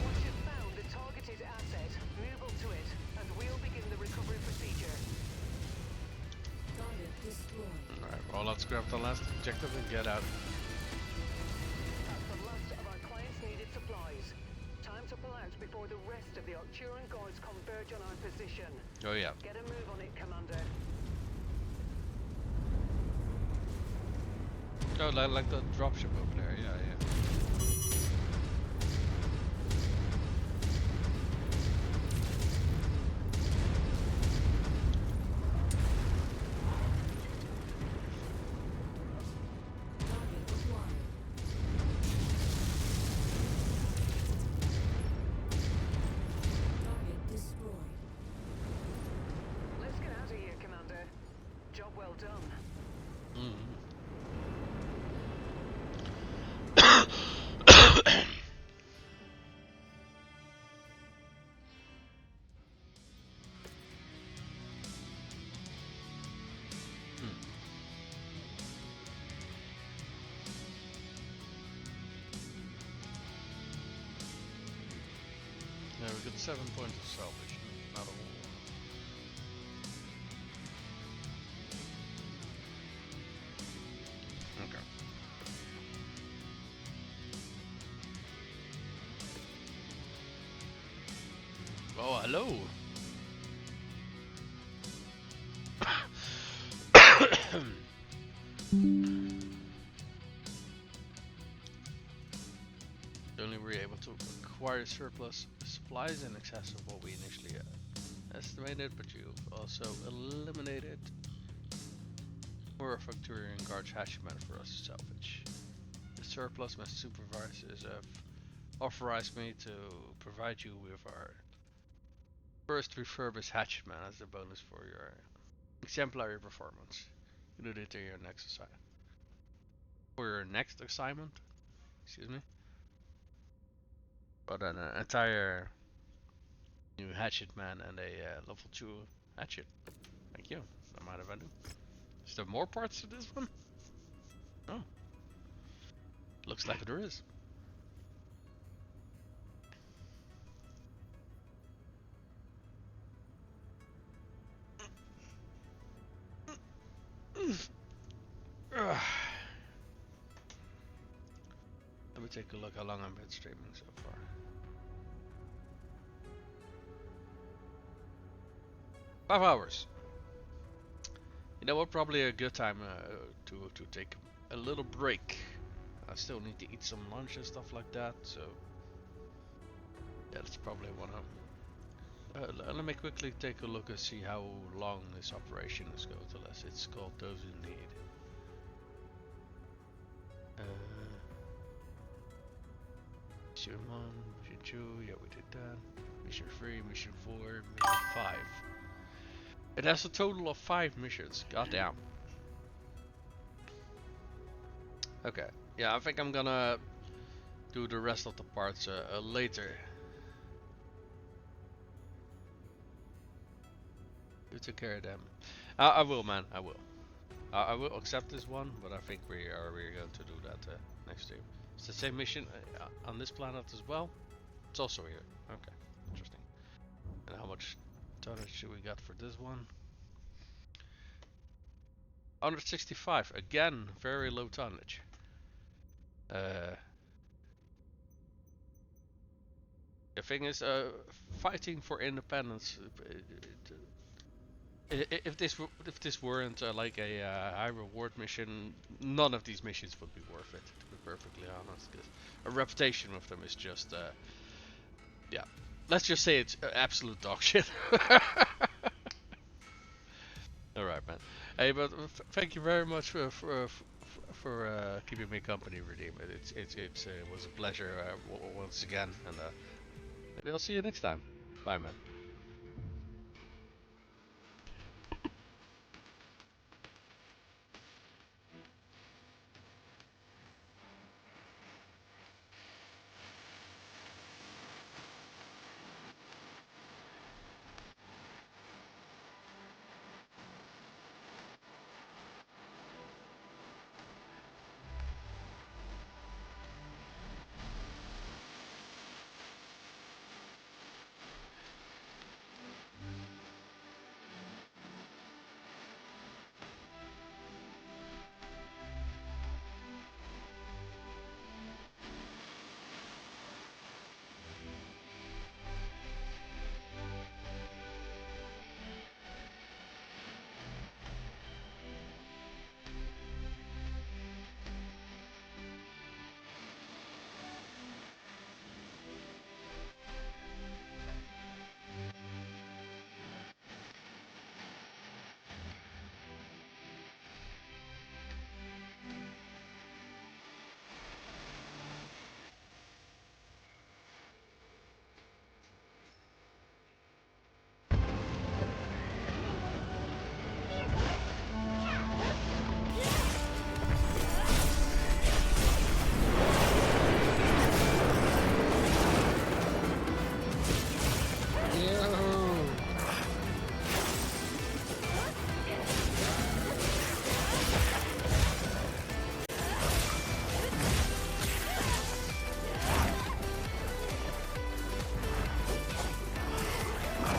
Once you've found the targeted asset, move up to it, and we'll begin the recovery procedure. Target destroyed. Alright, well let's grab the last objective and get out. That's the last of our clients' needed supplies. Time to pull out before the rest of the Arcturan guards converge on our position. Oh yeah. Get a move on it, Commander. Oh, like the dropship over there, yeah, yeah. Target acquired. Target destroyed. Let's get out of here, Commander. Job well done. Yeah, we got 7 points of salvage, not a whole lot. Okay. Oh, hello! Only were able to acquire surplus supplies in excess of what we initially estimated, but you've also eliminated more Arcturian guards hatchment for us to salvage. The surplus, my supervisors have authorized me to provide you with our first refurbished hatchman as a bonus for your exemplary performance. You do it in your next assignment. For your next assignment, excuse me. But an entire new hatchet man and a level 2 hatchet. Thank you. I might have I do. Is there more parts to this one? Oh. Looks like there is. Let me take a look how long I've been streaming so far. Five hours. You know what? Probably a good time to take a little break. I still need to eat some lunch and stuff like that, so Yeah, that's probably one of them. Let me quickly take a look and see how long this operation is going to last. It's called Those in Need. Mission 1, Mission 2, yeah we did that. Mission 3, Mission 4, Mission 5. It has a total of 5 missions, goddamn. Okay, yeah I think I'm gonna do the rest of the parts later. You took care of them. I will, man, I will. I will accept this one, but I think we're going to do that next time. It's the same mission on this planet as well. It's also here. Okay, interesting. And how much tonnage should we got for this one? 165. Again, very low tonnage. The thing is, fighting for independence. If this weren't like a high reward mission, none of these missions would be worth it. To be perfectly honest, because a reputation with them is just yeah. Let's just say it's absolute dog shit. All right, man. Hey, but thank you very much for keeping me company, Redeem. It was a pleasure once again, and maybe I'll see you next time. Bye, man.